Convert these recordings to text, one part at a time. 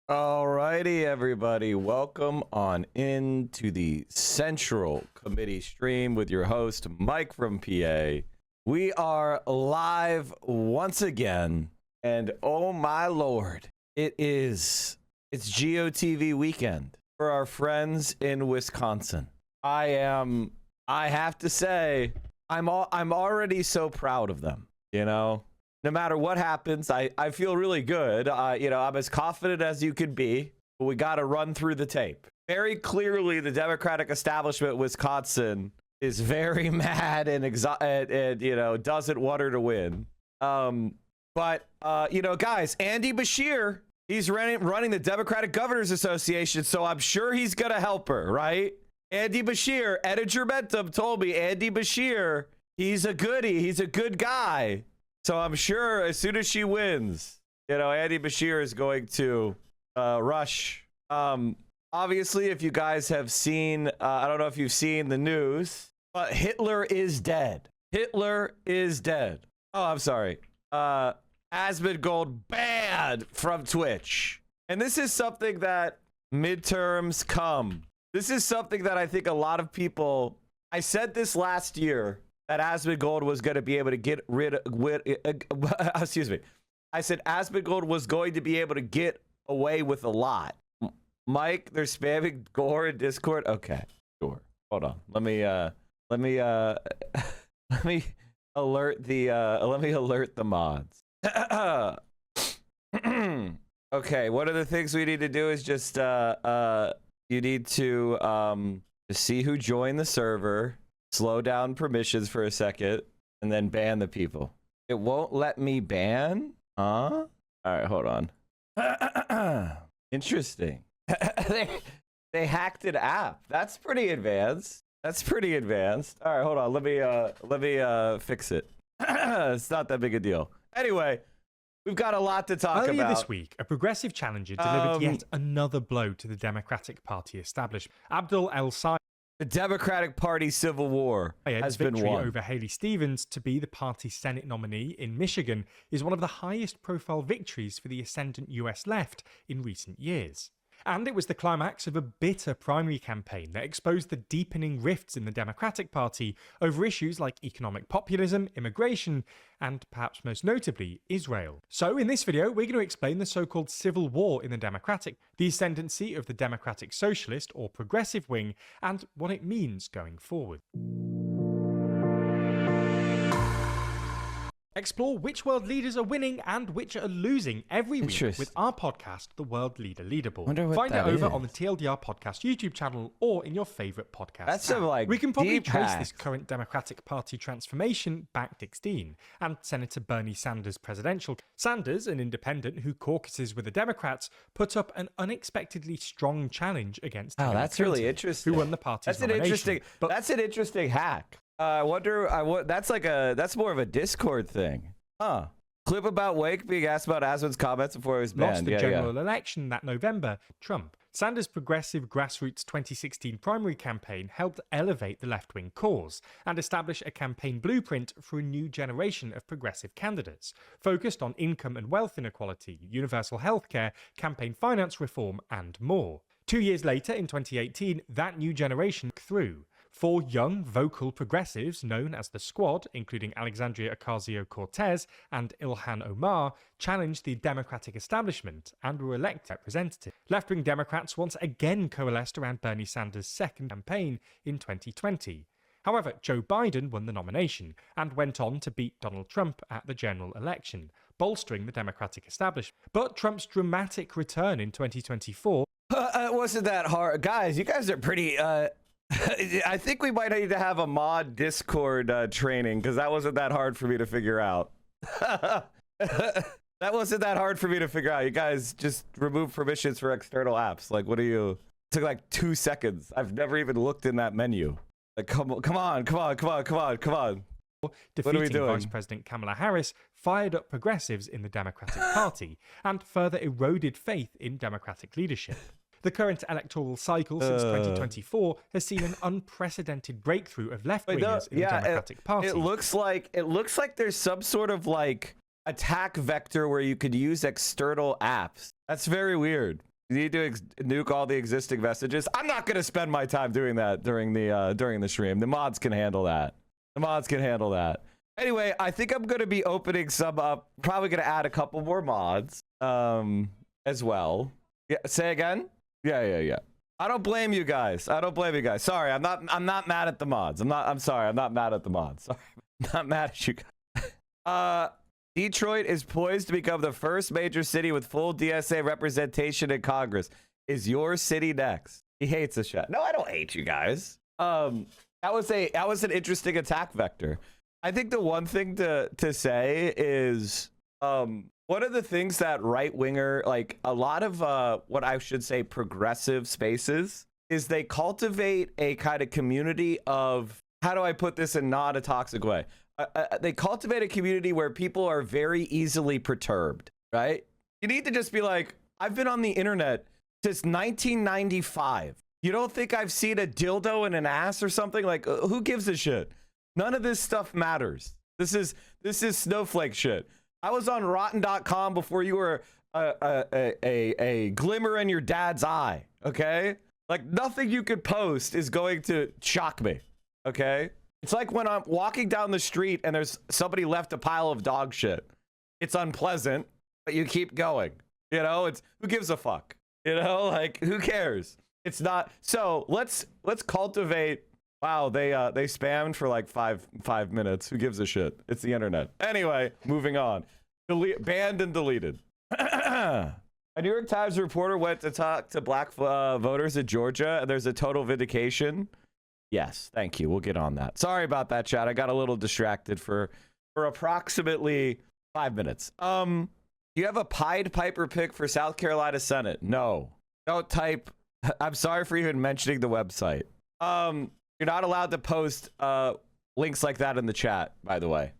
Alrighty, everybody. Welcome on into the Central Committee stream with your host, Mike from PA. We are live once again, and oh my lord, it's GOTV weekend for our friends in Wisconsin. I have to say, I'm already so proud of them, you know? No matter what happens, I feel really good. You know, I'm as confident as you could be, but we got to run through the tape. Very clearly, the Democratic establishment of Wisconsin is very mad and you know, doesn't want her to win. But you know, guys, Andy Beshear, he's running the Democratic Governors Association, so I'm sure he's going to help her, right? Andy Beshear, Etta Germentum told me Andy Beshear, he's a goodie. He's a good guy. So I'm sure as soon as she wins, you know, Andy Beshear is going to rush. Obviously, if you guys have seen, I don't know if you've seen the news, but Hitler is dead. Hitler is dead. Oh, I'm sorry. Asmongold banned from Twitch. And this is something that midterms come. This is something that I think a lot of people, I said this last year, that Asmongold was going to be able to get rid of, excuse me. I said Asmongold was going to be able to get away with a lot. Mike, they're spamming Gore in Discord. Okay, sure. Hold on. Let me alert the mods. Okay, one of the things we need to do is just you need to see who joined the server. Slow down permissions for a second and then ban the people. It won't let me ban? Huh? All right, hold on. Interesting. they hacked an app. That's pretty advanced. That's pretty advanced. All right, hold on. Let me fix it. It's not that big a deal. Anyway, we've got a lot to talk about. Earlier this week, a progressive challenger delivered yet another blow to the Democratic Party establishment. Abdul El-Sayed, the Democratic Party civil war has been won. Over Haley Stevens to be the party's Senate nominee in Michigan is one of the highest profile victories for the ascendant US left in recent years. And it was the climax of a bitter primary campaign that exposed the deepening rifts in the Democratic Party over issues like economic populism, immigration, and perhaps most notably, Israel. So in this video, we're going to explain the so-called civil war in the Democratic, the ascendancy of the Democratic Socialist or Progressive wing, and what it means going forward. Explore which world leaders are winning and which are losing every week with our podcast, The World Leader Leaderboard. Find it over on the TLDR Podcast YouTube channel or in your favourite podcast That's app. Like we can probably trace hacks. This current Democratic Party transformation back 16 and Senator Bernie Sanders' presidential. Sanders, an independent who caucuses with the Democrats, put up an unexpectedly strong challenge against Hillary that's Clinton, really interesting. who won the party's nomination. That's an interesting hack. I wonder. That's more of a Discord thing, huh? Clip about Wake being asked about Asmon's comments before he was banned. Lost the general election that November. Trump. Sanders' progressive grassroots 2016 primary campaign helped elevate the left-wing cause and establish a campaign blueprint for a new generation of progressive candidates, focused on income and wealth inequality, universal healthcare, campaign finance reform, and more. 2 years later, in 2018, that new generation broke through. 4 young, vocal progressives known as the Squad, including Alexandria Ocasio-Cortez and Ilhan Omar, challenged the Democratic establishment and were elected representatives. Left-wing Democrats once again coalesced around Bernie Sanders' second campaign in 2020. However, Joe Biden won the nomination and went on to beat Donald Trump at the general election, bolstering the Democratic establishment. But Trump's dramatic return in 2024... It wasn't that hard. Guys, you guys are pretty... I think we might need to have a mod Discord training, because that wasn't that hard for me to figure out. That wasn't that hard for me to figure out. You guys just remove permissions for external apps. Like, what are you? It took like 2 seconds. I've never even looked in that menu. Like, come on. Defeating Vice President Kamala Harris fired up progressives in the Democratic Party and further eroded faith in Democratic leadership. The current electoral cycle since 2024 has seen an unprecedented breakthrough of left-wingers in the Democratic Party. It looks like there's some sort of like attack vector where you could use external apps. That's very weird. You need to nuke all the existing vestiges. I'm not going to spend my time doing that during the stream. The mods can handle that. The mods can handle that. Anyway, I think I'm going to be opening some up. Probably going to add a couple more mods as well. Yeah, say again? Yeah. I don't blame you guys. Sorry, I'm not mad at the mods. I'm sorry. I'm not mad at the mods. Sorry. I'm not mad at you guys. Detroit is poised to become the first major city with full DSA representation in Congress. Is your city next? He hates the shit. No, I don't hate you guys. That was an interesting attack vector. I think the one thing to say is one of the things that right-winger, like a lot of what I should say progressive spaces, is they cultivate a kind of community of, how do I put this in not a toxic way? They cultivate a community where people are very easily perturbed, right? You need to just be like, I've been on the internet since 1995. You don't think I've seen a dildo in an ass or something? Like, who gives a shit? None of this stuff matters. This is snowflake shit. I was on rotten.com before you were a glimmer in your dad's eye, okay? Like, nothing you could post is going to shock me, okay? It's like when I'm walking down the street and there's somebody left a pile of dog shit. It's unpleasant, but you keep going. You know, it's who gives a fuck? You know, like who cares? It's not. So let's cultivate. Wow, they spammed for like five minutes. Who gives a shit? It's the internet. Anyway, moving on. Banned and deleted. A New York Times reporter went to talk to black voters in Georgia, and there's a total vindication. Yes, thank you. We'll get on that. Sorry about that, chat. I got a little distracted for approximately 5 minutes. Do you have a Pied Piper pick for South Carolina Senate? No. Don't type. I'm sorry for even mentioning the website. You're not allowed to post links like that in the chat, by the way.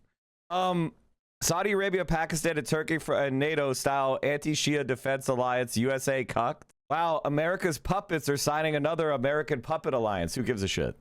Saudi Arabia, Pakistan, and Turkey for a NATO-style anti-Shia defense alliance, USA cucked. Wow, America's puppets are signing another American puppet alliance. Who gives a shit?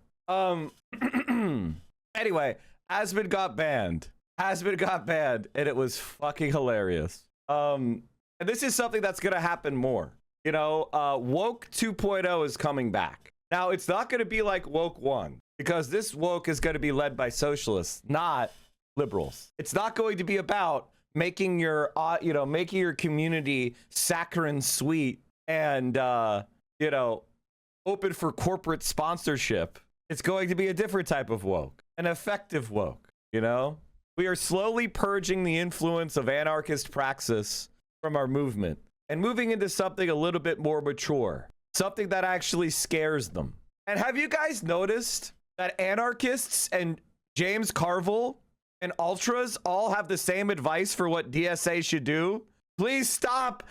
Anyway, Asmongold got banned. Asmongold got banned, and it was fucking hilarious. And this is something that's going to happen more. You know, Woke 2.0 is coming back. Now, it's not going to be like Woke 1, because this Woke is going to be led by socialists, not liberals. It's not going to be about making your, making your community saccharine sweet and, open for corporate sponsorship. It's going to be a different type of woke, an effective woke, you know? We are slowly purging the influence of anarchist praxis from our movement and moving into something a little bit more mature, something that actually scares them. And have you guys noticed that anarchists and James Carville and ultras all have the same advice for what DSA should do? Please stop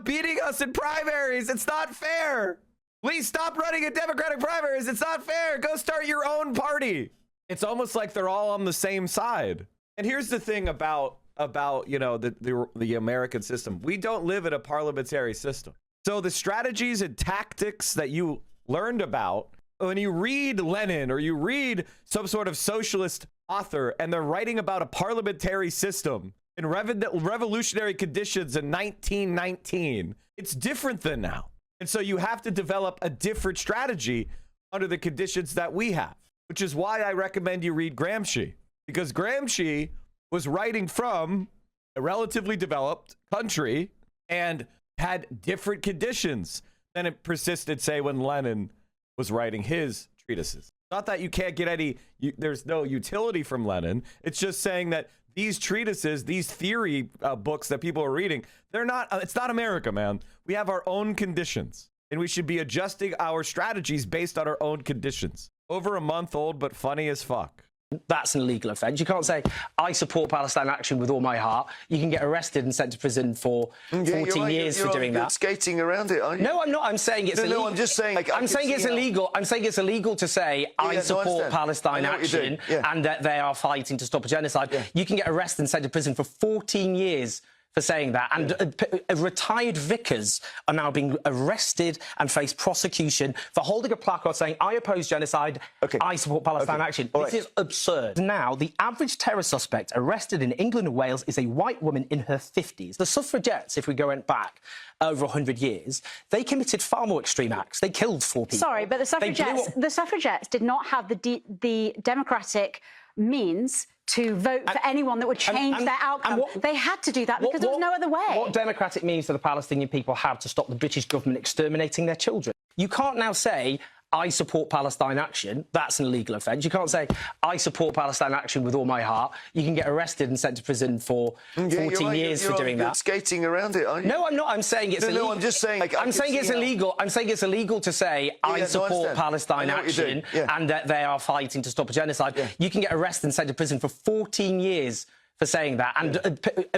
beating us in primaries. It's not fair. Please stop running in Democratic primaries. It's not fair. Go start your own party. It's almost like they're all on the same side. And here's the thing about the American system. We don't live in a parliamentary system. So the strategies and tactics that you learned about when you read Lenin or you read some sort of socialist author and they're writing about a parliamentary system in revolutionary conditions in 1919, it's different than now. And so you have to develop a different strategy under the conditions that we have, which is why I recommend you read Gramsci, because Gramsci was writing from a relatively developed country and had different conditions than it persisted, say, when Lenin was writing his treatises. Not that you can't get there's no utility from Lenin. It's just saying that these treatises, these theory books that people are reading, it's not America, man. We have our own conditions, and we should be adjusting our strategies based on our own conditions. Over a month old, but funny as fuck. That's an illegal offence. You can't say, I support Palestine action with all my heart. You can get arrested and sent to prison for 14 years for doing that. Skating around it, aren't you? No, I'm not. I'm saying it's illegal. No, I'm just saying. Like, I'm saying it's illegal. I'm saying it's illegal to say, I support Palestine action and that they are fighting to stop a genocide. Yeah. You can get arrested and sent to prison for 14 years for saying that. And retired vicars are now being arrested and face prosecution for holding a placard saying, I oppose genocide, I support Palestine action. This is absurd. Now, the average terror suspect arrested in England and Wales is a white woman in her 50s. The suffragettes, if we go back over 100 years, they committed far more extreme acts. They killed 4 people. Sorry, but the suffragettes did not have the democratic means to vote for anyone that would change their outcome. They had to do that because there was no other way. What democratic means do the Palestinian people have to stop the British government exterminating their children? You can't now say, I support Palestine action. That's an illegal offence. You can't say, I support Palestine action with all my heart. You can get arrested and sent to prison for 14 years for doing that. You're skating around it, aren't you? No, I'm not. I'm saying it's illegal. No, I'm just saying... I'm saying it's illegal. I'm saying it's illegal to say, I support Palestine action and that they are fighting to stop a genocide. You can get arrested and sent to prison for 14 years for saying that. And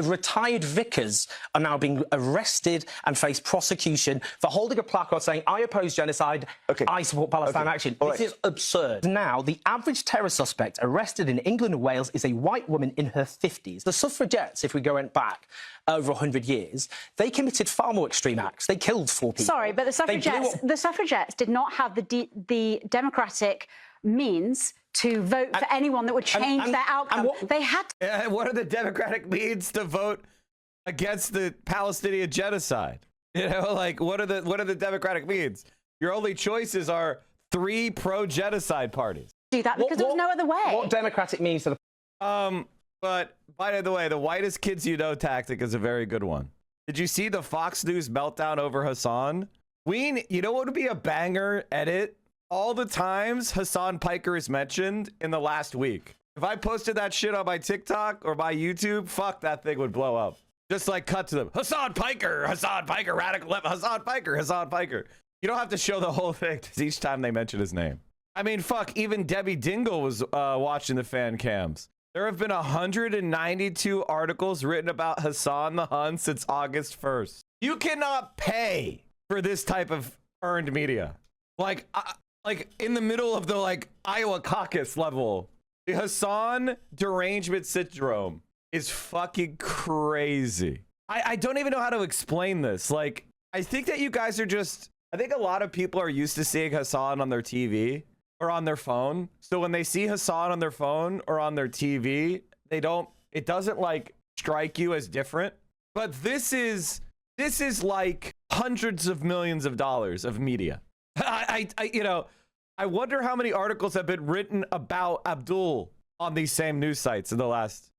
retired vicars are now being arrested and face prosecution for holding a placard saying, I oppose genocide, I support Palestine action. This is absurd. Now, the average terror suspect arrested in England and Wales is a white woman in her 50s. The suffragettes, if we go back over 100 years, they committed far more extreme acts. They killed 4 people. Sorry, but the suffragettes did not have the democratic means to vote for anyone that would change their outcome. They had to. What are the democratic means to vote against the Palestinian genocide? You know, like what are the democratic means? Your only choices are 3 pro-genocide parties. Do that because there was no other way. What democratic means to the... But by the way, the whitest kids you know tactic is a very good one. Did you see the Fox News meltdown over HASAN? You know what would be a banger edit? All the times HASAN Piker is mentioned in the last week. If I posted that shit on my TikTok or my YouTube, fuck, that thing would blow up. Just like cut to them. HASAN Piker, radical left, HASAN Piker. You don't have to show the whole thing because each time they mention his name. I mean, fuck, even Debbie Dingle was watching the fan cams. There have been 192 articles written about HASAN the Hun since August 1st. You cannot pay for this type of earned media. Like in the middle of the Iowa caucus level, the HASAN derangement syndrome is fucking crazy. I don't even know how to explain this. Like, I think that you guys are I think a lot of people are used to seeing HASAN on their TV or on their phone. So when they see HASAN on their phone or on their TV, it doesn't like strike you as different. But this is like hundreds of millions of dollars of media. I wonder how many articles have been written about Abdul on these same news sites in the last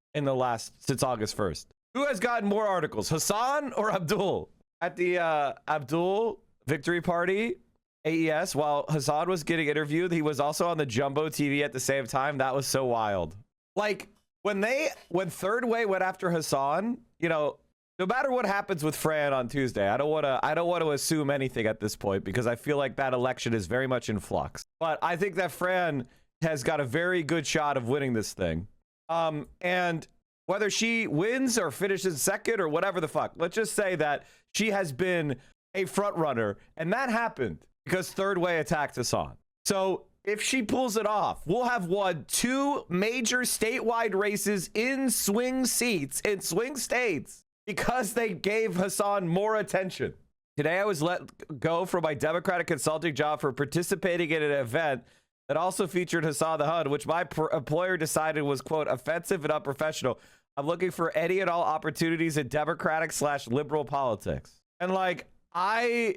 since August 1st. Who has gotten more articles, HASAN or Abdul? At the Abdul victory party, AES, while HASAN was getting interviewed, he was also on the Jumbo TV at the same time. That was so wild. Like when Third Way went after HASAN, no matter what happens with Fran on Tuesday, I don't want to assume anything at this point because I feel like that election is very much in flux. But I think that Fran has got a very good shot of winning this thing. And whether she wins or finishes second or whatever the fuck, let's just say that she has been a front runner, and that happened because Third Way attacked HASAN. So if she pulls it off, we'll have won 2 major statewide races in swing seats in swing states. Because they gave HASAN more attention. Today, I was let go from my Democratic consulting job for participating in an event that also featured HASAN the Hun, which my employer decided was, quote, offensive and unprofessional. I'm looking for any and all opportunities in Democratic/liberal politics. And I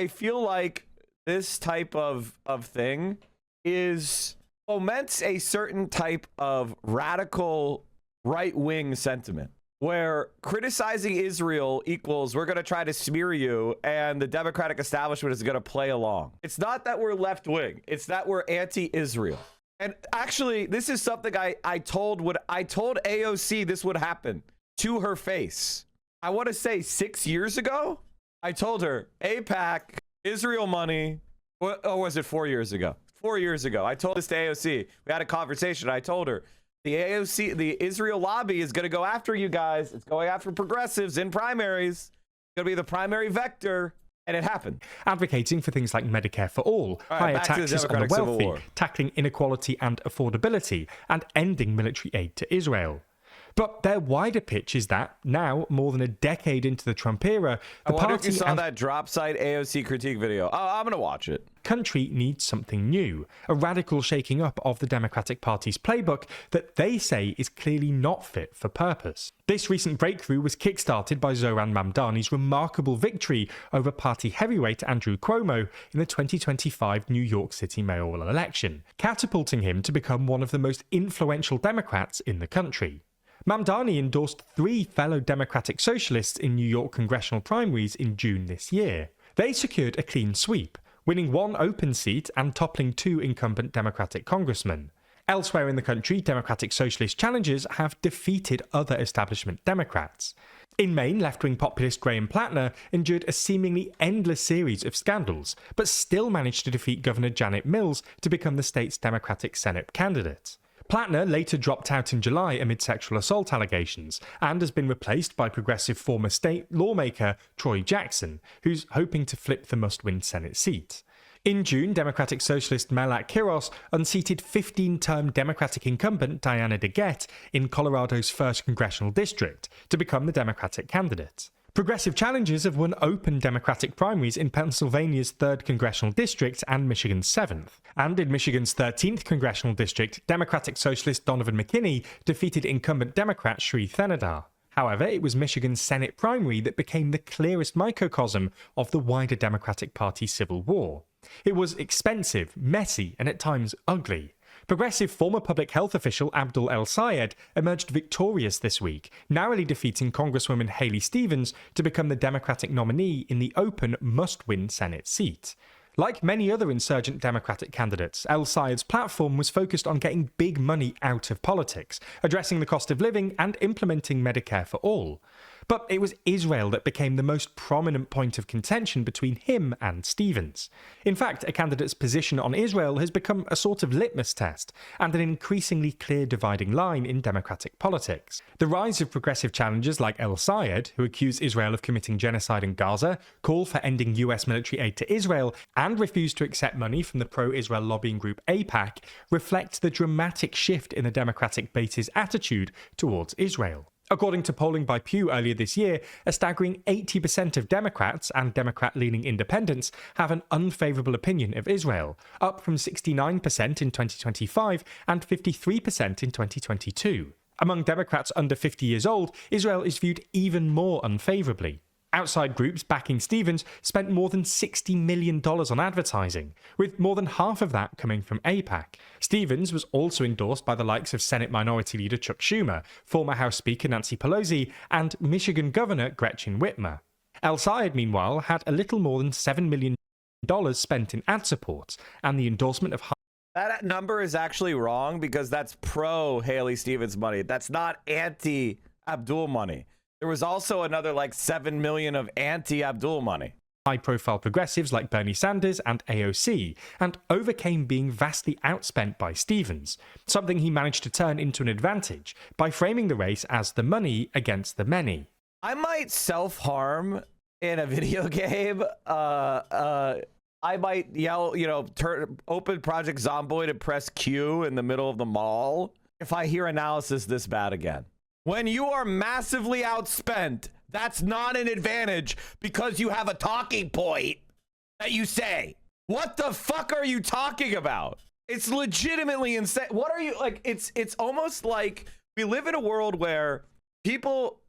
feel like this type of thing foments a certain type of radical right-wing sentiment, where criticizing Israel equals we're going to try to smear you and the Democratic establishment is going to play along. It's not that we're left wing. It's that we're anti-Israel. And actually, this is something I told AOC this would happen to her face. I want to say 6 years ago, I told her AIPAC, Israel money, or was it 4 years ago? 4 years ago. I told this to AOC. We had a conversation. I told her, the AOC, the Israel lobby is going to go after you guys. It's going after progressives in primaries. It's going to be the primary vector. And it happened. Advocating for things like Medicare for all, higher taxes on the wealthy, tackling inequality and affordability, and ending military aid to Israel. But their wider pitch is that now, more than a decade into the Trump era, the I wonder party if you saw that drop site AOC critique video. Oh, I'm going to watch it. Country needs something new, a radical shaking up of the Democratic Party's playbook that they say is clearly not fit for purpose. This recent breakthrough was kickstarted by Zoran Mamdani's remarkable victory over party heavyweight Andrew Cuomo in the 2025 New York City mayoral election, catapulting him to become one of the most influential Democrats in the country. Mamdani endorsed 3 fellow Democratic socialists in New York congressional primaries in June this year. They secured a clean sweep, winning 1 open seat and toppling 2 incumbent Democratic congressmen. Elsewhere in the country, Democratic Socialist challengers have defeated other establishment Democrats. In Maine, left-wing populist Graham Plattner endured a seemingly endless series of scandals, but still managed to defeat Governor Janet Mills to become the state's Democratic Senate candidate. Plattner later dropped out in July amid sexual assault allegations and has been replaced by progressive former state lawmaker Troy Jackson, who's hoping to flip the must-win Senate seat. In June, Democratic Socialist Melak Kiros unseated 15-term Democratic incumbent Diana DeGette in Colorado's 1st congressional district to become the Democratic candidate. Progressive challengers have won open Democratic primaries in Pennsylvania's 3rd congressional district and Michigan's 7th. And in Michigan's 13th congressional district, Democratic Socialist Donovan McKinney defeated incumbent Democrat Sri Thenadar. However, it was Michigan's Senate primary that became the clearest microcosm of the wider Democratic Party civil war. It was expensive, messy, and at times ugly. Progressive former public health official Abdul El Sayed emerged victorious this week, narrowly defeating Congresswoman Haley Stevens to become the Democratic nominee in the open must-win Senate seat. Like many other insurgent Democratic candidates, El Sayed's platform was focused on getting big money out of politics, addressing the cost of living and implementing Medicare for all. But it was Israel that became the most prominent point of contention between him and Stevens. In fact, a candidate's position on Israel has become a sort of litmus test and an increasingly clear dividing line in Democratic politics. The rise of progressive challengers like El Sayed, who accuse Israel of committing genocide in Gaza, call for ending US military aid to Israel, and refuse to accept money from the pro-Israel lobbying group AIPAC, reflect the dramatic shift in the Democratic base's attitude towards Israel. According to polling by Pew earlier this year, a staggering 80% of Democrats and Democrat-leaning independents have an unfavourable opinion of Israel, up from 69% in 2025 and 53% in 2022. Among Democrats under 50 years old, Israel is viewed even more unfavourably. Outside groups backing Stevens spent more than $60 million on advertising, with more than half of that coming from AIPAC. Stevens was also endorsed by the likes of Senate Minority Leader Chuck Schumer, former House Speaker Nancy Pelosi, and Michigan Governor Gretchen Whitmer. El Sayed, meanwhile, had a little more than $7 million spent in ad support, and the endorsement of... That number is actually wrong because that's pro-Haley Stevens money. That's not anti-Abdul money. There was also another like $7 million of anti-Abdul money. High-profile progressives like Bernie Sanders and AOC, and overcame being vastly outspent by Stevens, something he managed to turn into an advantage by framing the race as the money against the many. I might self-harm in a video game. I might yell, open Project Zomboid and press Q in the middle of the mall if I hear analysis this bad again. When you are massively outspent, that's not an advantage because you have a talking point that you say. What the fuck are you talking about? It's legitimately insane. What are you like? It's almost like we live in a world where people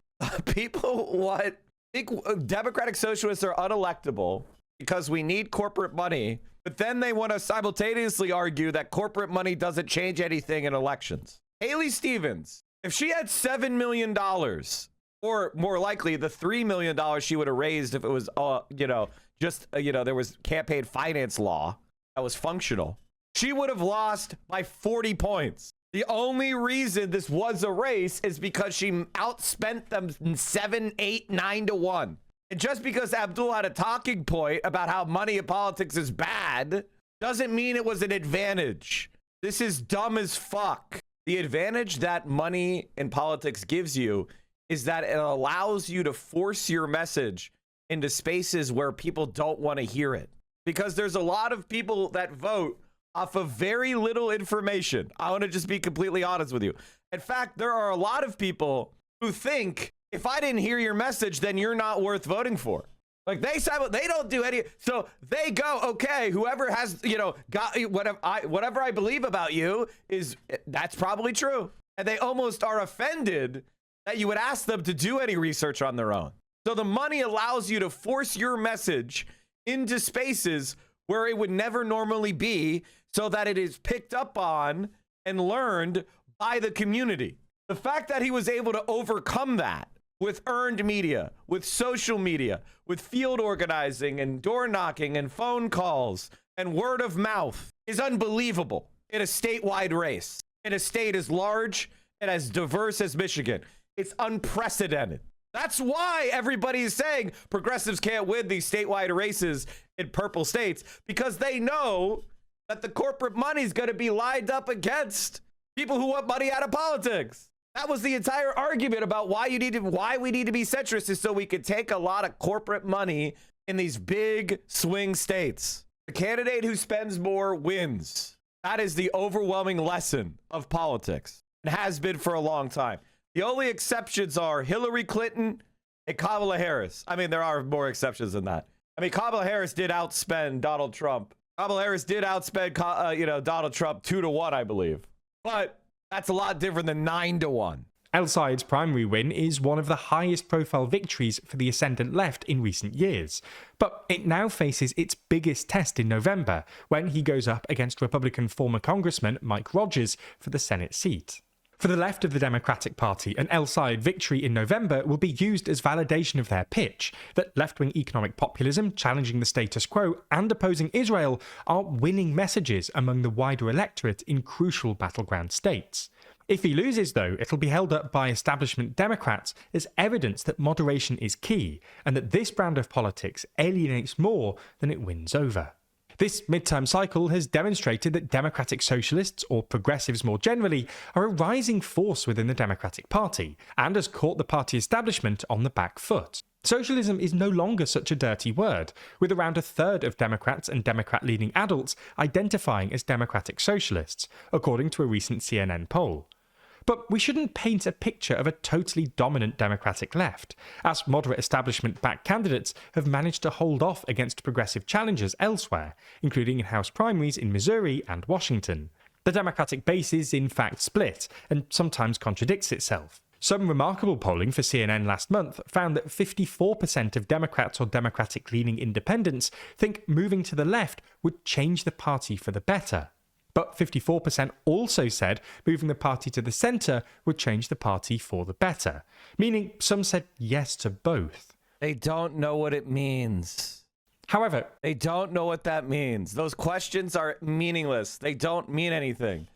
think Democratic Socialists are unelectable because we need corporate money, but then they want to simultaneously argue that corporate money doesn't change anything in elections. Haley Stevens, if she had $7 million, or more likely the $3 million she would have raised if it was, there was campaign finance law that was functional, she would have lost by 40 points. The only reason this was a race is because she outspent them 7, 8, 9 to 1. And just because Abdul had a talking point about how money in politics is bad doesn't mean it was an advantage. This is dumb as fuck. The advantage that money in politics gives you is that it allows you to force your message into spaces where people don't want to hear it. Because there's a lot of people that vote off of very little information. I want to just be completely honest with you. In fact, there are a lot of people who think if I didn't hear your message, then you're not worth voting for. Like they don't do any, so they go, okay, whoever has, got whatever I believe about you that's probably true. And they almost are offended that you would ask them to do any research on their own. So the money allows you to force your message into spaces where it would never normally be, so that it is picked up on and learned by the community. The fact that he was able to overcome that with earned media, with social media, with field organizing and door knocking and phone calls and word of mouth is unbelievable in a statewide race, in a state as large and as diverse as Michigan. It's unprecedented. That's why everybody is saying progressives can't win these statewide races in purple states, because they know that the corporate money is going to be lined up against people who want money out of politics. That was the entire argument about why we need to be centrist, is so we could take a lot of corporate money in these big swing states. The candidate who spends more wins. That is the overwhelming lesson of politics. It has been for a long time. The only exceptions are Hillary Clinton and Kamala Harris. I mean, there are more exceptions than that. I mean, Kamala Harris did outspend Donald Trump. Kamala Harris did outspend, Donald Trump 2-1, I believe. But that's a lot different than 9-1. El-Sayed's primary win is one of the highest profile victories for the ascendant left in recent years. But it now faces its biggest test in November, when he goes up against Republican former Congressman Mike Rogers for the Senate seat. For the left of the Democratic Party, an El-Sayed victory in November will be used as validation of their pitch, that left-wing economic populism, challenging the status quo and opposing Israel are winning messages among the wider electorate in crucial battleground states. If he loses, though, it'll be held up by establishment Democrats as evidence that moderation is key, and that this brand of politics alienates more than it wins over. This midterm cycle has demonstrated that democratic socialists, or progressives more generally, are a rising force within the Democratic Party, and has caught the party establishment on the back foot. Socialism is no longer such a dirty word, with around a third of Democrats and Democrat-leaning adults identifying as democratic socialists, according to a recent CNN poll. But we shouldn't paint a picture of a totally dominant Democratic left, as moderate establishment-backed candidates have managed to hold off against progressive challengers elsewhere, including in House primaries in Missouri and Washington. The Democratic base is in fact split, and sometimes contradicts itself. Some remarkable polling for CNN last month found that 54% of Democrats or Democratic-leaning independents think moving to the left would change the party for the better. But 54% also said moving the party to the centre would change the party for the better, meaning some said yes to both. They don't know what it means. However, they don't know what that means. Those questions are meaningless. They don't mean anything.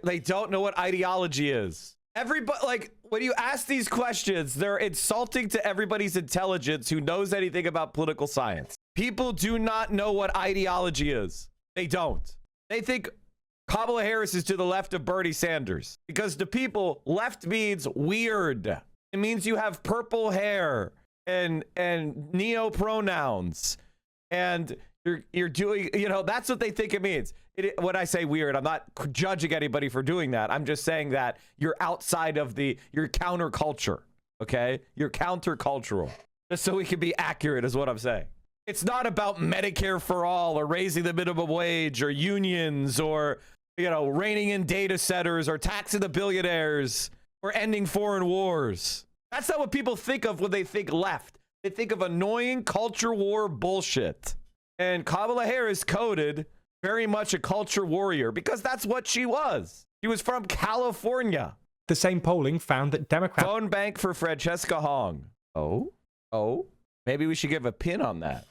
They don't know what ideology is. Everybody, like, when you ask these questions, they're insulting to everybody's intelligence who knows anything about political science. People do not know what ideology is. They don't. They think Kamala Harris is to the left of Bernie Sanders, because to people, left means weird. It means you have purple hair and neo pronouns, and you're doing, that's what they think it means. When I say weird, I'm not judging anybody for doing that. I'm just saying that you're outside of your counterculture. Okay, you're countercultural. Just so we can be accurate is what I'm saying. It's not about Medicare for all, or raising the minimum wage, or unions, or reining in data centers, or taxing the billionaires, or ending foreign wars. That's not what people think of when they think left. They think of annoying culture war bullshit. And Kamala Harris coded very much a culture warrior, because that's what she was. She was from California. The same polling found that Democrats... Phone bank for Francesca Hong. Oh? Maybe we should give a pin on that.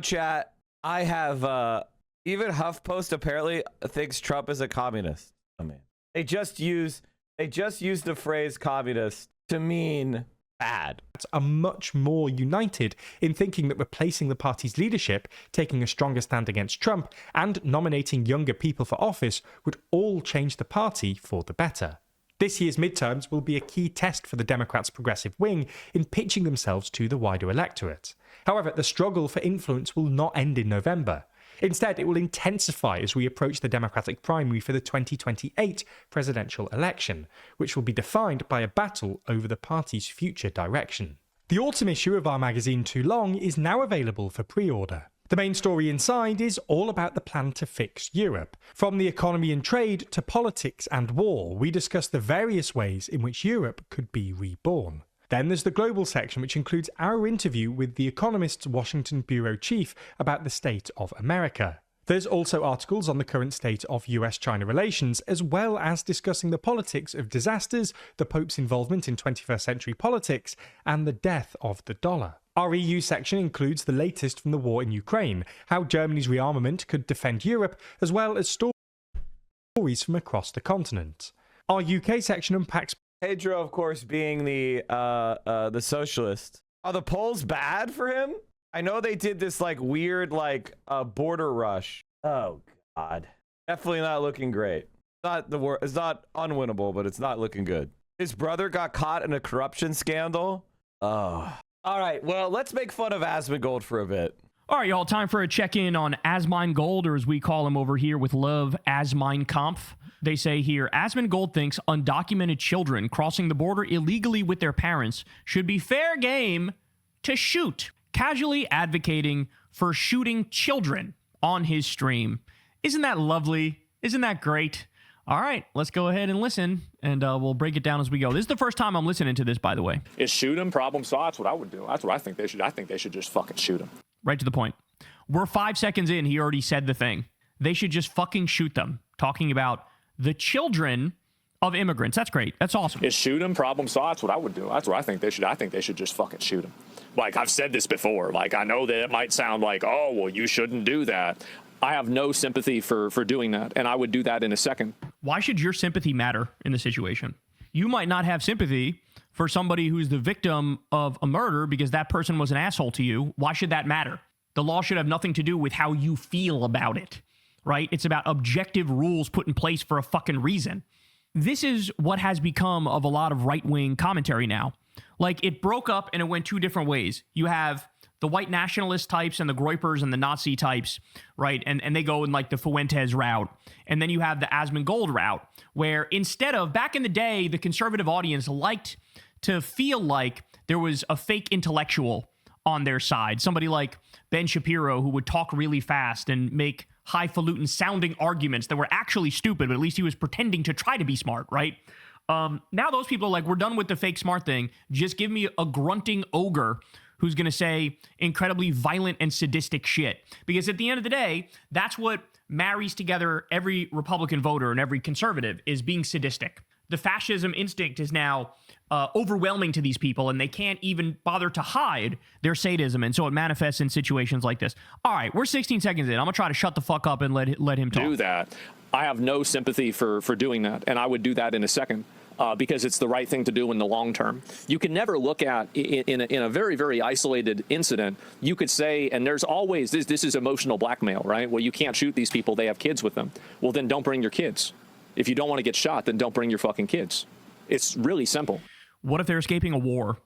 Chat, I have... even HuffPost apparently thinks Trump is a communist. Oh, man. They just use the phrase communist to mean bad. Are much more united in thinking that replacing the party's leadership, taking a stronger stand against Trump, and nominating younger people for office would all change the party for the better. This year's midterms will be a key test for the Democrats' progressive wing in pitching themselves to the wider electorate. However, the struggle for influence will not end in November. Instead, it will intensify as we approach the Democratic primary for the 2028 presidential election, which will be defined by a battle over the party's future direction. The autumn issue of our magazine Too Long is now available for pre-order. The main story inside is all about the plan to fix Europe. From the economy and trade to politics and war, we discuss the various ways in which Europe could be reborn. Then there's the global section, which includes our interview with The Economist's Washington bureau chief about the state of America. There's also articles on the current state of US-China relations, as well as discussing the politics of disasters, the Pope's involvement in 21st century politics, and the death of the dollar. Our EU section includes the latest from the war in Ukraine, how Germany's rearmament could defend Europe, as well as stories from across the continent. Our UK section unpacks Pedro, of course, being the socialist. Are the polls bad for him? I know they did this like weird border rush. Oh God, definitely not looking great. It's not unwinnable, but it's not looking good. His brother got caught in a corruption scandal. Oh. All right, well, let's make fun of Asmongold for a bit. All right, y'all, time for a check-in on Asmongold, or as we call him over here with love, Asmeinkampf. They say here, Asmongold thinks undocumented children crossing the border illegally with their parents should be fair game to shoot, casually advocating for shooting children on his stream. Isn't that lovely? Isn't that great? All right, let's go ahead and listen, and we'll break it down as we go. This is the first time I'm listening to this, by the way. Is shoot him, problem solved. That's what I would do. That's what I think they should. I think they should just fucking shoot him. Right to the point. We're 5 seconds in. He already said the thing. They should just fucking shoot them. Talking about the children of immigrants. That's great. That's awesome. Is shoot him, problem solved. That's what I would do. That's what I think they should. I think they should just fucking shoot him. Like, I've said this before. Like, I know that it might sound like, oh, well, you shouldn't do that. I have no sympathy for doing that, and I would do that in a second. Why should your sympathy matter in the situation? You might not have sympathy for somebody who's the victim of a murder because that person was an asshole to you. Why should that matter? The law should have nothing to do with how you feel about it, right? It's about objective rules put in place for a fucking reason. This is what has become of a lot of right-wing commentary now. Like, it broke up and it went 2 different ways. You have the white nationalist types and the Groypers and the Nazi types, right? And they go in like the Fuentes route. And then you have the Asmongold route, where instead of, back in the day, the conservative audience liked to feel like there was a fake intellectual on their side. Somebody like Ben Shapiro, who would talk really fast and make highfalutin sounding arguments that were actually stupid, but at least he was pretending to try to be smart, right? Now those people are like, we're done with the fake smart thing. Just give me a grunting ogre who's going to say incredibly violent and sadistic shit. Because at the end of the day, that's what marries together every Republican voter and every conservative, is being sadistic. The fascism instinct is now overwhelming to these people, and they can't even bother to hide their sadism, and so it manifests in situations like this. All right, we're 16 seconds in. I'm going to try to shut the fuck up and let him talk. Do that. I have no sympathy for doing that, and I would do that in a second. Because it's the right thing to do in the long term. You can never look at, in a very, very isolated incident, you could say, and there's always, this is emotional blackmail, right? Well, you can't shoot these people, they have kids with them. Well, then don't bring your kids. If you don't want to get shot, then don't bring your fucking kids. It's really simple. What if they're escaping a war?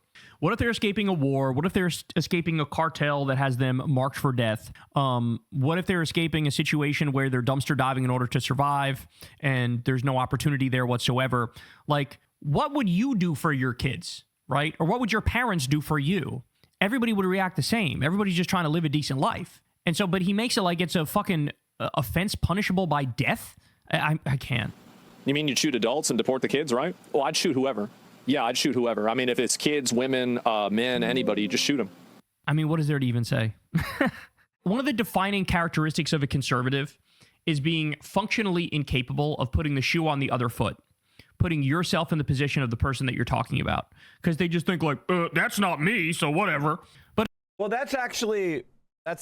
What if they're escaping a war? What if they're escaping a cartel that has them marked for death? What if they're escaping a situation where they're dumpster diving in order to survive and there's no opportunity there whatsoever? Like, what would you do for your kids, right? Or what would your parents do for you? Everybody would react the same. Everybody's just trying to live a decent life. And so, but he makes it like it's a fucking offense punishable by death? I can't. You mean you'd shoot adults and deport the kids, right? Well, I'd shoot whoever. Yeah, I'd shoot whoever. I mean, if it's kids, women, men, anybody, just shoot them. I mean, what is there to even say? One of the defining characteristics of a conservative is being functionally incapable of putting the shoe on the other foot, putting yourself in the position of the person that you're talking about. Because they just think like, that's not me, so whatever. But well, that's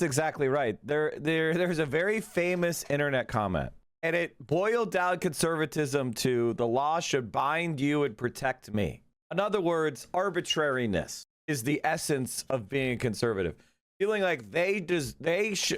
exactly right. There's a very famous internet comment. And it boiled down conservatism to the law should bind you and protect me. In other words, arbitrariness is the essence of being conservative. Feeling like they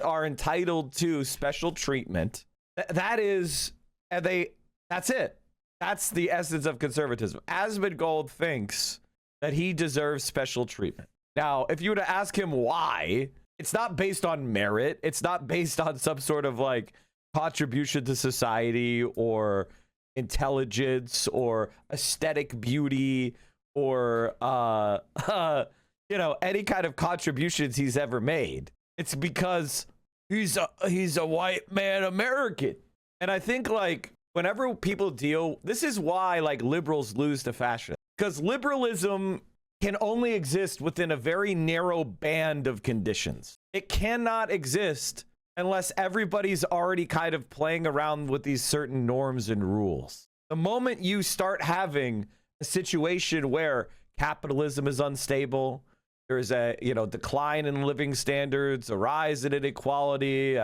are entitled to special treatment. That's it. That's the essence of conservatism. Asmongold thinks that he deserves special treatment. Now, if you were to ask him why, It's not based on merit. It's not based on some sort of like contribution to society or intelligence or aesthetic beauty or you know, any kind of contributions he's ever made. It's because he's a white man American. And I think like whenever people deal, this is why like liberals lose to fascists, because liberalism can only exist within a very narrow band of conditions. It cannot exist unless everybody's already kind of playing around with these certain norms and rules. The moment you start having a situation where capitalism is unstable, there's a, you know, decline in living standards, a rise in inequality,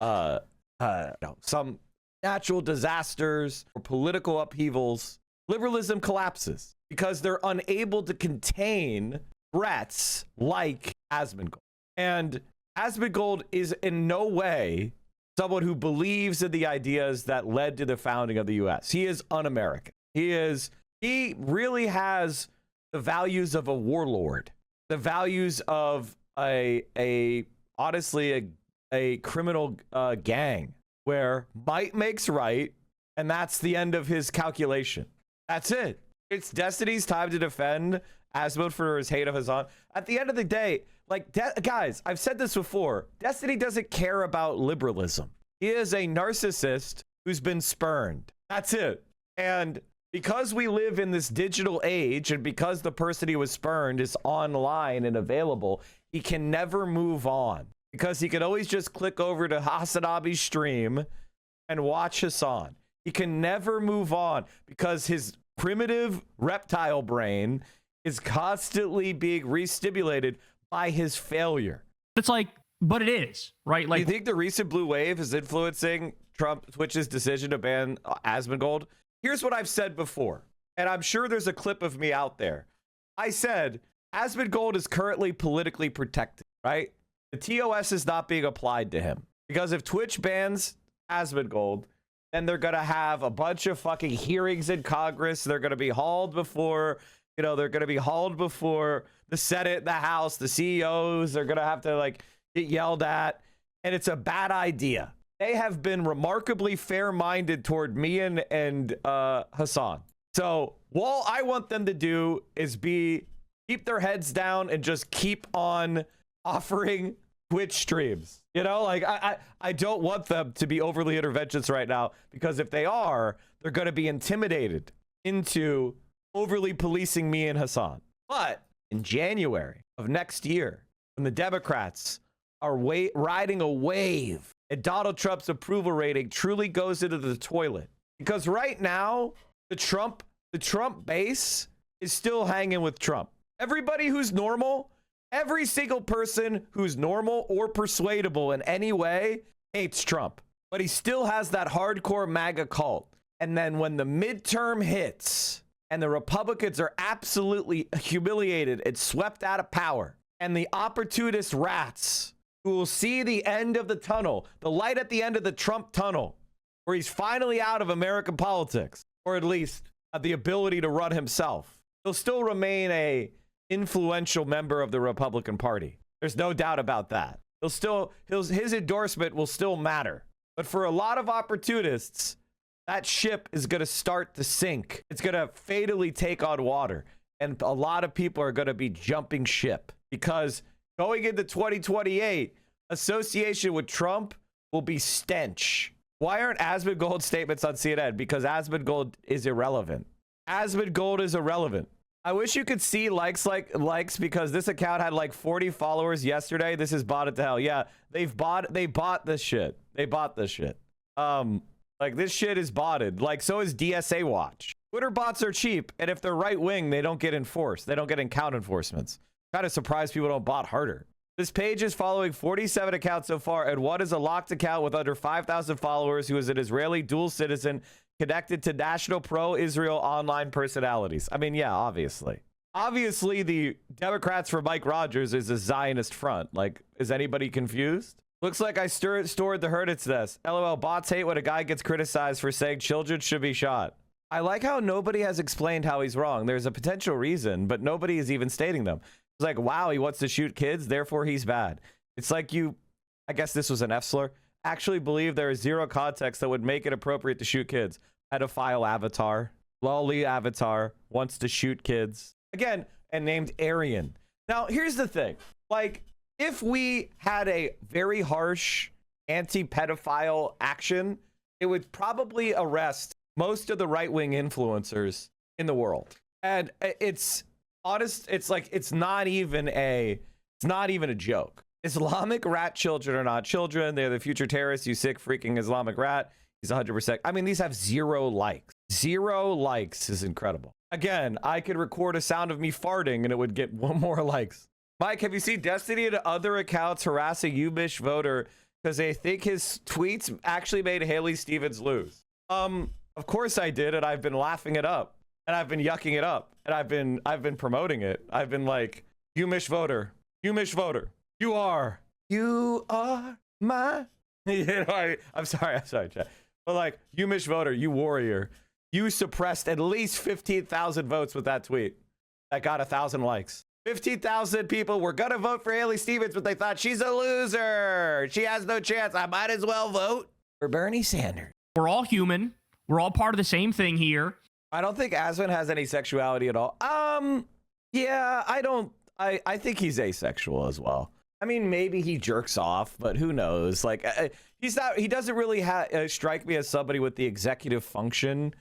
some natural disasters or political upheavals, liberalism collapses because they're unable to contain threats like Asmongold. And Asmongold is in no way someone who believes in the ideas that led to the founding of the U.S. He is un-American. He really has the values of a warlord, the values of honestly a criminal gang where might makes right, and that's the end of his calculation. That's it. It's Destiny's time to defend Asmongold for his hate of HASAN. At the end of the day, like, guys, I've said this before, Destiny doesn't care about liberalism. He is a narcissist who's been spurned. That's it. And because we live in this digital age, and because the person he was spurned is online and available, he can never move on. Because he can always just click over to Hasanabi's stream and watch HASAN. He can never move on because his primitive reptile brain is constantly being re-stimulated by his failure. It's like, but it is, right? Like, you think the recent blue wave is influencing Twitch's decision to ban Asmongold? Here's what I've said before, and I'm sure there's a clip of me out there. I said, Asmongold is currently politically protected, right? The TOS is not being applied to him because if Twitch bans Asmongold, then they're going to have a bunch of fucking hearings in Congress. They're going to be hauled before, you know, they're going to be hauled before the Senate, the House, the CEOs. They're going to have to like get yelled at. And it's a bad idea. They have been remarkably fair-minded toward me and HASAN. So all I want them to do is keep their heads down and just keep on offering Twitch streams. You know, like I don't want them to be overly interventionist right now, because if they are, they're going to be intimidated into overly policing me and HASAN. But in January of next year, when the Democrats are riding a wave and Donald Trump's approval rating truly goes into the toilet, because right now the Trump base is still hanging with Trump. Everybody who's normal, every single person who's normal or persuadable in any way hates Trump, but he still has that hardcore MAGA cult. And then when the midterm hits and the Republicans are absolutely humiliated and swept out of power, and the opportunist rats who will see the end of the tunnel, the light at the end of the Trump tunnel, where he's finally out of American politics, or at least have the ability to run himself, he'll still remain a influential member of the Republican Party. There's no doubt about that. His endorsement will still matter. But for a lot of opportunists, that ship is going to start to sink. It's going to fatally take on water. And a lot of people are going to be jumping ship, because going into 2028, association with Trump will be stench. Why aren't Asmongold statements on CNN? Because Asmongold is irrelevant. Asmongold is irrelevant. I wish you could see likes, because this account had like 40 followers yesterday. This is botted to hell. Yeah, they bought this shit. They bought this shit. Like, this shit is botted. Like, so is DSA Watch. Twitter bots are cheap, and if they're right wing, they don't get enforced. They don't get account enforcements. Kind of surprised people don't bot harder. This page is following 47 accounts so far, and one is a locked account with under 5,000 followers who is an Israeli dual citizen connected to national pro-Israel online personalities. I mean, yeah, obviously. Obviously, the Democrats for Mike Rogers is a Zionist front. Like, is anybody confused? Looks like I stored the Herditz nest. LOL, bots hate when a guy gets criticized for saying children should be shot. I like how nobody has explained how he's wrong. There's a potential reason, but nobody is even stating them. It's like, wow, he wants to shoot kids, therefore he's bad. It's like you, I guess this was an F slur, actually believe there is zero context that would make it appropriate to shoot kids. Pedophile avatar, lolly avatar, wants to shoot kids. Again, and named Aryan. Now, here's the thing. Like, if we had a very harsh anti-pedophile action, it would probably arrest most of the right-wing influencers in the world. And it's honest, it's like, it's not even a joke. Islamic rat children are not children. They're the future terrorists, you sick freaking Islamic rat. He's 100%. I mean, these have 0 likes. 0 likes is incredible. Again, I could record a sound of me farting and it would get 1 more likes. Mike, have you seen Destiny and other accounts harassing Ubish voter because they think his tweets actually made Haley Stevens lose? Of course I did, and I've been laughing it up, and I've been yucking it up, and I've been promoting it. I've been like, Umish voter, you are my. You know, I'm sorry, chat. But like, Umish voter, you warrior, you suppressed at least 15,000 votes with that tweet that got 1,000 likes. 15,000 people were gonna vote for Haley Stevens, but they thought she's a loser. She has no chance. I might as well vote for Bernie Sanders. We're all human. We're all part of the same thing here. I don't think Asman has any sexuality at all. Yeah, I don't. I think he's asexual as well. I mean, maybe he jerks off, but who knows? Like, he's not. He doesn't really strike me as somebody with the executive function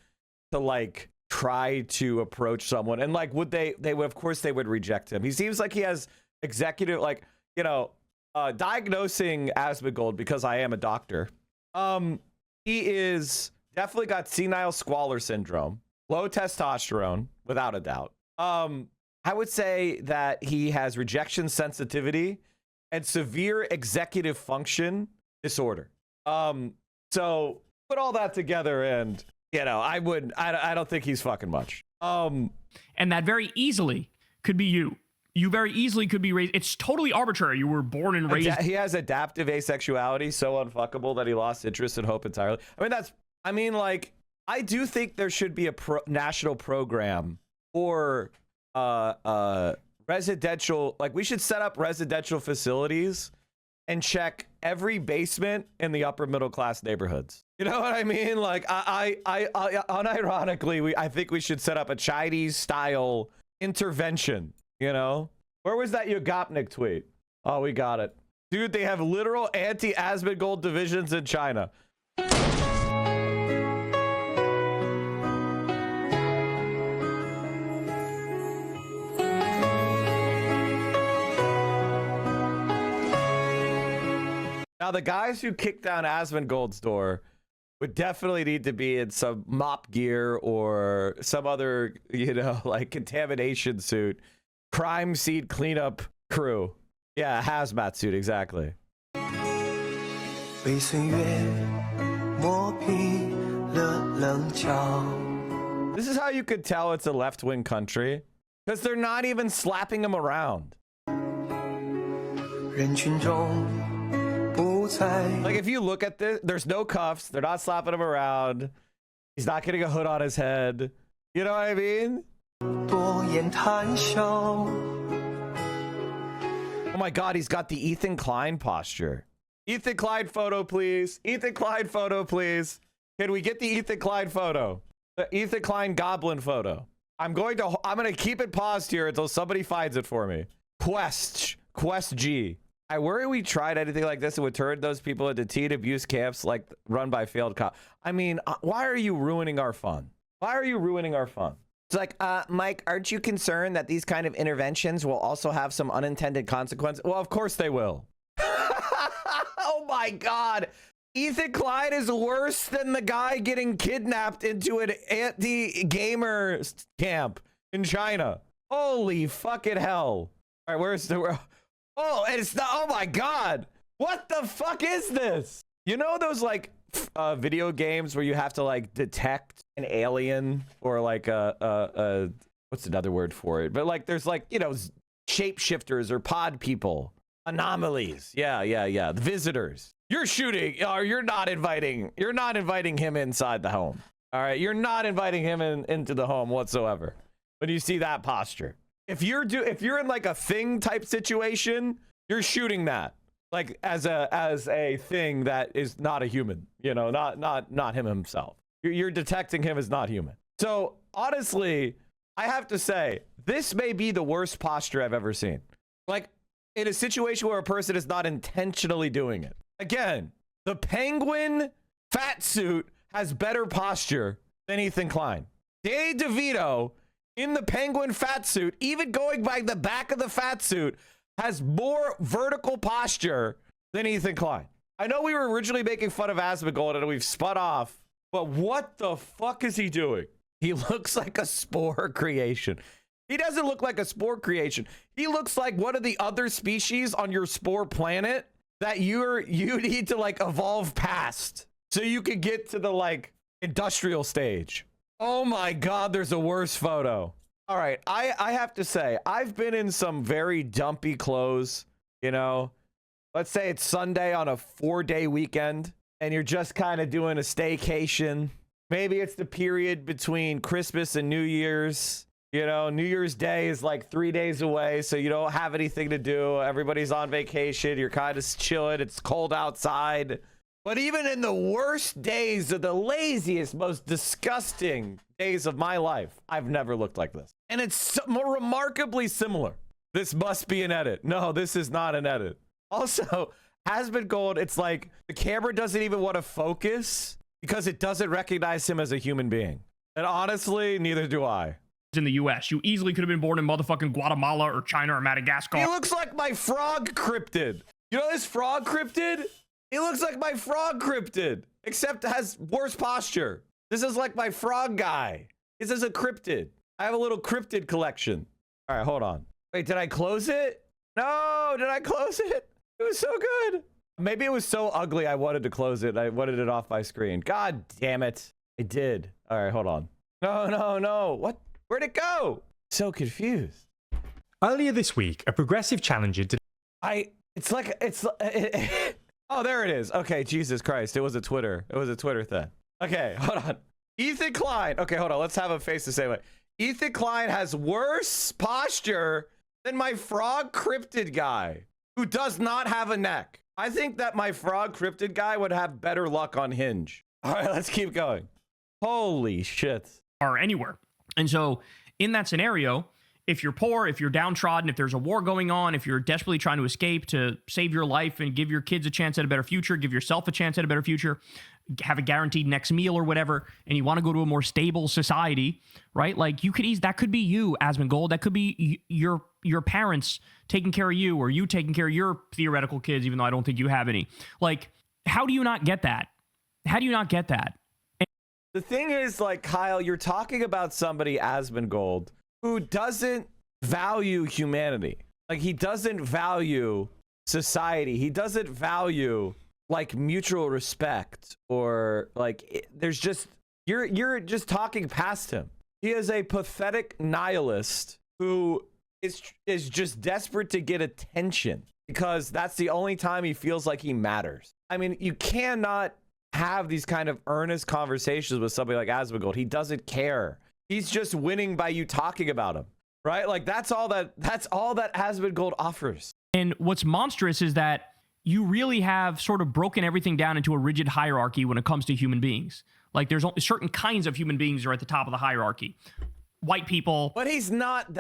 to like try to approach someone. And like, would they would, of course they would reject him. He seems like he has executive, like, you know, diagnosing Asmongold, because I am a doctor. He is definitely got senile squalor syndrome, low testosterone, without a doubt. I would say that he has rejection sensitivity and severe executive function disorder. So put all that together, and you know, I don't think he's fucking much. And that very easily could be you. You very easily could be raised. It's totally arbitrary. You were born and raised. He has adaptive asexuality, so unfuckable that he lost interest and hope entirely. I mean, like, I do think there should be a national program or residential, like, we should set up residential facilities and check every basement in the upper middle class neighborhoods. You know what I mean? Like, I unironically, I think we should set up a Chinese style intervention. You know, where was that Yogopnik tweet? Oh, we got it. Dude, they have literal anti-Asmongold divisions in China. Now, the guys who kicked down Asmongold's door would definitely need to be in some mop gear or some other, you know, like contamination suit. Crime scene cleanup crew. Yeah, hazmat suit, exactly. This is how you could tell it's a left-wing country, because they're not even slapping him around. Like, if you look at this, there's no cuffs. They're not slapping him around. He's not getting a hood on his head. You know what I mean? Oh my God, he's got the Ethan Klein posture. Ethan Klein photo, please. Ethan Klein photo, please. Can we get the Ethan Klein photo? The Ethan Klein goblin photo. I'm gonna keep it paused here until somebody finds it for me. Quest G. I worry we tried anything like this, it would turn those people into teen abuse camps like run by failed cops. I mean, why are you ruining our fun? Why are you ruining our fun? It's like, Mike, aren't you concerned that these kind of interventions will also have some unintended consequences? Well, of course they will. Oh my God. Ethan Klein is worse than the guy getting kidnapped into an anti-gamer camp in China. Holy fucking hell. All right, where's the... Oh, and it's not... Oh my God. What the fuck is this? You know those, like, video games where you have to, like, detect an alien or like what's another word for it, but like there's like, you know, shapeshifters or pod people, anomalies. Yeah, the visitors. You're shooting, or you're not inviting him inside the home. All right, you're not inviting him into the home whatsoever when you see that posture. If you're in like a thing type situation, you're shooting that. like as a thing that is not a human, you know, not him himself. You're detecting him as not human. So honestly, I have to say, this may be the worst posture I've ever seen. Like, in a situation where a person is not intentionally doing it. Again, the penguin fat suit has better posture than Ethan Klein. Danny DeVito in the penguin fat suit, even going by the back of the fat suit, has more vertical posture than Ethan Klein. I know we were originally making fun of Asmongold and we've spun off, but what the fuck is he doing? He looks like a spore creation. He doesn't look like a spore creation. He looks like one of the other species on your spore planet that you need to like evolve past so you can get to the like industrial stage. Oh my God, there's a worse photo. All right, I have to say, I've been in some very dumpy clothes, you know. Let's say it's Sunday on a 4-day weekend and you're just kind of doing a staycation. Maybe it's the period between Christmas and New Year's. You know, New Year's Day is like 3 days away, so you don't have anything to do. Everybody's on vacation. You're kind of chilling. It's cold outside. But even in the worst days of the laziest, most disgusting days of my life, I've never looked like this. And it's so remarkably similar. This must be an edit. No, this is not an edit. Also, Asmongold, it's like the camera doesn't even want to focus because it doesn't recognize him as a human being. And honestly, neither do I. In the US, you easily could have been born in motherfucking Guatemala or China or Madagascar. He looks like my frog cryptid. You know this frog cryptid? He looks like my frog cryptid, except has worse posture. This is like my frog guy. This is a cryptid. I have a little cryptid collection. All right, hold on. Wait, did I close it? No, did I close it? It was so good. Maybe it was so ugly I wanted to close it. I wanted it off my screen. God damn it. I did. All right, hold on. No. What? Where'd it go? So confused. Earlier this week, a progressive challenger did. Oh, there it is. Okay, Jesus Christ. It was a Twitter thing. Okay, hold on. Ethan Klein. Okay, hold on. Let's have him face the same way. Ethan Klein has worse posture than my frog cryptid guy, who does not have a neck. I think that my frog cryptid guy would have better luck on Hinge. All right, let's keep going. Holy shit. Or anywhere. And so in that scenario, if you're poor, if you're downtrodden, if there's a war going on, if you're desperately trying to escape to save your life and give your kids a chance at a better future, give yourself a chance at a better future, have a guaranteed next meal or whatever, and you want to go to a more stable society, right? Like you could that could be you, Asmongold. That could be your parents taking care of you or you taking care of your theoretical kids, even though I don't think you have any. Like, how do you not get that? How do you not get that? The thing is, like, Kyle, you're talking about somebody, Asmongold, who doesn't value humanity. Like, he doesn't value society. He doesn't value, like, mutual respect or, like, there's just, you're just talking past him. He is a pathetic nihilist who is just desperate to get attention because that's the only time he feels like he matters. I mean, you cannot have these kind of earnest conversations with somebody like Asmongold. He doesn't care. He's just winning by you talking about him, right? Like that's all that Asmongold offers. And what's monstrous is that you really have sort of broken everything down into a rigid hierarchy when it comes to human beings. Like there's certain kinds of human beings are at the top of the hierarchy. White people. But he's not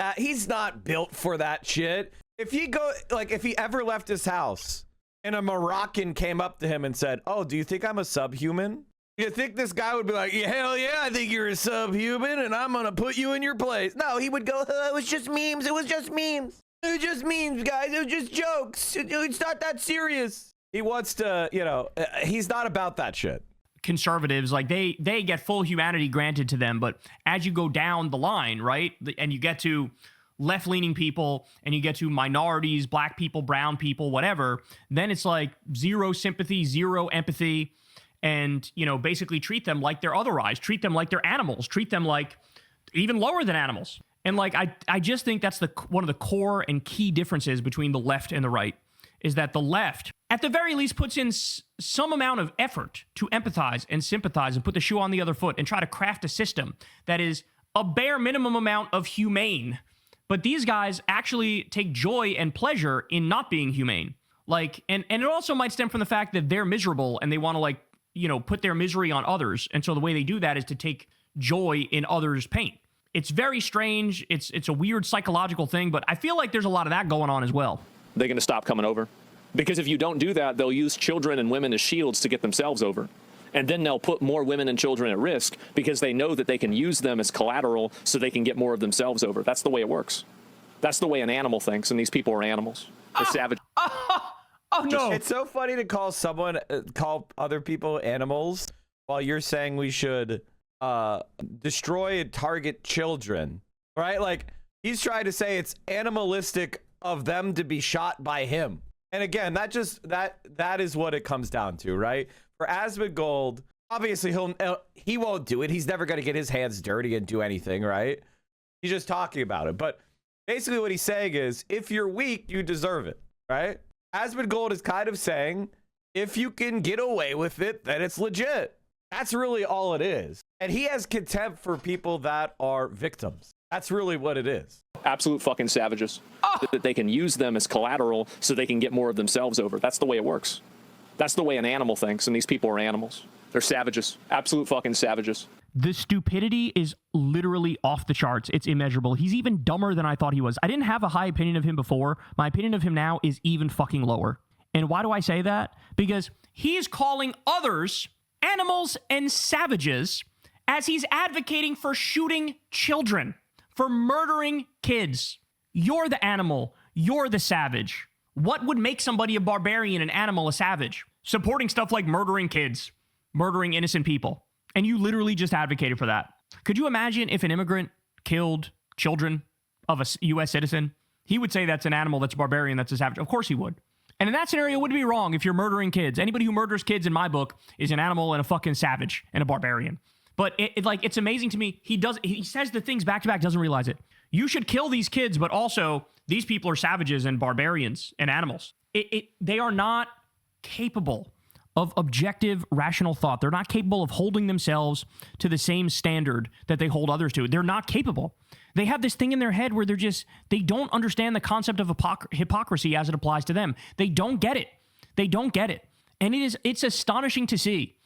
built for that shit. If he ever left his house and a Moroccan came up to him and said, "Oh, do you think I'm a subhuman?" You think this guy would be like, "Yeah, hell yeah, I think you're a subhuman and I'm gonna put you in your place"? No, he would go, "It was just memes. It was just memes. It was just memes, guys. It was just jokes. It's not that serious." He wants to, he's not about that shit. Conservatives, like they get full humanity granted to them, but as you go down the line, right, and you get to left-leaning people and you get to minorities, black people, brown people, whatever, then it's like zero sympathy, zero empathy, and basically treat them like they're otherized, treat them like they're animals, treat them like even lower than animals. And like I just think that's one of the core and key differences between the left and the right, is that the left at the very least puts in some amount of effort to empathize and sympathize and put the shoe on the other foot and try to craft a system that is a bare minimum amount of humane. But these guys actually take joy and pleasure in not being humane. Like, and it also might stem from the fact that they're miserable and they want to, like, you know, put their misery on others. And so the way they do that is to take joy in others' pain. It's very strange. It's a weird psychological thing, but I feel like there's a lot of that going on as well. They're going to stop coming over. Because if you don't do that, they'll use children and women as shields to get themselves over. And then they'll put more women and children at risk because they know that they can use them as collateral so they can get more of themselves over. That's the way it works. That's the way an animal thinks, and these people are animals. They're savage. Oh, no. It's so funny to call other people animals while you're saying we should destroy and target children, right? Like, he's trying to say it's animalistic of them to be shot by him. And again, that is what it comes down to, right? For Asmongold, obviously he won't do it. He's never going to get his hands dirty and do anything, right? He's just talking about it. But basically what he's saying is, if you're weak, you deserve it, right? Asmongold is kind of saying, if you can get away with it, then it's legit. That's really all it is. And he has contempt for people that are victims. That's really what it is. Absolute fucking savages. That they can use them as collateral so they can get more of themselves over. That's the way it works. That's the way an animal thinks, and these people are animals. They're savages. Absolute fucking savages. The stupidity is literally off the charts. It's immeasurable. He's even dumber than I thought he was. I didn't have a high opinion of him before. My opinion of him now is even fucking lower. And why do I say that? Because he is calling others animals and savages as he's advocating for shooting children, for murdering kids. You're the animal. You're the savage. What would make somebody a barbarian, an animal, a savage? Supporting stuff like murdering kids, murdering innocent people. And you literally just advocated for that. Could you imagine if an immigrant killed children of a U.S. citizen? He would say that's an animal, that's a barbarian, that's a savage. Of course he would. And in that scenario, it would be wrong if you're murdering kids. Anybody who murders kids in my book is an animal and a fucking savage and a barbarian. But it's amazing to me. He says the things back to back, doesn't realize it. You should kill these kids, but also these people are savages and barbarians and animals. They are not capable of objective, rational thought. They're not capable of holding themselves to the same standard that they hold others to. They're not capable. They have this thing in their head where they don't understand the concept of hypocrisy as it applies to them. They don't get it. They don't get it. And it's astonishing to see.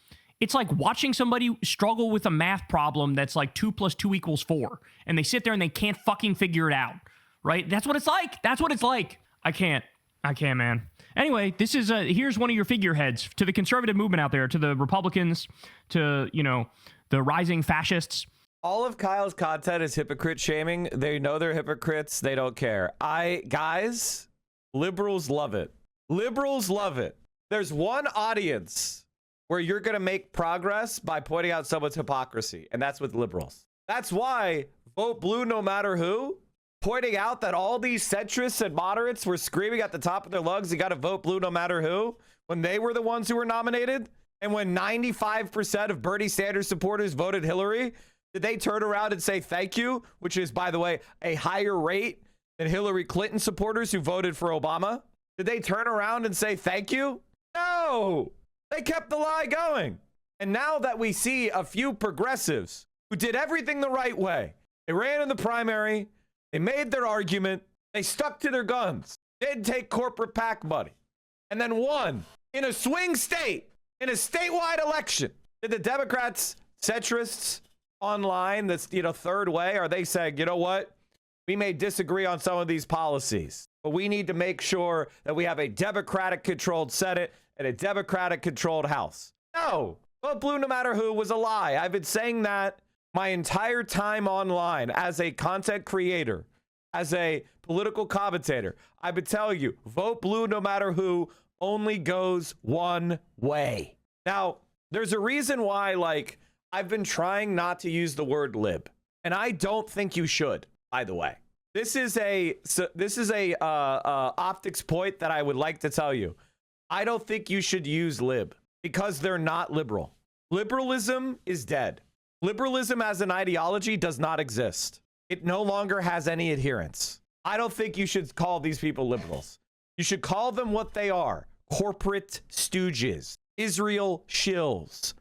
It's like watching somebody struggle with a math problem that's like 2 + 2 = 4. And they sit there and they can't fucking figure it out. Right? That's what it's like. That's what it's like. I can't, man. Anyway, this is here's one of your figureheads to the conservative movement out there, to the Republicans, to, you know, the rising fascists. All of Kyle's content is hypocrite shaming. They know they're hypocrites. They don't care. Guys, liberals love it. Liberals love it. There's one audience where you're going to make progress by pointing out someone's hypocrisy, and that's with liberals. That's why vote blue no matter who. Pointing out that all these centrists and moderates were screaming at the top of their lungs, you got to vote blue no matter who, when they were the ones who were nominated. And when 95% of Bernie Sanders supporters voted Hillary, did they turn around and say thank you, which is, by the way, a higher rate than Hillary Clinton supporters who voted for Obama? Did they turn around and say thank you? No, they kept the lie going. And now that we see a few progressives who did everything the right way, they ran in the primary, they made their argument, they stuck to their guns, didn't take corporate PAC money, and then won in a swing state, in a statewide election. Did the Democrats, centrists online, that's, you know, third way, are they saying, you know what? We may disagree on some of these policies, but we need to make sure that we have a Democratic-controlled Senate and a Democratic-controlled House? No. Vote blue no matter who was a lie. I've been saying that my entire time online as a content creator, as a political commentator. I've been telling you, vote blue no matter who only goes one way. Now, there's a reason why, like, I've been trying not to use the word lib, and I don't think you should, by the way. This is a optics point that I would like to tell you. I don't think you should use lib because they're not liberal. Liberalism is dead. Liberalism as an ideology does not exist. It no longer has any adherents. I don't think you should call these people liberals. You should call them what they are: corporate stooges, Israel shills,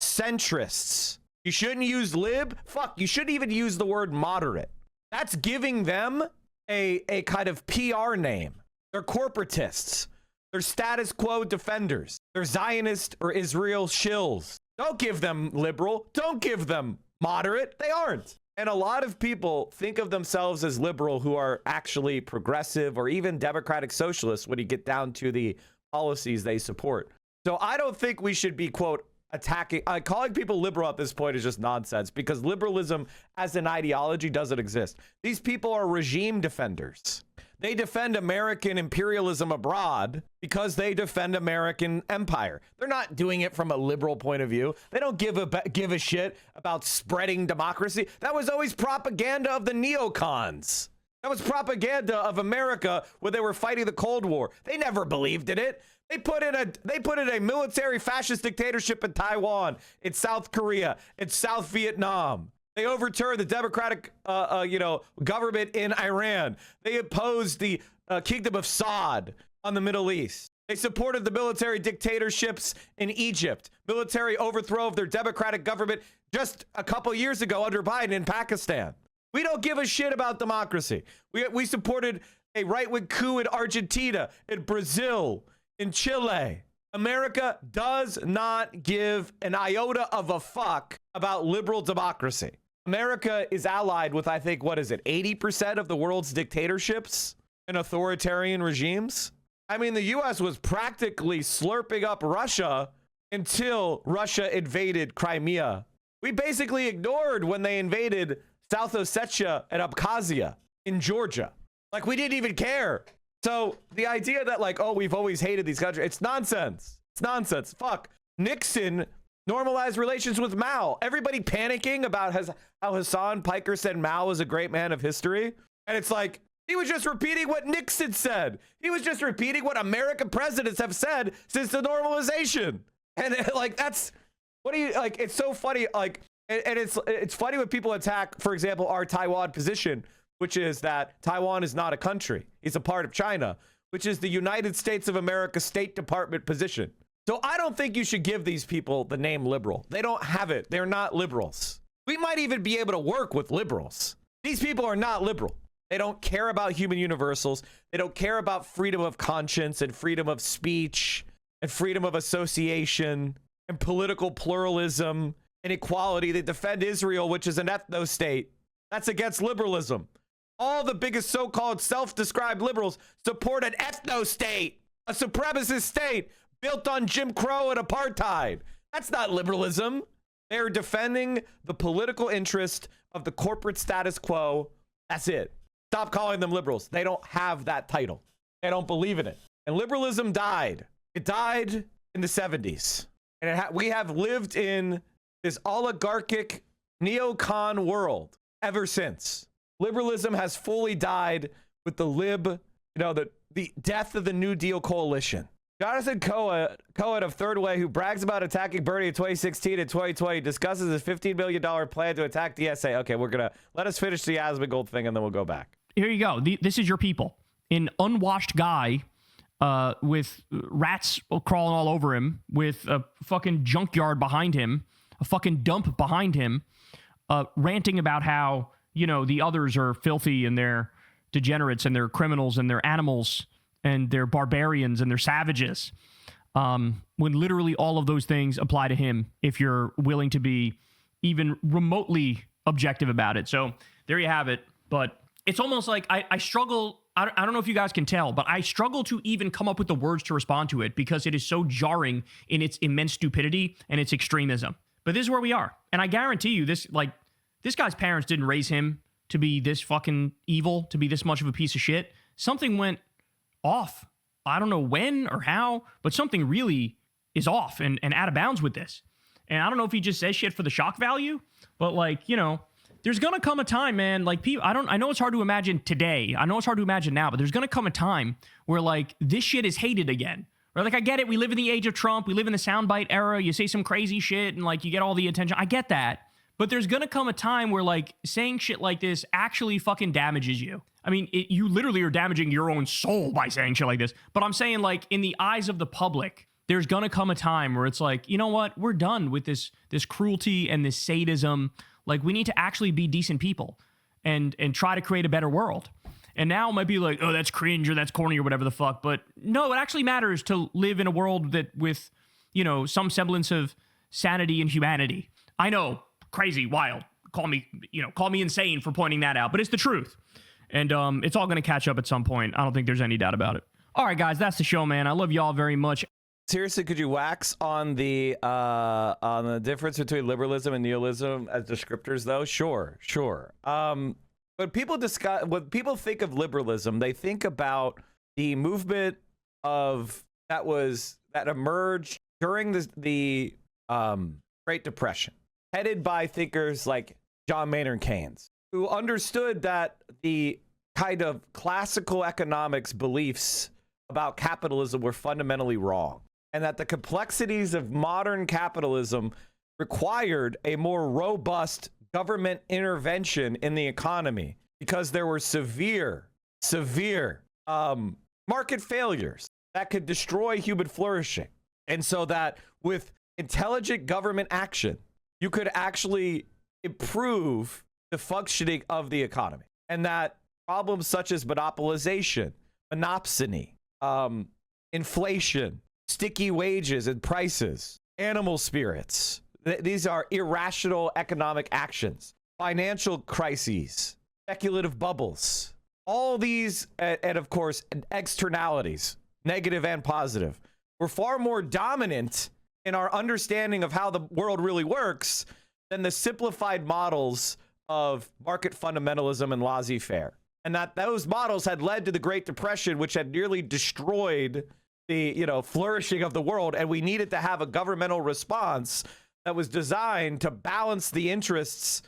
centrists. You shouldn't use lib. Fuck, you shouldn't even use the word moderate. That's giving them a kind of PR name. They're corporatists. They're status quo defenders. They're Zionist or Israel shills. Don't give them liberal. Don't give them moderate. They aren't. And a lot of people think of themselves as liberal who are actually progressive or even democratic socialists when you get down to the policies they support. So I don't think we should be, quote, attacking, calling people liberal at this point is just nonsense, because liberalism as an ideology doesn't exist. These people are regime defenders. They defend American imperialism abroad because they defend American empire. They're not doing it from a liberal point of view. They don't give a shit about spreading democracy. That was always propaganda of the neocons. That was propaganda of America when they were fighting the Cold War. They never believed in it. They put in a military fascist dictatorship in Taiwan, in South Korea, in South Vietnam. They overturned the democratic, government in Iran. They opposed the kingdom of Saud on the Middle East. They supported the military dictatorships in Egypt, military overthrow of their democratic government just a couple years ago under Biden in Pakistan. We don't give a shit about democracy. We supported a right-wing coup in Argentina, in Brazil, in Chile. America does not give an iota of a fuck about liberal democracy. America is allied with, I think, 80% of the world's dictatorships and authoritarian regimes? I mean, the U.S. was practically slurping up Russia until Russia invaded Crimea. We basically ignored when they invaded South Ossetia and Abkhazia in Georgia. Like, we didn't even care. So the idea that, like, oh, we've always hated these countries, it's nonsense. It's nonsense. Fuck. Nixon normalized relations with Mao. Everybody panicking about how Hassan Piker said Mao was a great man of history. And it's like, he was just repeating what Nixon said. He was just repeating what American presidents have said since the normalization. And like, that's, what do you, like, it's so funny. Like, and it's funny when people attack, for example, our Taiwan position, which is that Taiwan is not a country. It's a part of China, which is the United States of America State Department position. So I don't think you should give these people the name liberal. They don't have it. They're not liberals. We might even be able to work with liberals. These people are not liberal. They don't care about human universals. They don't care about freedom of conscience and freedom of speech and freedom of association and political pluralism and equality. They defend Israel, which is an ethno-state. That's against liberalism. All the biggest so-called self-described liberals support an ethno-state, a supremacist state built on Jim Crow and apartheid. That's not liberalism. They're defending the political interest of the corporate status quo. That's it. Stop calling them liberals. They don't have that title. They don't believe in it. And liberalism died. It died in the 70s. And we have lived in this oligarchic neocon world ever since. Liberalism has fully died with the death of the New Deal coalition. Jonathan Cohen of Third Way, who brags about attacking Bernie in 2016 and 2020, discusses his $15 million plan to attack DSA. Okay, let us finish the Asmongold thing and then we'll go back. Here you go. This is your people. An unwashed guy with rats crawling all over him, with a fucking junkyard behind him, a fucking dump behind him, ranting about how, the others are filthy and they're degenerates and they're criminals and they're animals and they're barbarians and they're savages. When literally all of those things apply to him if you're willing to be even remotely objective about it. So there you have it. But it's almost like I struggle. I don't know if you guys can tell, but I struggle to even come up with the words to respond to it because it is so jarring in its immense stupidity and its extremism. But this is where we are. And I guarantee you this guy's parents didn't raise him to be this fucking evil, to be this much of a piece of shit. Something went off. I don't know when or how, but something really is off and out of bounds with this. And I don't know if he just says shit for the shock value, but there's gonna come a time, man. Like, I know it's hard to imagine today. I know it's hard to imagine now, but there's gonna come a time where this shit is hated again. Right? Like, I get it. We live in the age of Trump. We live in the soundbite era. You say some crazy shit and you get all the attention. I get that. But there's gonna come a time where saying shit like this actually fucking damages you. I mean, you literally are damaging your own soul by saying shit like this. But I'm saying, in the eyes of the public, there's gonna come a time where it's you know what? We're done with this cruelty and this sadism. We need to actually be decent people and try to create a better world. And now it might be like, oh, that's cringe or that's corny or whatever the fuck. But no, it actually matters to live in a world that with, you know, some semblance of sanity and humanity. I know, crazy, wild. Call me insane for pointing that out, but it's the truth. And it's all going to catch up at some point. I don't think there's any doubt about it. All right, guys, that's the show, man. I love y'all very much. Seriously, could you wax on the difference between liberalism and nihilism as descriptors, though? Sure. When people think of liberalism, they think about the movement that emerged during the Great Depression, headed by thinkers like John Maynard Keynes, who understood that the kind of classical economics beliefs about capitalism were fundamentally wrong, and that the complexities of modern capitalism required a more robust government intervention in the economy because there were severe market failures that could destroy human flourishing. And so that with intelligent government action, you could actually improve the functioning of the economy. And that problems such as monopolization, monopsony, inflation, sticky wages and prices, animal spirits, these are irrational economic actions, financial crises, speculative bubbles, all these, and of course, externalities, negative and positive, were far more dominant in our understanding of how the world really works than the simplified models of market fundamentalism and laissez-faire. And that those models had led to the Great Depression, which had nearly destroyed the flourishing of the world. And we needed to have a governmental response that was designed to balance the interests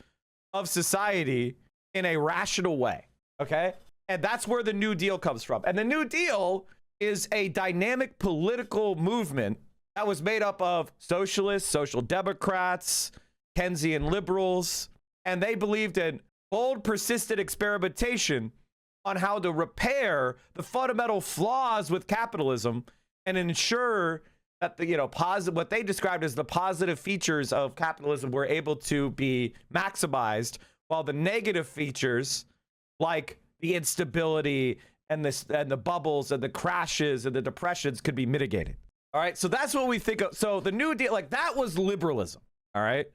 of society in a rational way. Okay. And that's where the New Deal comes from. And the New Deal is a dynamic political movement that was made up of socialists, social democrats, Keynesian liberals, and they believed in bold, persistent experimentation on how to repair the fundamental flaws with capitalism and ensure that the what they described as the positive features of capitalism were able to be maximized, while the negative features like the instability and the bubbles and the crashes and the depressions could be mitigated. All right, so that's what we think of. So the New Deal, like, that was liberalism. All right,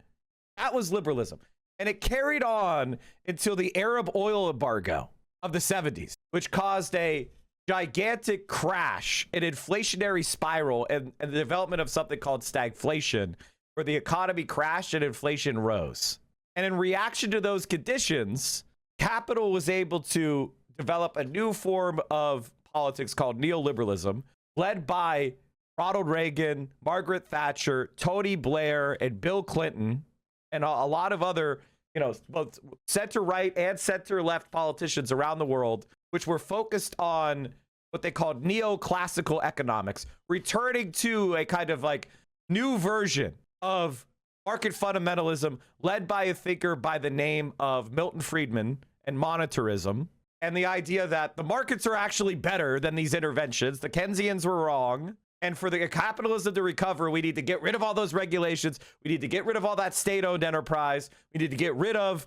that was liberalism, and it carried on until the Arab oil embargo of the 70s, which caused a gigantic crash, an inflationary spiral, and the development of something called stagflation, where the economy crashed and inflation rose. And in reaction to those conditions, capital was able to develop a new form of politics called neoliberalism, led by Ronald Reagan, Margaret Thatcher, Tony Blair, and Bill Clinton, and a lot of other, both center-right and center-left politicians around the world, which were focused on what they called neoclassical economics, returning to a kind of like new version of market fundamentalism led by a thinker by the name of Milton Friedman and monetarism, and the idea that the markets are actually better than these interventions. The Keynesians were wrong. And for the capitalism to recover, we need to get rid of all those regulations. We need to get rid of all that state-owned enterprise. We need to get rid of,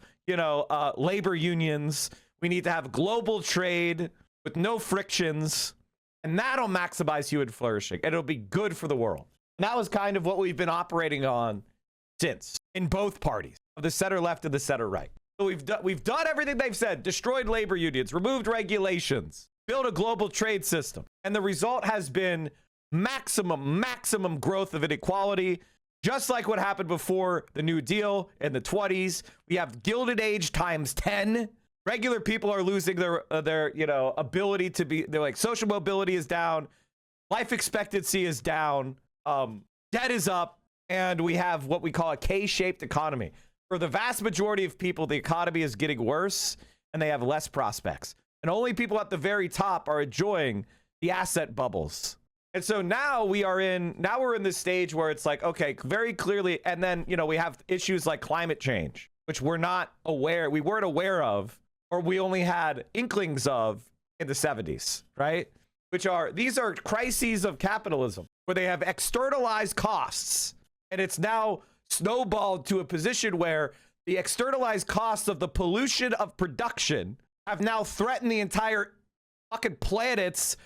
labor unions. We need to have global trade with no frictions. And that'll maximize human flourishing. And it'll be good for the world. And that was kind of what we've been operating on since, in both parties, of the center left and the center right. So we've done everything they've said: destroyed labor unions, removed regulations, built a global trade system. And the result has been maximum growth of inequality, just like what happened before the New Deal in the 20s. We have Gilded Age times 10. Regular people are losing their ability to be. They're like, social mobility is down, life expectancy is down, debt is up, and we have what we call a K-shaped economy. For the vast majority of people, the economy is getting worse, and they have less prospects. And only people at the very top are enjoying the asset bubbles. And so now we're in this stage where it's like, okay, very clearly. And then, we have issues like climate change, which we weren't aware of, or we only had inklings of in the 70s, right? These are crises of capitalism where they have externalized costs. And it's now snowballed to a position where the externalized costs of the pollution of production have now threatened the entire fucking planet's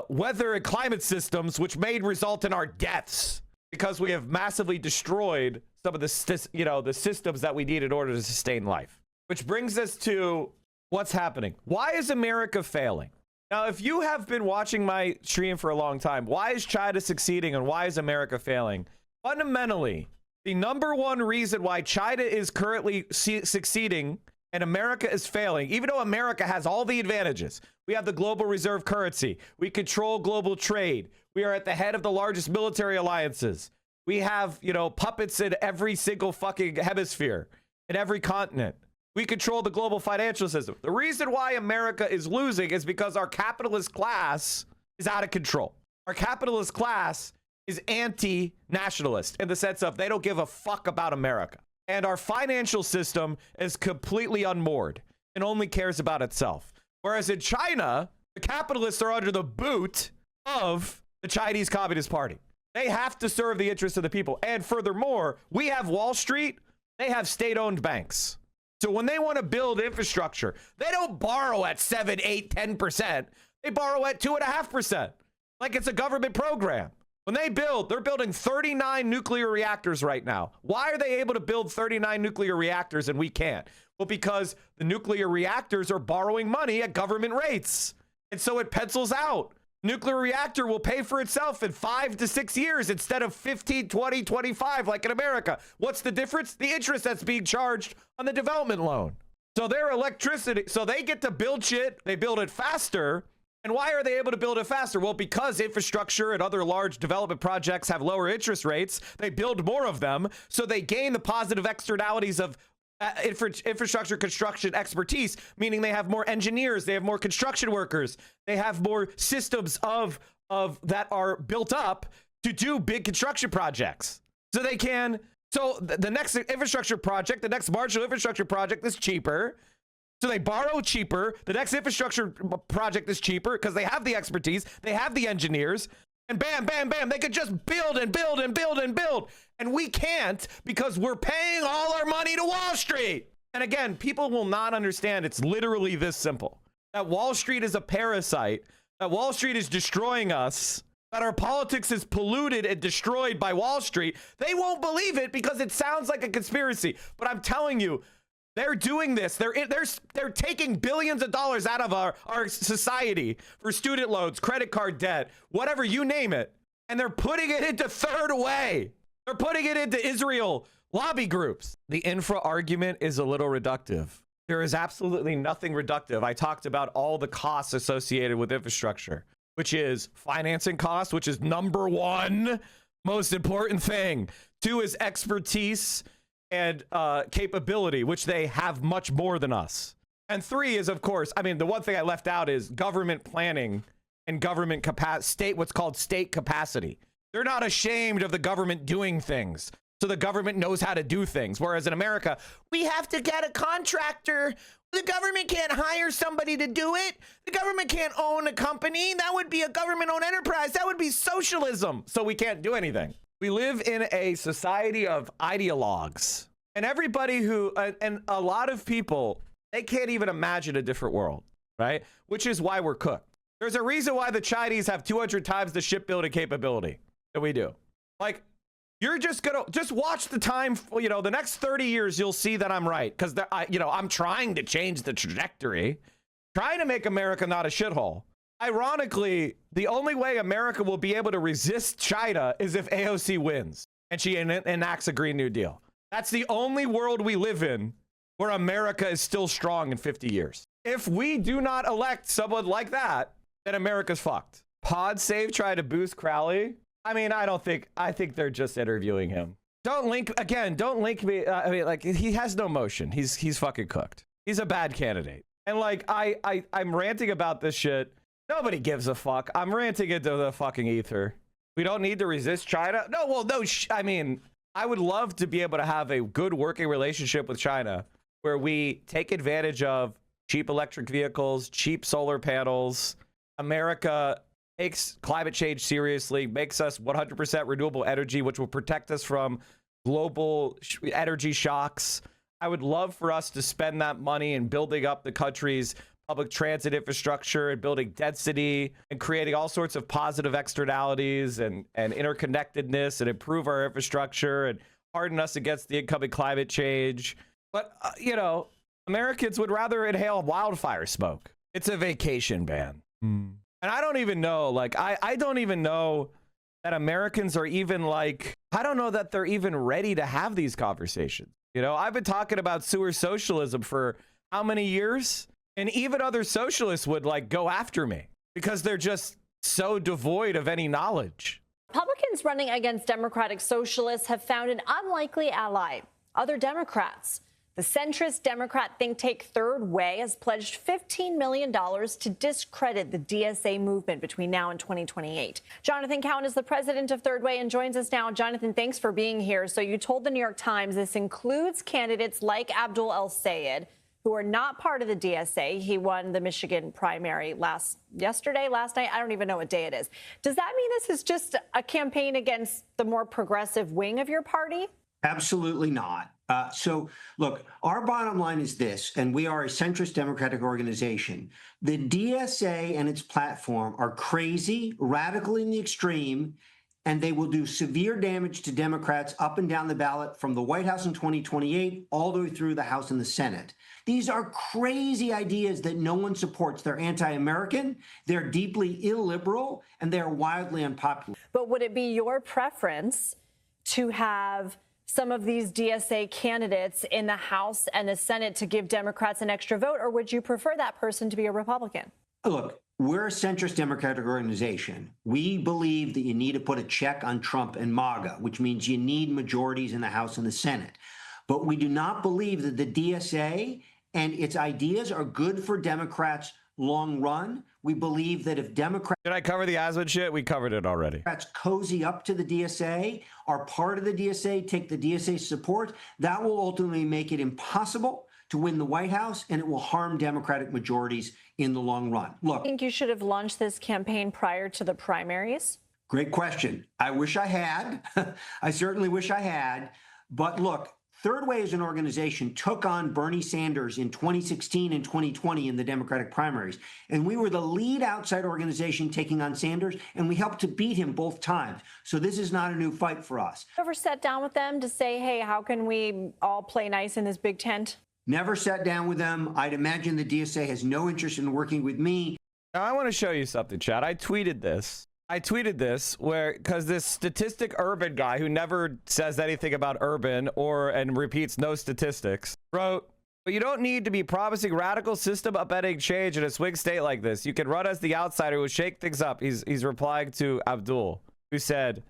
weather and climate systems, which may result in our deaths because we have massively destroyed some of the, the systems that we need in order to sustain life. Which brings us to what's happening. Why is America failing? Now, if you have been watching my stream for a long time, why is China succeeding and why is America failing? Fundamentally, the number one reason why China is currently succeeding and America is failing, even though America has all the advantages. We have the global reserve currency. We control global trade. We are at the head of the largest military alliances. We have, puppets in every single fucking hemisphere, in every continent. We control the global financial system. The reason why America is losing is because our capitalist class is out of control. Our capitalist class is anti-nationalist in the sense of they don't give a fuck about America. And our financial system is completely unmoored and only cares about itself. Whereas in China, the capitalists are under the boot of the Chinese Communist Party. They have to serve the interests of the people. And furthermore, we have Wall Street. They have state-owned banks. So when they want to build infrastructure, they don't borrow at 7, 8, 10%. They borrow at 2.5%, like it's a government program. When they build, they're building 39 nuclear reactors right now. Why are they able to build 39 nuclear reactors and we can't? Well, because the nuclear reactors are borrowing money at government rates. And so it pencils out. Nuclear reactor will pay for itself in 5 to 6 years instead of 15, 20, 25 like in America. What's the difference? The interest that's being charged on the development loan. So their electricity, so they get to build shit, they build it faster. And why are they able to build it faster? Well, because infrastructure and other large development projects have lower interest rates, they build more of them, so they gain the positive externalities of infrastructure construction expertise, meaning they have more engineers, they have more construction workers, they have more systems of that are built up to do big construction projects. So they can, so the next infrastructure project, the next marginal infrastructure project is cheaper. So they borrow cheaper. The next infrastructure project is cheaper because they have the expertise, they have the engineers, and bam, bam, bam, they could just build and build and build and build. And we can't because we're paying all our money to Wall Street. And again, people will not understand it's literally this simple. That Wall Street is a parasite, that Wall Street is destroying us, that our politics is polluted and destroyed by Wall Street. They won't believe it because it sounds like a conspiracy. But I'm telling you, they're doing this. They're taking billions of dollars out of our society for student loans, credit card debt, whatever, you name it. And they're putting it into third way. They're putting it into Israel lobby groups. The infra argument is a little reductive. There is absolutely nothing reductive. I talked about all the costs associated with infrastructure, which is financing costs, which is number one most important thing. 2 is expertise and capability, which they have much more than us. And 3 is, of course, I mean, the one thing I left out is government planning and government capacity, what's called state capacity. They're not ashamed of the government doing things. So the government knows how to do things. Whereas in America, we have to get a contractor. The government can't hire somebody to do it. The government can't own a company. That would be a government-owned enterprise. That would be socialism. So we can't do anything. We live in a society of ideologues. And everybody who, and a lot of people, they can't even imagine a different world, right? Which is why we're cooked. There's a reason why the Chinese have 200 times the shipbuilding capability that we do. Like, you're just gonna watch the time, the next 30 years, you'll see that I'm right. Because, I'm trying to change the trajectory, trying to make America not a shithole. Ironically, the only way America will be able to resist China is if AOC wins and she enacts a Green New Deal. That's the only world we live in where America is still strong in 50 years. If we do not elect someone like that, then America's fucked. Pod Save tried to boost Crowley. I mean, I think they're just interviewing him. Don't link me. I mean, like, he has no motion. He's fucking cooked. He's a bad candidate. And like, I'm ranting about this shit. Nobody gives a fuck. I'm ranting into the fucking ether. We don't need to resist China. No, well, no, I mean, I would love to be able to have a good working relationship with China where we take advantage of cheap electric vehicles, cheap solar panels. America takes climate change seriously, makes us 100% renewable energy, which will protect us from global energy shocks. I would love for us to spend that money in building up the country's public transit infrastructure and building density and creating all sorts of positive externalities and interconnectedness and improve our infrastructure and harden us against the incoming climate change. But, you know, Americans would rather inhale wildfire smoke. It's a vacation ban. And I don't even know, like, I don't even know that Americans are even like, I don't know that they're even ready to have these conversations. You know, I've been talking about sewer socialism for how many years? And even other socialists would like go after me because they're just so devoid of any knowledge. Republicans running against Democratic socialists have found an unlikely ally, other Democrats. The centrist Democrat think tank Third Way has pledged $15 million to discredit the DSA movement between now and 2028. Jonathan Cowan is the president of Third Way and joins us now. Jonathan, thanks for being here. So you told the New York Times this includes candidates like Abdul El-Sayed, who are not part of the DSA. He won the Michigan primary last night. I don't even know what day it is. Does that mean this is just a campaign against the more progressive wing of your party? Absolutely not. So, look, our bottom line is this, and we are a centrist democratic organization. The DSA and its platform are crazy, radical in the extreme, and they will do severe damage to Democrats up and down the ballot from the White House in 2028 all the way through the House and the Senate. These are crazy ideas that no one supports. They're anti-American, they're deeply illiberal, and they're wildly unpopular. But would it be your preference to have some of these DSA candidates in the House and the Senate to give Democrats an extra vote, or would you prefer that person to be a Republican? Look, we're a centrist democratic organization. We believe that you need to put a check on Trump and MAGA, which means you need majorities in the House and the Senate. But we do not believe that the DSA and its ideas are good for Democrats long run. We believe that if Democrats... Did I cover the Asmongold shit? We covered it already. Democrats cozy up to the DSA, are part of the DSA, take the DSA support, that will ultimately make it impossible to win the White House, and it will harm Democratic majorities in the long run. Look, I think you should have launched this campaign prior to the primaries. Great question. I wish I had. I certainly wish I had. But look, Third Way as an organization took on Bernie Sanders in 2016 and 2020 in the Democratic primaries. And we were the lead outside organization taking on Sanders, and we helped to beat him both times. So this is not a new fight for us. Ever sat down with them to say, hey, how can we all play nice in this big tent? Never sat down with them. I'd imagine the DSA has no interest in working with me. Now, I want to show you something, Chad. I tweeted this because this statistic urban guy who never says anything about urban and repeats no statistics wrote, but you don't need to be promising radical system upending change in a swing state like this. You can run as the outsider who will shake things up. He's replying to Abdul, who said,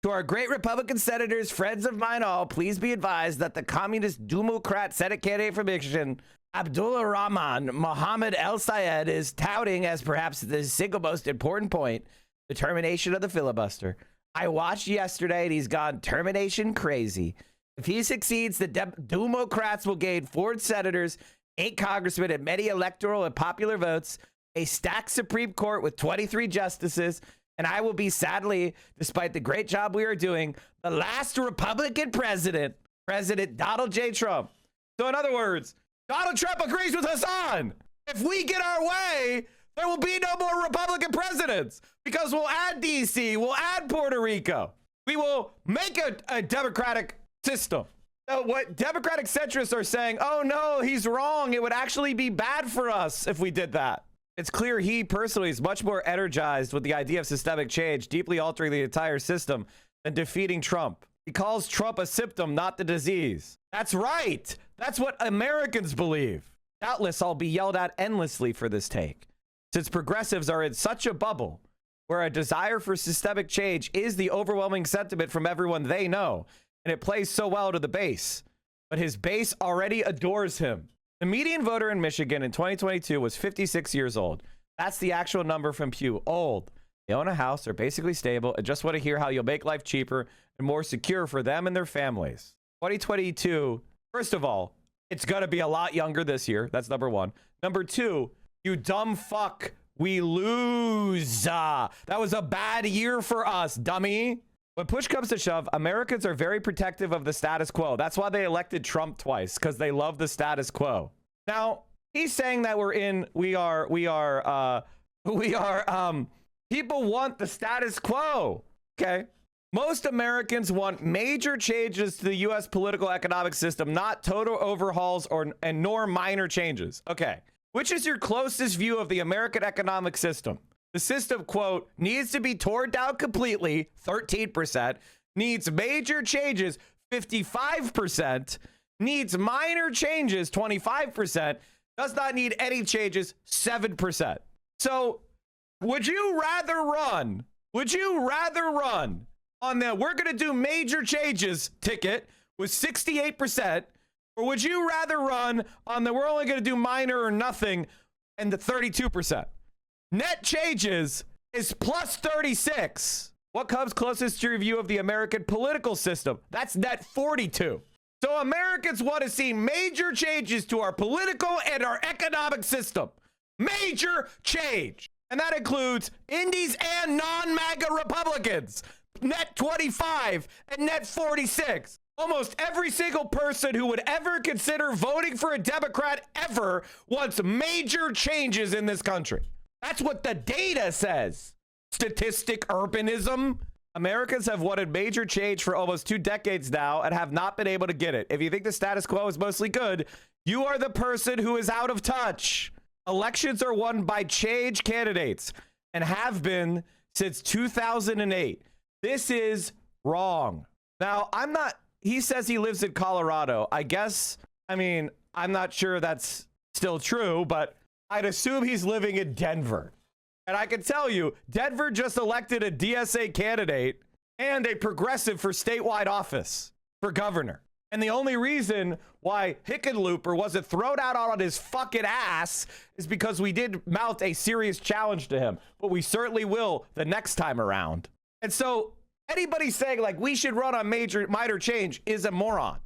to our great Republican senators, friends of mine all, please be advised that the communist Democrat Senate candidate from Michigan, Abdullah Rahman Mohammed El-Sayed, is touting as perhaps the single most important point, the termination of the filibuster. I watched yesterday and he's gone termination crazy. If he succeeds, the Democrats will gain 4 senators, 8 congressmen, and many electoral and popular votes, a stacked Supreme Court with 23 justices, and I will be, sadly, despite the great job we are doing, the last Republican president, President Donald J. Trump. So in other words, Donald Trump agrees with HASAN. If we get our way, there will be no more Republican presidents because we'll add DC, we'll add Puerto Rico. We will make a democratic system. So what Democratic centrists are saying, oh no, he's wrong. It would actually be bad for us if we did that. It's clear he personally is much more energized with the idea of systemic change, deeply altering the entire system, than defeating Trump. He calls Trump a symptom, not the disease. That's right. That's what Americans believe. Doubtless I'll be yelled at endlessly for this take, since progressives are in such a bubble where a desire for systemic change is the overwhelming sentiment from everyone they know, and it plays so well to the base. But his base already adores him. The median voter in Michigan in 2022 was 56 years old. That's the actual number from Pew. Old. They own a house, they're basically stable, and just want to hear how you'll make life cheaper and more secure for them and their families. 2022, first of all, it's going to be a lot younger this year. That's number one. Number two, you dumb fuck, we lose. That was a bad year for us, dummy. When push comes to shove, Americans are very protective of the status quo. That's why they elected Trump twice, because they love the status quo. Now, He's saying that people want the status quo. Okay. Most Americans want major changes to the U.S. political economic system, not total overhauls nor minor changes. Okay. Which is your closest view of the American economic system? The system, quote, needs to be torn down completely, 13%, needs major changes, 55%, needs minor changes, 25%, does not need any changes, 7%. So would you rather run on the we're going to do major changes ticket with 68%, or would you rather run on the we're only going to do minor or nothing and the 32%? Net changes is plus 36. What comes closest to your view of the American political system? That's net 42. So Americans want to see major changes to our political and our economic system. Major change. And that includes indies and non-MAGA Republicans. Net 25 and net 46. Almost every single person who would ever consider voting for a Democrat ever wants major changes in this country. That's what the data says. Statistic urbanism. Americans have wanted major change for almost 2 decades now and have not been able to get it. If you think the status quo is mostly good, you are the person who is out of touch. Elections are won by change candidates and have been since 2008. This is wrong. Now, he says he lives in Colorado. I'm not sure that's still true, but I'd assume he's living in Denver. And I can tell you, Denver just elected a DSA candidate and a progressive for statewide office for governor. And the only reason why Hickenlooper wasn't thrown out on his fucking ass is because we did mount a serious challenge to him. But we certainly will the next time around. And so anybody saying like we should run on minor change is a moron.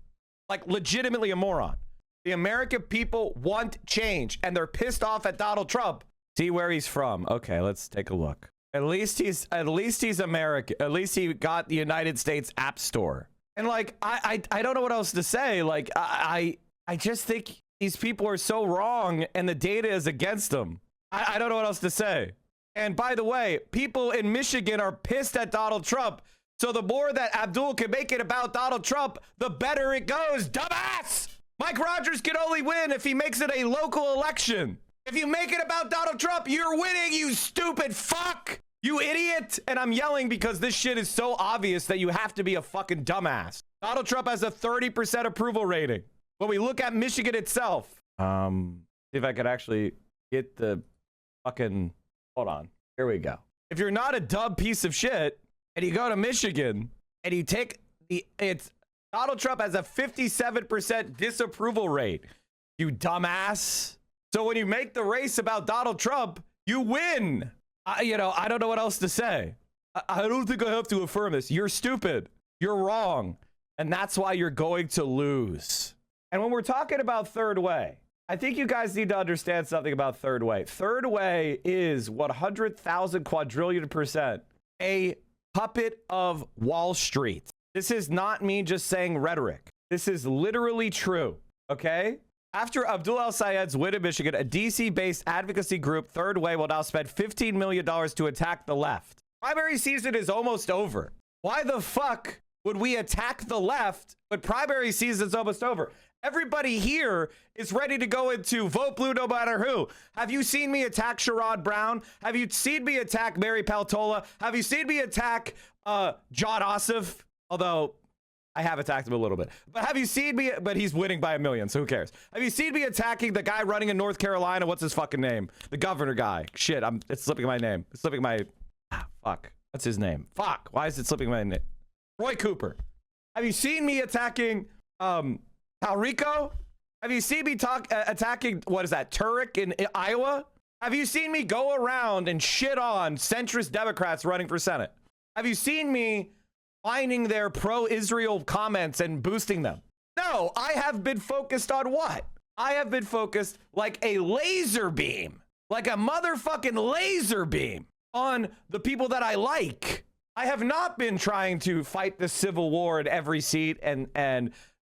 Like legitimately a moron. The American people want change and they're pissed off at Donald Trump. See where he's from. Okay, let's take a look. At least he's American. At least he got the United States App Store. And like I don't know what else to say. Like I just think these people are so wrong and the data is against them. I don't know what else to say. And by the way, people in Michigan are pissed at Donald Trump. So the more that Abdul can make it about Donald Trump, the better it goes. Dumbass! Mike Rogers can only win if he makes it a local election. If you make it about Donald Trump, you're winning, you stupid fuck! You idiot! And I'm yelling because this shit is so obvious that you have to be a fucking dumbass. Donald Trump has a 30% approval rating. When we look at Michigan itself, see if I could actually get the fucking, hold on. Here we go. If you're not a dumb piece of shit and you go to Michigan and you take Donald Trump has a 57% disapproval rate. You dumbass. So when you make the race about Donald Trump, you win. I don't know what else to say. I don't think I have to affirm this. You're stupid. You're wrong. And that's why you're going to lose. And when we're talking about third way, I think you guys need to understand something about third way. Third way is 100,000 quadrillion % a puppet of Wall Street. This is not me just saying rhetoric. This is literally true. Okay? After Abdul El-Sayed's win in Michigan, a DC-based advocacy group, Third Way, will now spend $15 million to attack the left. Primary season is almost over. Why the fuck would we attack the left when primary season is almost over? Everybody here is ready to go into vote blue no matter who. Have you seen me attack Sherrod Brown? Have you seen me attack Mary Peltola? Have you seen me attack John Ossoff? Although I have attacked him a little bit. But have you seen me? But he's winning by 1 million, so who cares? Have you seen me attacking the guy running in North Carolina? What's his fucking name? The governor guy. Shit, it's slipping my name. It's slipping my... fuck. What's his name? Fuck. Why is it slipping my name? Roy Cooper. Have you seen me attacking Talrico? Have you seen me attacking, what is that, Turek in Iowa? Have you seen me go around and shit on centrist Democrats running for Senate? Have you seen me finding their pro-Israel comments and boosting them? No, I have been focused on what? I have been focused like a laser beam, like a motherfucking laser beam on the people that I like. I have not been trying to fight the civil war in every seat and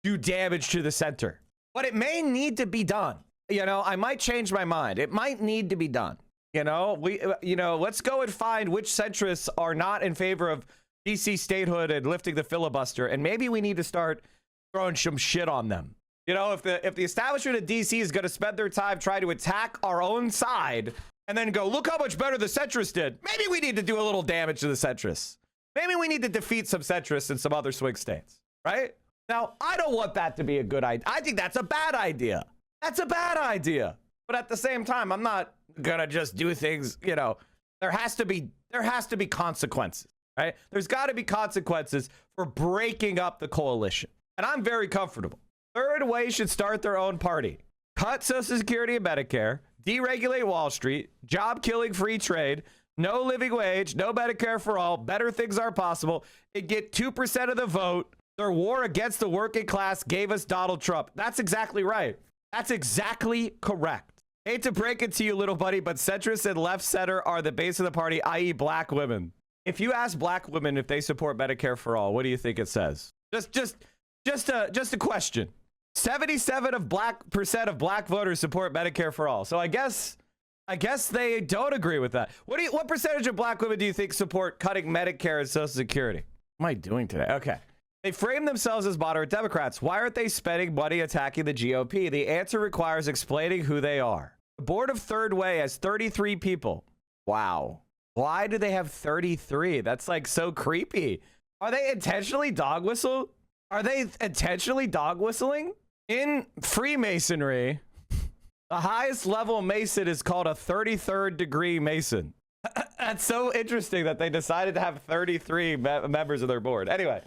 do damage to the center. But it may need to be done. I might change my mind. It might need to be done. Let's go and find which centrists are not in favor of DC statehood and lifting the filibuster, and maybe we need to start throwing some shit on them. If the establishment of DC is going to spend their time trying to attack our own side and then go, look how much better the centrists did, maybe we need to do a little damage to the centrists. Maybe we need to defeat some centrists in some other swing states, right? Now, I don't want that to be a good idea. I think that's a bad idea. That's a bad idea. But at the same time, I'm not gonna just do things, there has to be consequences, right? There's got to be consequences for breaking up the coalition. And I'm very comfortable. Third Way should start their own party. Cut Social Security and Medicare, deregulate Wall Street, job killing free trade, no living wage, no Medicare for all, better things are possible, and get 2% of the vote. Their war against the working class gave us Donald Trump. That's exactly right. That's exactly correct. Hate to break it to you, little buddy, but centrists and left center are the base of the party, i.e. black women. If you ask black women if they support Medicare for all, what do you think it says? Just a question. 77% of black voters support Medicare for all. So I guess they don't agree with that. What percentage of black women do you think support cutting Medicare and Social Security? What am I doing today? Okay. They frame themselves as moderate Democrats. Why aren't they spending money attacking the GOP? The answer requires explaining who they are. The board of Third Way has 33 people. Wow. Why do they have 33? That's like so creepy. Are they intentionally dog whistle? Are they intentionally dog whistling? In Freemasonry, the highest level Mason is called a 33rd degree Mason. That's so interesting that they decided to have 33 members of their board. Anyway.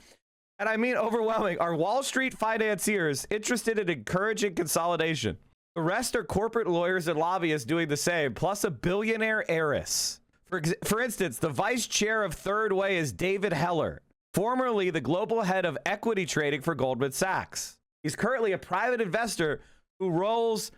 And I mean overwhelming. Are Wall Street financiers interested in encouraging consolidation? The rest are corporate lawyers and lobbyists doing the same, plus a billionaire heiress. For instance, the vice chair of Third Way is David Heller, formerly the global head of equity trading for Goldman Sachs. He's currently a private investor who roles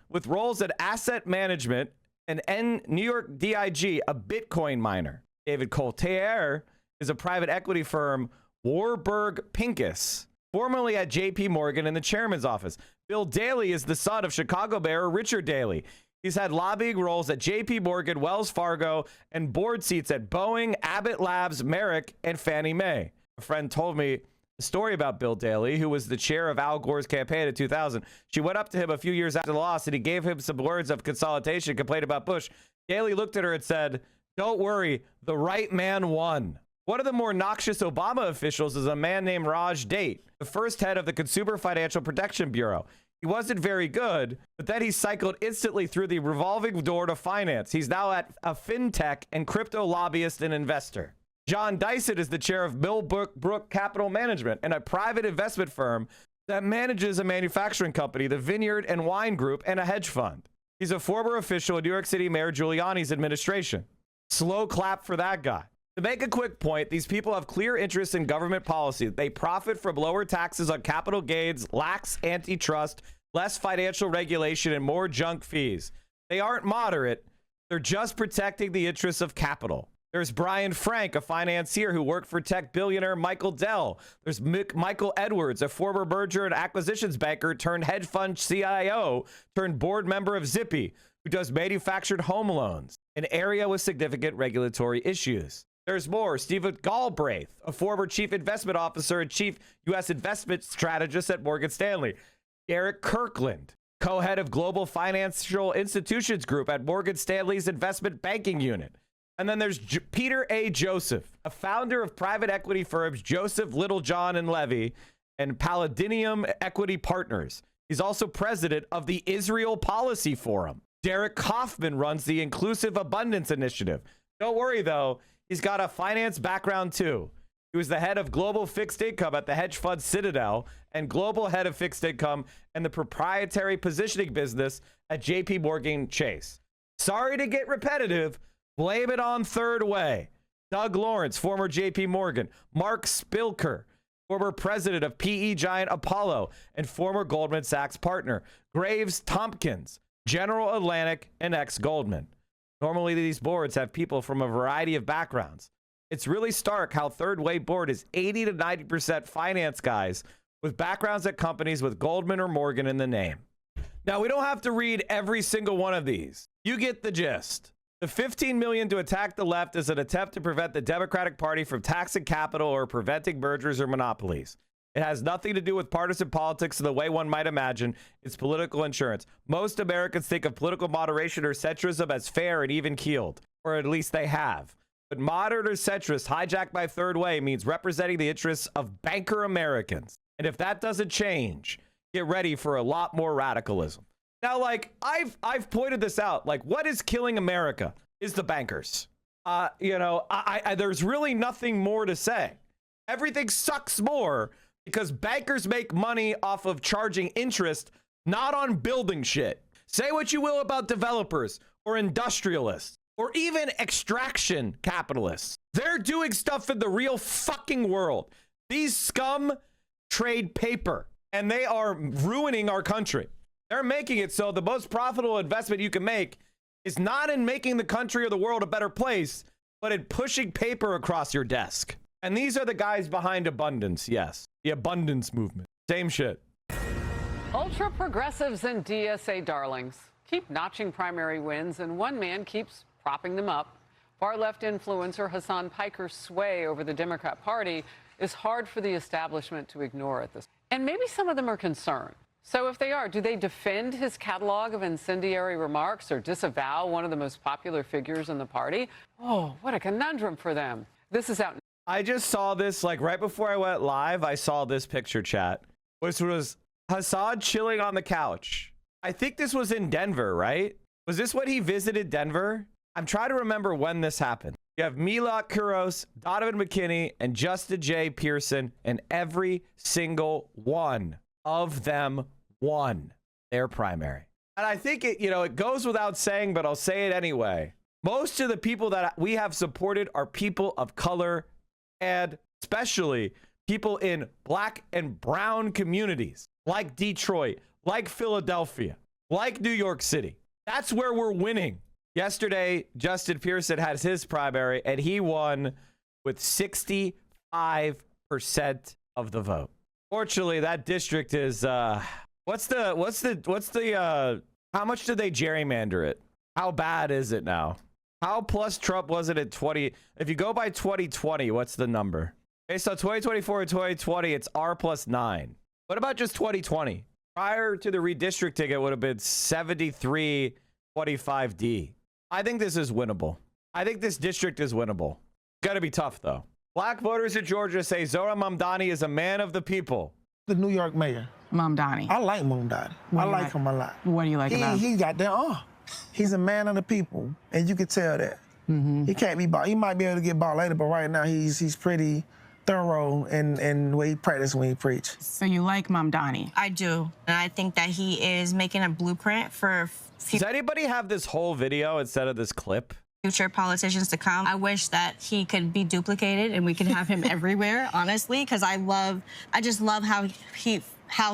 in asset management and New York DIG, a Bitcoin miner. David Coulter is a private equity firm, Warburg Pincus, formerly at JP Morgan in the chairman's office. Bill Daley is the son of Chicago Mayor Richard Daley. He's had lobbying roles at JP Morgan, Wells Fargo, and board seats at Boeing, Abbott Labs, Merrick, and Fannie Mae. A friend told me a story about Bill Daley, who was the chair of Al Gore's campaign in 2000. She went up to him a few years after the loss, and he gave him some words of consolidation, complained about Bush. Daley looked at her and said, "Don't worry, the right man won." One of the more noxious Obama officials is a man named Raj Date, the first head of the Consumer Financial Protection Bureau. He wasn't very good, but then he cycled instantly through the revolving door to finance. He's now at a fintech and crypto lobbyist and investor. John Dyson is the chair of Millbrook Capital Management and a private investment firm that manages a manufacturing company, the Vineyard and Wine Group, and a hedge fund. He's a former official in New York City Mayor Giuliani's administration. Slow clap for that guy. To make a quick point, these people have clear interests in government policy. They profit from lower taxes on capital gains, lax antitrust, less financial regulation, and more junk fees. They aren't moderate. They're just protecting the interests of capital. There's Brian Frank, a financier who worked for tech billionaire Michael Dell. There's Michael Edwards, a former merger and acquisitions banker turned hedge fund CIO turned board member of Zippy, who does manufactured home loans, an area with significant regulatory issues. There's more. Stephen Galbraith, a former chief investment officer and chief U.S. investment strategist at Morgan Stanley. Eric Kirkland, co-head of Global Financial Institutions Group at Morgan Stanley's investment banking unit. And then there's Peter A. Joseph, a founder of private equity firms Joseph, Littlejohn, and Levy, and Palladium Equity Partners. He's also president of the Israel Policy Forum. Derek Kaufman runs the Inclusive Abundance Initiative. Don't worry, though. He's got a finance background, too. He was the head of global fixed income at the hedge fund Citadel and global head of fixed income and the proprietary positioning business at JP Morgan Chase. Sorry to get repetitive. Blame it on Third Way. Doug Lawrence, former JP Morgan. Mark Spilker, former president of PE giant Apollo and former Goldman Sachs partner. Graves Tompkins, General Atlantic and ex-Goldman. Normally, these boards have people from a variety of backgrounds. It's really stark how Third Way board is 80 to 90% finance guys with backgrounds at companies with Goldman or Morgan in the name. Now, we don't have to read every single one of these. You get the gist. The $15 million to attack the left is an attempt to prevent the Democratic Party from taxing capital or preventing mergers or monopolies. It has nothing to do with partisan politics in the way one might imagine. It's political insurance. Most Americans think of political moderation or centrism as fair and even-keeled, or at least they have. But moderate or centrist, hijacked by third way, means representing the interests of banker Americans. And if that doesn't change, get ready for a lot more radicalism. Now, like, I've pointed this out. Like, what is killing America is the bankers. You know, there's really nothing more to say. Everything sucks more because bankers make money off of charging interest, not on building shit. Say what you will about developers or industrialists or even extraction capitalists. They're doing stuff in the real fucking world. These scum trade paper and they are ruining our country. They're making it so the most profitable investment you can make is not in making the country or the world a better place, but in pushing paper across your desk. And these are the guys behind abundance. Yes, the abundance movement. Same shit. Ultra progressives and DSA darlings keep notching primary wins, and one man keeps propping them up. Far left influencer HASAN Piker's sway over the Democrat Party is hard for the establishment to ignore at this. And maybe some of them are concerned. So if they are, do they defend his catalog of incendiary remarks or disavow one of the most popular figures in the party? Oh, what a conundrum for them. This is out. I just saw this, like, right before I went live. I saw this picture chat, which was HASAN chilling on the couch. I think this was in Denver, right? Was this when he visited Denver? I'm trying to remember when this happened. You have Milot Kuros, Donovan McKinney, and Justin J. Pearson, and every single one of them won their primary. And I think it, you know, it goes without saying, but I'll say it anyway. Most of the people that we have supported are people of color, and especially people in black and brown communities like Detroit, like Philadelphia, like New York City. That's where we're winning. Yesterday, Justin Pearson had his primary and he won with 65% of the vote. Fortunately, that district is what's the how much did they gerrymander it? How bad is it now? How plus Trump was it at 20? If you go by 2020, what's the number? Based on 2024 and 2020, it's R plus 9. What about just 2020? Prior to the redistricting, it would have been 73-25D. I think this is winnable. I think this district is winnable. It's got to be tough, though. Black voters in Georgia say Zohran Mamdani is a man of the people. The New York mayor. Mamdani. I like Mamdani. I like him a lot. What do you like about him? He got that, he's a man of the people, and you can tell that. He can't be bought. He might be able to get bought later, but right now he's pretty thorough in the way he practices when he preaches. So you like Mamdani? I do, and I think that he is making a blueprint for Does anybody have this whole video instead of this clip? Future politicians to come. I wish that he could be duplicated and we could have him everywhere, honestly, because I just love how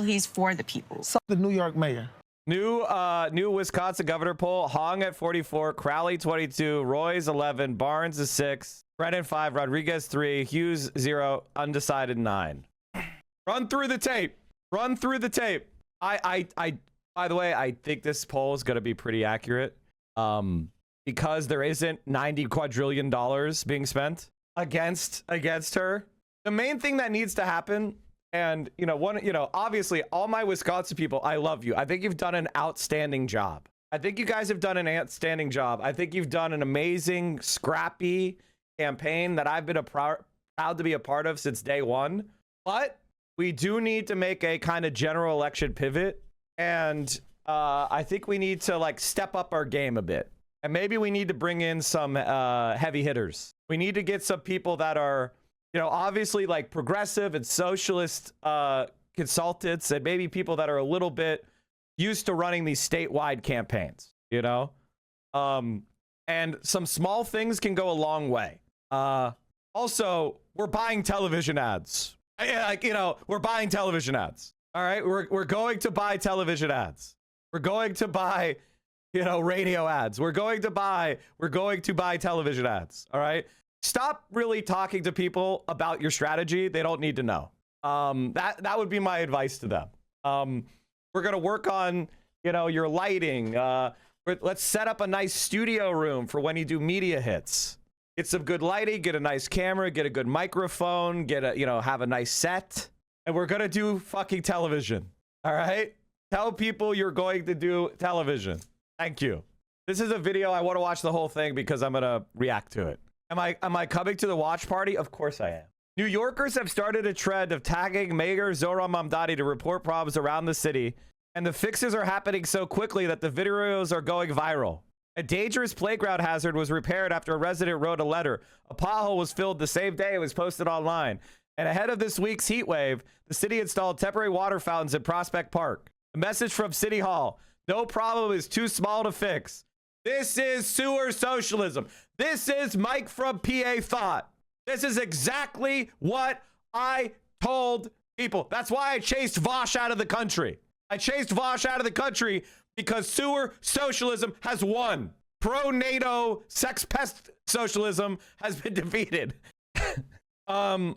he's for the people. So the New York mayor. New Wisconsin governor poll: Hong at 44, Crowley 22, Roy's 11, Barnes is 6, Brennan 5, Rodriguez 3, Hughes 0, undecided 9. Run through the tape. Run through the tape. I by the way, I think this poll is going to be pretty accurate. Because there isn't $90 quadrillion being spent against her. The main thing that needs to happen, and obviously all my Wisconsin people, I love you. I think you've done an outstanding job. I think you guys have done an outstanding job. I think you've done an amazing, scrappy campaign that I've been proud to be a part of since day one. But we do need to make a kind of general election pivot, and I think we need to step up our game a bit. And maybe we need to bring in some heavy hitters. We need to get some people that are, obviously progressive and socialist consultants, and maybe people that are a little bit used to running these statewide campaigns, and some small things can go a long way. Also, we're buying television ads. We're buying television ads. All right, we're going to buy television ads. We're going to buy radio ads. We're going to buy television ads. All right. Stop really talking to people about your strategy. They don't need to know. That would be my advice to them. We're going to work on you know, your lighting. Let's set up a nice studio room for when you do media hits. Get some good lighting, get a nice camera, get a good microphone, have a nice set. And we're going to do fucking television. All right? Tell people you're going to do television. Thank you. This is a video. I want to watch the whole thing because I'm going to react to it. Am I coming to the watch party? Of course I am. New Yorkers have started a trend of tagging Mayor Zohran Mamdani to report problems around the city. And the fixes are happening so quickly that the videos are going viral. A dangerous playground hazard was repaired after a resident wrote a letter. A pothole was filled the same day it was posted online. And ahead of this week's heat wave, the city installed temporary water fountains in Prospect Park. A message from City Hall. No problem is too small to fix. This is sewer socialism. This is Mike from PA thought. This is exactly what I told people. That's why I chased Vosh out of the country. I chased Vosh out of the country because sewer socialism has won. Pro-NATO sex pest socialism has been defeated. And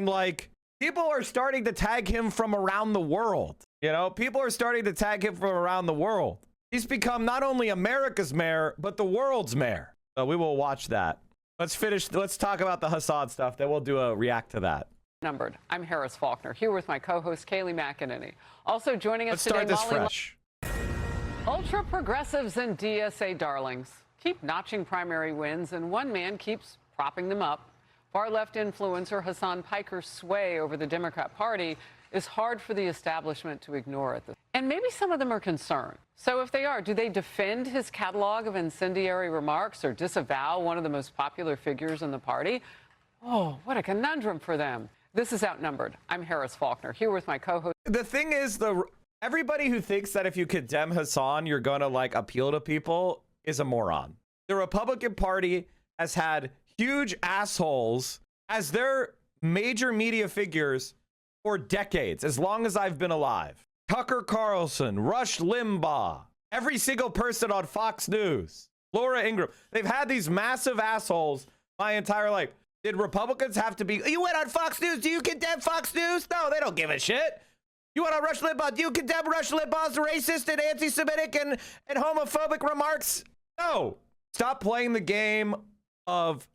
like, people are starting to tag him from around the world. You know, people are starting to tag him from around the world. He's become not only America's mayor, but the world's mayor. So we will watch that. Let's talk about the HASAN stuff, then we'll do a react to that. Numbered. I'm Harris Faulkner, here with my co-host Kayleigh McEnany. Also joining us today, Let's start this fresh. Ultra progressives and DSA darlings keep notching primary wins, and one man keeps propping them up. Far-left influencer HASAN Piker's sway over the Democrat Party is hard for the establishment to ignore at this. And maybe some of them are concerned. So if they are, do they defend his catalog of incendiary remarks or disavow one of the most popular figures in the party? Oh, what a conundrum for them. This is Outnumbered. I'm Harris Faulkner, here with my co-host. The thing is, everybody who thinks that if you condemn HASAN, you're going to like appeal to people is a moron. The Republican Party has had huge assholes as their major media figures for decades, as long as I've been alive. Tucker Carlson, Rush Limbaugh, every single person on Fox News, Laura Ingraham. They've had these massive assholes my entire life. Did Republicans have to be, you went on Fox News, do you condemn Fox News? No, they don't give a shit. You went on Rush Limbaugh, do you condemn Rush Limbaugh's racist and anti-Semitic and homophobic remarks? No. Stop playing the game of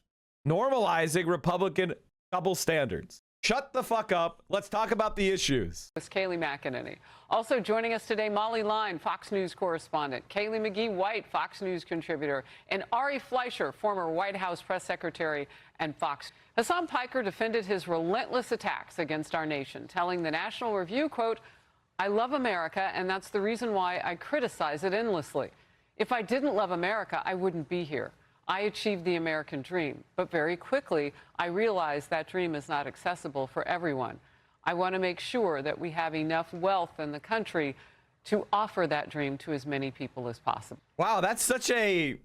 normalizing Republican double standards. Shut the fuck up. Let's talk about the issues. It's Kayleigh McEnany. Also joining us today, Molly Line, Fox News correspondent, Kayleigh McGee-White, Fox News contributor, and Ari Fleischer, former White House press secretary and Fox. HASAN Piker defended his relentless attacks against our nation, telling the National Review, quote, "I love America, and that's the reason why I criticize it endlessly. If I didn't love America, I wouldn't be here. I achieved the American dream, but very quickly I realized that dream is not accessible for everyone. I want to make sure that we have enough wealth in the country to offer that dream to as many people as possible." Wow, that's such a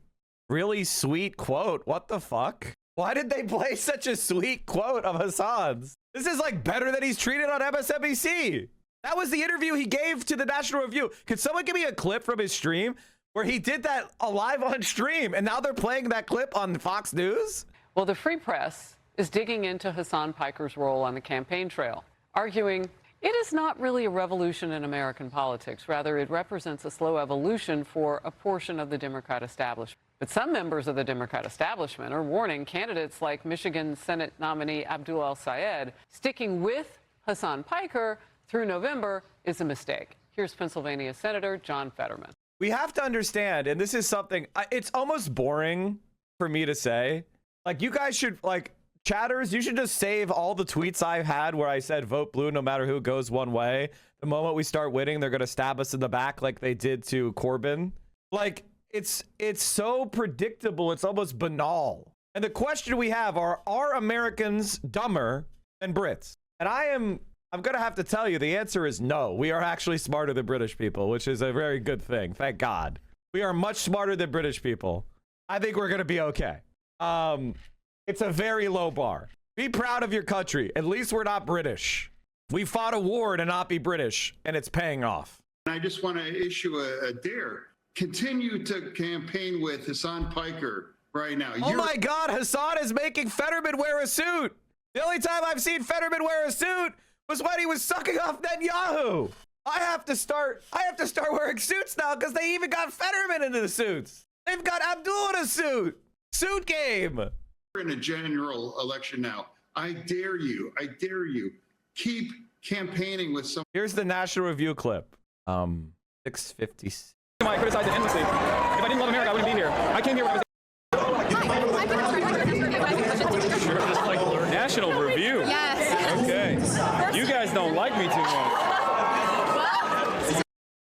really sweet quote. What the fuck? Why did they play such a sweet quote of Hassan's? This is like better than he's treated on MSNBC. That was the interview he gave to the National Review. Could someone give me a clip from his stream where he did that live on stream, and now they're playing that clip on Fox News? Well, the Free Press is digging into HASAN Piker's role on the campaign trail, arguing it is not really a revolution in American politics. Rather, it represents a slow evolution for a portion of the Democrat establishment. But some members of the Democrat establishment are warning candidates like Michigan Senate nominee Abdul El-Sayed sticking with HASAN Piker through November is a mistake. Here's Pennsylvania Senator John Fetterman. We have to understand, and this is something, it's almost boring for me to say. Like, you guys should, like, chatters, you should just save all the tweets I've had where I said vote blue no matter who goes one way. The moment we start winning, they're going to stab us in the back like they did to Corbyn. Like, it's so predictable, it's almost banal. And the question we have are Americans dumber than Brits? And I'm going to have to tell you, the answer is no. We are actually smarter than British people, which is a very good thing. Thank God. We are much smarter than British people. I think we're going to be okay. It's a very low bar. Be proud of your country. At least we're not British. We fought a war to not be British, and it's paying off. I just want to issue a dare. Continue to campaign with HASAN Piker right now. Oh my God, HASAN is making Fetterman wear a suit. The only time I've seen Fetterman wear a suit was when he was sucking off Netanyahu. I have to start wearing suits now because they even got Fetterman into the suits. They've got Abdul in a suit. Suit game. We're in a general election now. I dare you. Keep campaigning with some. Here's the National Review clip. 656. I criticize it endlessly. If I didn't love America, I wouldn't be here. I came here when I was. Sure, just like National Review. Yes. Okay. You guys don't like me too much.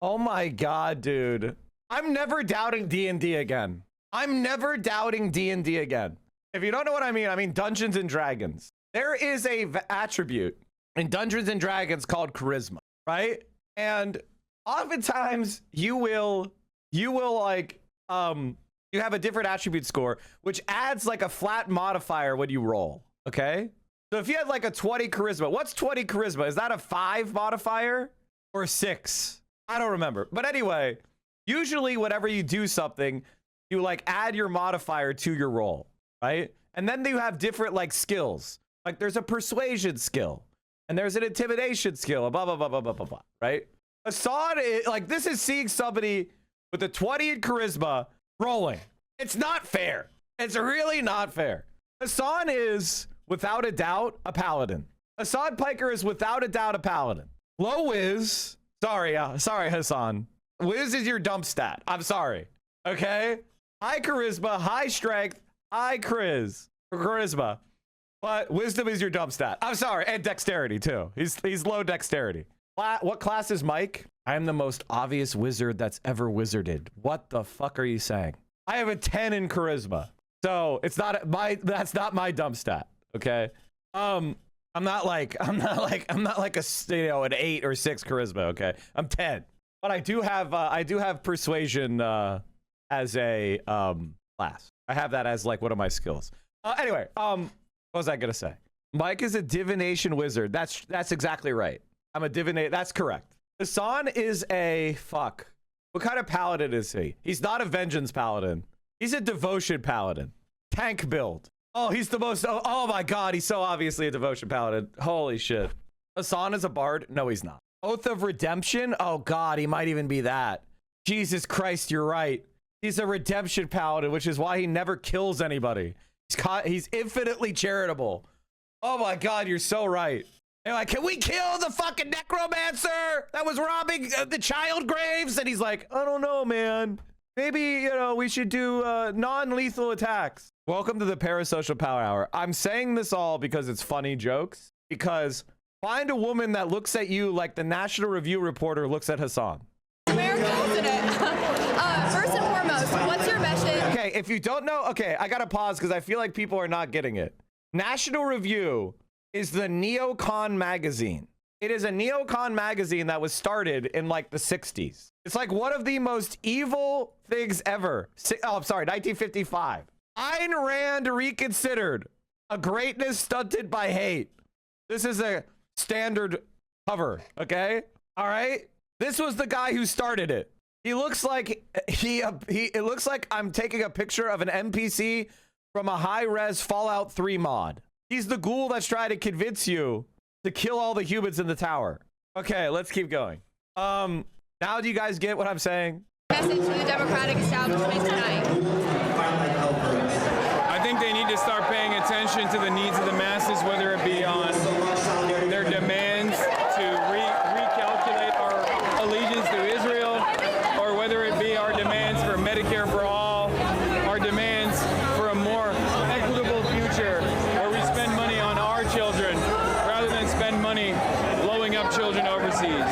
Oh my God, dude. I'm never doubting D&D again. I'm never doubting D&D again. If you don't know what I mean Dungeons and Dragons. There is a attribute in Dungeons and Dragons called charisma, right? And oftentimes you will like, you have a different attribute score, which adds like a flat modifier when you roll, okay? So if you had like a 20 charisma, what's 20 charisma? Is that a 5 modifier or 6? I don't remember. But anyway, usually whenever you do something, you like add your modifier to your roll, right? And then you have different like skills. Like there's a persuasion skill and there's an intimidation skill, blah, blah, blah, blah, blah, blah, blah, right? HASAN, like this is seeing somebody with a 20 in charisma rolling. It's not fair. It's really not fair. HASAN is without a doubt a paladin. HASAN Piker is without a doubt a paladin. Low Wiz, sorry HASAN. Wiz is your dump stat. I'm sorry. Okay? High charisma, high strength, high charisma. But wisdom is your dump stat. I'm sorry. And dexterity too. He's low dexterity. What class is Mike? I am the most obvious wizard that's ever wizarded. What the fuck are you saying? I have a 10 in charisma. So it's not that's not my dump stat. Okay. I'm not like a an 8 or 6 charisma. Okay. I'm 10. But I do have persuasion as a class. I have that as like one of my skills. Anyway, what was I gonna say? Mike is a divination wizard. That's exactly right. I'm a divinate. That's correct. HASAN is a fuck. What kind of paladin is he? He's not a vengeance paladin. He's a devotion paladin. Tank build. Oh, he's the most. Oh my God, he's so obviously a devotion paladin. Holy shit. HASAN is a bard. No, he's not. Oath of Redemption. Oh God, he might even be that. Jesus Christ, you're right. He's a redemption paladin, which is why he never kills anybody. He's infinitely charitable. Oh my God, you're so right. They're like, can we kill the fucking necromancer that was robbing the child graves? And he's like, I don't know, man. Maybe, we should do non-lethal attacks. Welcome to the Parasocial Power Hour. I'm saying this all because it's funny jokes. Because find a woman that looks at you like the National Review reporter looks at HASAN. American president. First and foremost, what's your message? Okay, if you don't know, okay, I gotta pause because I feel like people are not getting it. National Review is the neocon magazine. It is a neocon magazine that was started in like the 60s. It's like one of the most evil things ever. Oh, I'm sorry, 1955. Ayn Rand reconsidered. A greatness stunted by hate. This is a standard cover, okay? All right? This was the guy who started it. He looks like it looks like I'm taking a picture of an NPC from a high-res Fallout 3 mod. He's the ghoul that's trying to convince you to kill all the humans in the tower. Okay, let's keep going. Now do you guys get what I'm saying? Message to the Democratic establishment tonight. I think they need to start paying attention to the needs of the masses, whether it be on their demands to recalculate our allegiance to Israel, or whether it be our demands for Medicare for all, our demands for a more equitable future where we spend money on our children rather than spend money blowing up children overseas.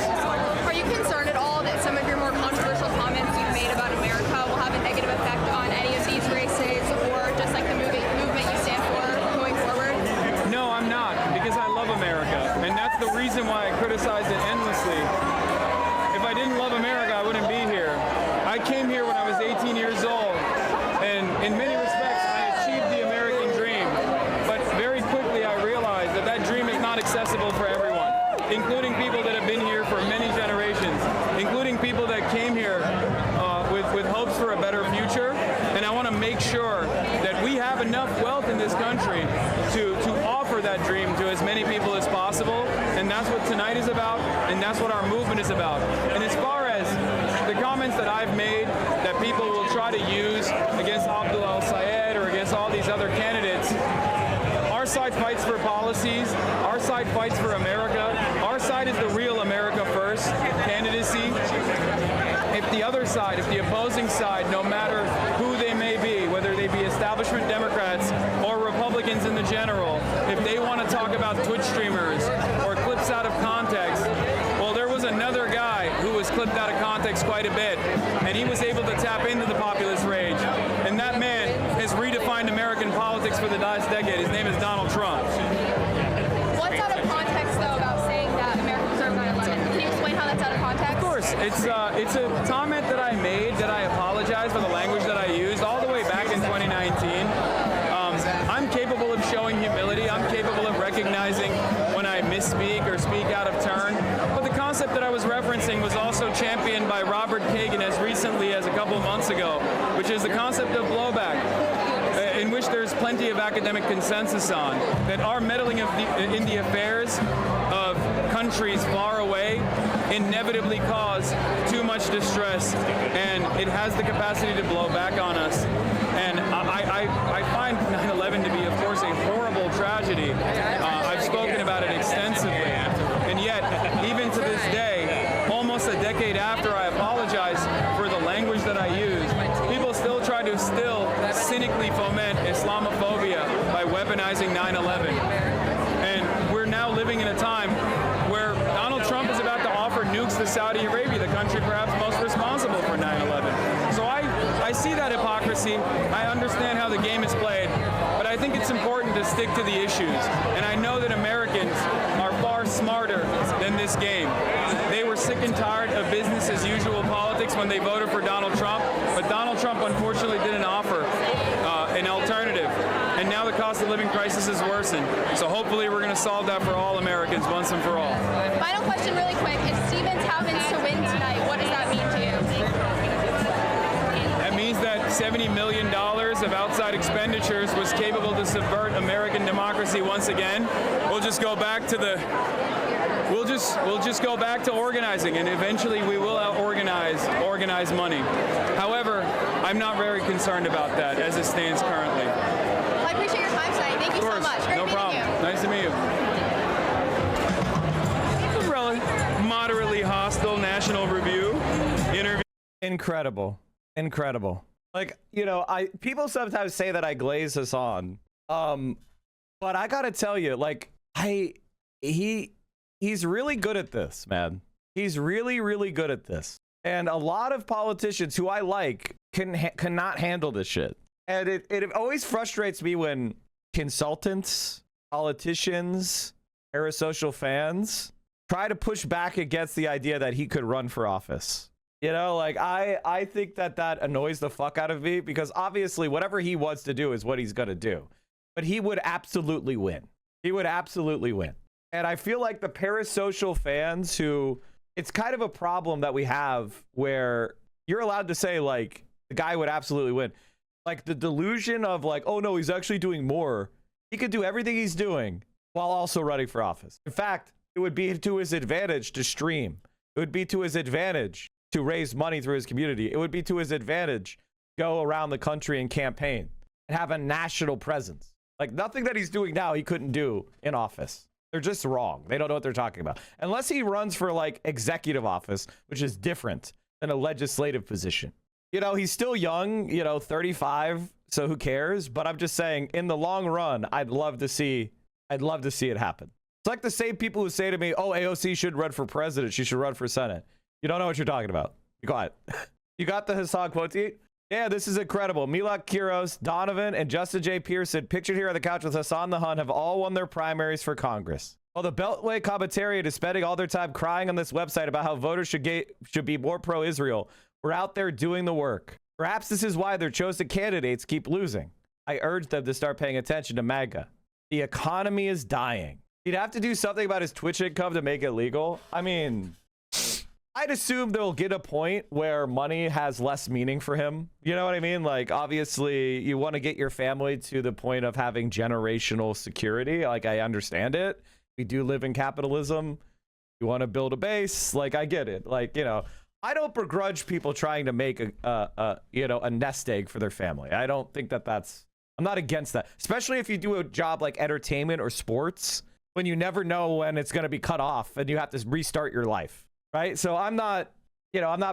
Are you concerned at all that some of your more controversial comments you've made about America will have a negative effect on any of these races or just like the movement you stand for going forward? No, I'm not. movement is about. And as far as the comments that I've made that people will try to use against Abdul al-Sayed or against all these other candidates, our side fights for policies. Our side fights for America. Our side is the real America First candidacy. If the other side, if the opposing side, no matter who they may be, whether they be establishment Democrats or Republicans in the general, if they want to talk about Twitch streamers or clips out of context, well, there was another guy who was clipped out of context quite a bit, and he was able to tap into the populist rage. And that man has redefined American politics for the last decade. His name is Donald Trump. What's out of context, though, about saying that America deserved 9/11? Can you explain how that's out of context? Of course. It's a comment that I made that I apologize for the language that I used all the way back in 2019. I'm capable of showing humility. I'm capable of recognizing when I misspeak or speak out of turn. But the concept that I was referencing was also championed by Robert Kagan as recently as a couple months ago, which is the concept of blowback, in which there's plenty of academic consensus on, that our meddling in the affairs of countries far away inevitably cause too much distress, and it has the capacity to blow back on us. And I find 9/11 to be, of course, a horrible tragedy. I've spoken about it extensively. And yet, even to this day, almost a decade after I apologize for the language that I used, people still try to cynically foment Islamophobia by weaponizing 9/11. And we're now living in a time where Donald Trump is about to offer nukes to Saudi Arabia, the country perhaps most responsible for 9/11. So I see that hypocrisy. I understand how the game is played, but I think it's important to stick to the issues. And I know that Americans are far smarter than this game. They were sick and tired of business as usual politics when they voted for Donald Trump, but Donald Trump unfortunately didn't offer an alternative. And now the cost of living crisis is worsened. So hopefully we're going to solve that for all Americans once and for all. Final question really quick. If Stevens happens to win tonight, what does that mean to you? That means that $70 million of outside expenditures was capable to subvert American democracy once again. We'll just go back to we'll just go back to organizing, and eventually we will organize money. However, I'm not very concerned about that as it stands currently. Well, I appreciate your time tonight. Thank you so much. Great no problem. You. Nice to meet you. Moderately hostile National Review interview. Incredible. Like, you know, people sometimes say that I glaze HASAN. But I gotta tell you, like, he's really good at this, man. He's really, really good at this. And a lot of politicians who I like cannot handle this shit. And it always frustrates me when consultants, politicians, parasocial fans try to push back against the idea that he could run for office. You know, like, I think that annoys the fuck out of me, because obviously whatever he wants to do is what he's going to do. But he would absolutely win. He would absolutely win. And I feel like the parasocial fans who, it's kind of a problem that we have where you're allowed to say, like, the guy would absolutely win. Like, the delusion of, like, oh no, he's actually doing more. He could do everything he's doing while also running for office. In fact, it would be to his advantage to stream. It would be to his advantage to raise money through his community. It would be to his advantage to go around the country and campaign and have a national presence. Like, nothing that he's doing now he couldn't do in office. They're just wrong. They don't know what they're talking about. Unless he runs for, like, executive office, which is different than a legislative position. You know, he's still young, you know, 35, so who cares? But I'm just saying, in the long run, I'd love to see it happen. It's like the same people who say to me, oh, AOC should run for president. She should run for Senate. You don't know what you're talking about. Be quiet. You got the HASAN quote? Yeah, this is incredible. Milak Quiros, Donovan, and Justin J. Pearson, pictured here on the couch with HASAN the Hun, have all won their primaries for Congress. While the Beltway commentariat is spending all their time crying on this website about how voters should be more pro-Israel, we're out there doing the work. Perhaps this is why their chosen candidates keep losing. I urge them to start paying attention to MAGA. The economy is dying. He'd have to do something about his Twitch income to make it legal. I mean, I'd assume they'll get a point where money has less meaning for him. You know what I mean? Like, obviously, you want to get your family to the point of having generational security. Like, I understand it. We do live in capitalism. You want to build a base? Like, I get it. Like, you know, I don't begrudge people trying to make a nest egg for their family. I don't think that I'm not against that, especially if you do a job like entertainment or sports, when you never know when it's going to be cut off and you have to restart your life, right? So I'm not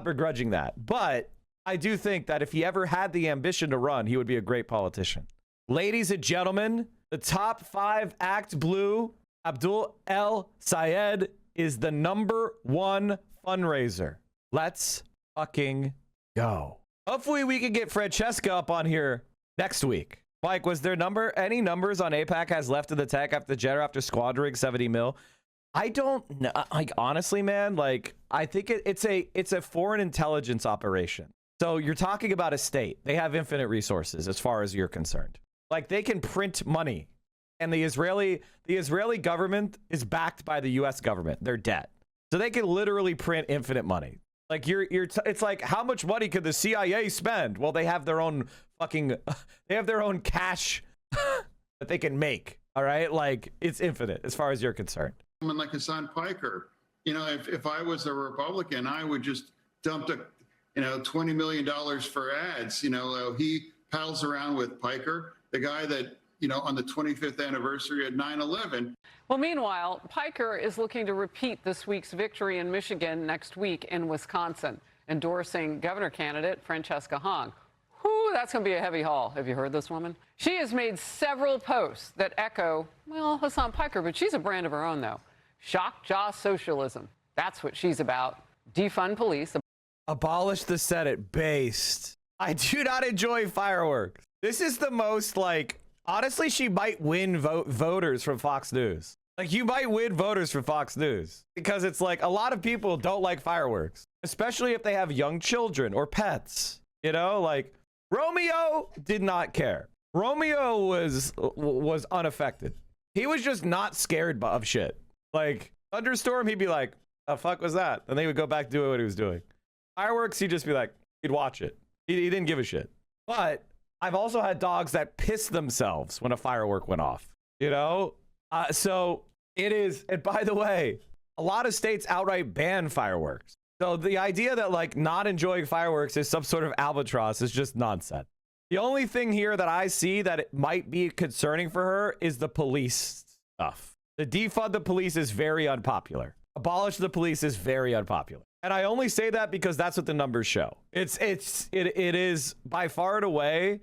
begrudging that. But I do think that if he ever had the ambition to run, he would be a great politician. Ladies and gentlemen, the top 5 Act Blue, Abdul El Sayed, is the #1 fundraiser. Let's fucking go. Hopefully we can get Francesca up on here next week. Mike, was there any numbers on AIPAC has left in the tech after squandering 70 mil? I don't know. Like, honestly, man, like, I think it's a foreign intelligence operation. So you're talking about a state. They have infinite resources as far as you're concerned. Like, they can print money, and the Israeli government is backed by the US government, their debt. So they can literally print infinite money. Like, it's like, how much money could the CIA spend? Well, they have their own cash that they can make. All right. Like, it's infinite as far as you're concerned. Someone like Hasan Piker, you know, if I was a Republican, I would just dump $20 million for ads. You know, he pals around with Piker, the guy that, you know, on the 25th anniversary of 9/11. Well, meanwhile, Piker is looking to repeat this week's victory in Michigan next week in Wisconsin, endorsing governor candidate Francesca Hong. Whew, that's going to be a heavy haul. Have you heard this woman? She has made several posts that echo, well, Hasan Piker, but she's a brand of her own, though. Shock jaw socialism. That's what she's about. Defund police. Abolish the Senate. Based. I do not enjoy fireworks. This is the most, like, honestly, she might win voters from Fox News. Like, you might win voters from Fox News because it's like a lot of people don't like fireworks, especially if they have young children or pets. You know, like, Romeo did not care. Romeo was unaffected. He was just not scared of shit. Like, thunderstorm, he'd be like, the fuck was that? And they would go back to doing what he was doing. Fireworks, he'd just be like, he'd watch it. He didn't give a shit. But I've also had dogs that piss themselves when a firework went off, you know? So it is, and by the way, a lot of states outright ban fireworks. So the idea that, like, not enjoying fireworks is some sort of albatross is just nonsense. The only thing here that I see that it might be concerning for her is the police stuff. The defund the police is very unpopular. Abolish the police is very unpopular. And I only say that because that's what the numbers show. It is by far and away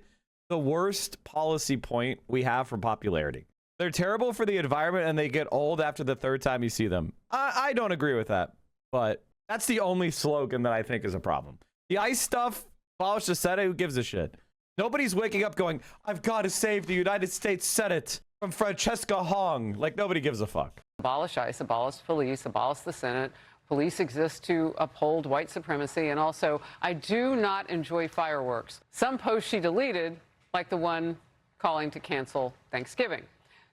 the worst policy point we have for popularity. They're terrible for the environment and they get old after the 3rd time you see them. I don't agree with that, but that's the only slogan that I think is a problem. The ICE stuff, abolish the Senate, who gives a shit? Nobody's waking up going, I've got to save the United States Senate from Francesca Hong. Like, nobody gives a fuck. Abolish ICE, abolish police, abolish the Senate. Police exist to uphold white supremacy. And also, I do not enjoy fireworks. Some posts she deleted, like the one calling to cancel Thanksgiving.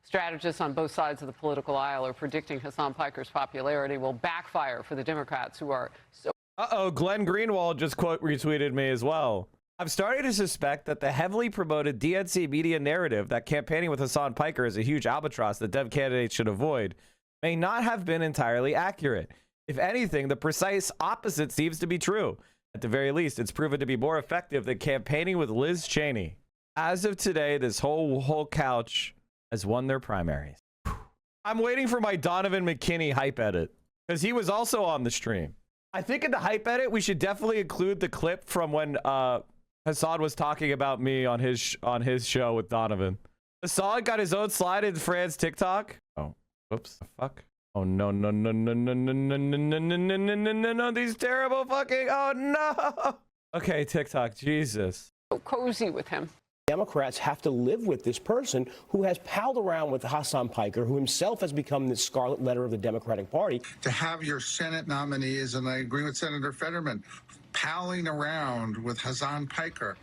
Strategists on both sides of the political aisle are predicting Hasan Piker's popularity will backfire for the Democrats, who are so... Uh-oh, Glenn Greenwald just quote retweeted me as well. I'm starting to suspect that the heavily promoted DNC media narrative that campaigning with Hasan Piker is a huge albatross that Dev candidates should avoid may not have been entirely accurate. If anything, the precise opposite seems to be true. At the very least, it's proven to be more effective than campaigning with Liz Cheney. As of today, this whole couch has won their primaries. I'm waiting for my Donovan McKinney hype edit because he was also on the stream. I think in the hype edit, we should definitely include the clip from when Hasan was talking about me on his show with Donovan. Hasan got his own slide in Fran's TikTok. Oh, whoops. Fuck. Oh, no. These terrible fucking. Oh, no. Okay, TikTok. Jesus. So cozy with him. Democrats have to live with this person who has palled around with Hasan Piker, who himself has become the scarlet letter of the Democratic Party. To have your Senate nominees, and I agree with Senator Fetterman, palling around with Hasan Piker,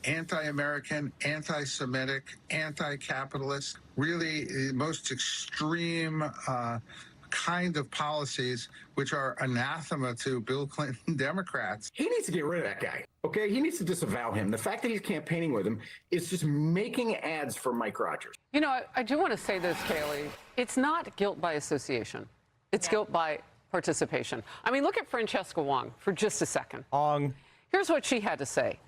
anti-American, anti-Semitic, anti-capitalist, really the most extreme kind of policies which are anathema to Bill Clinton Democrats. He needs to get rid of that guy, okay? He needs to disavow him. The fact that he's campaigning with him is just making ads for Mike Rogers. You know, I do want to say this, Kaylee. It's not guilt by association. It's guilt by participation. I mean, look at Francesca Wong for just a second. Wong. Here's what she had to say.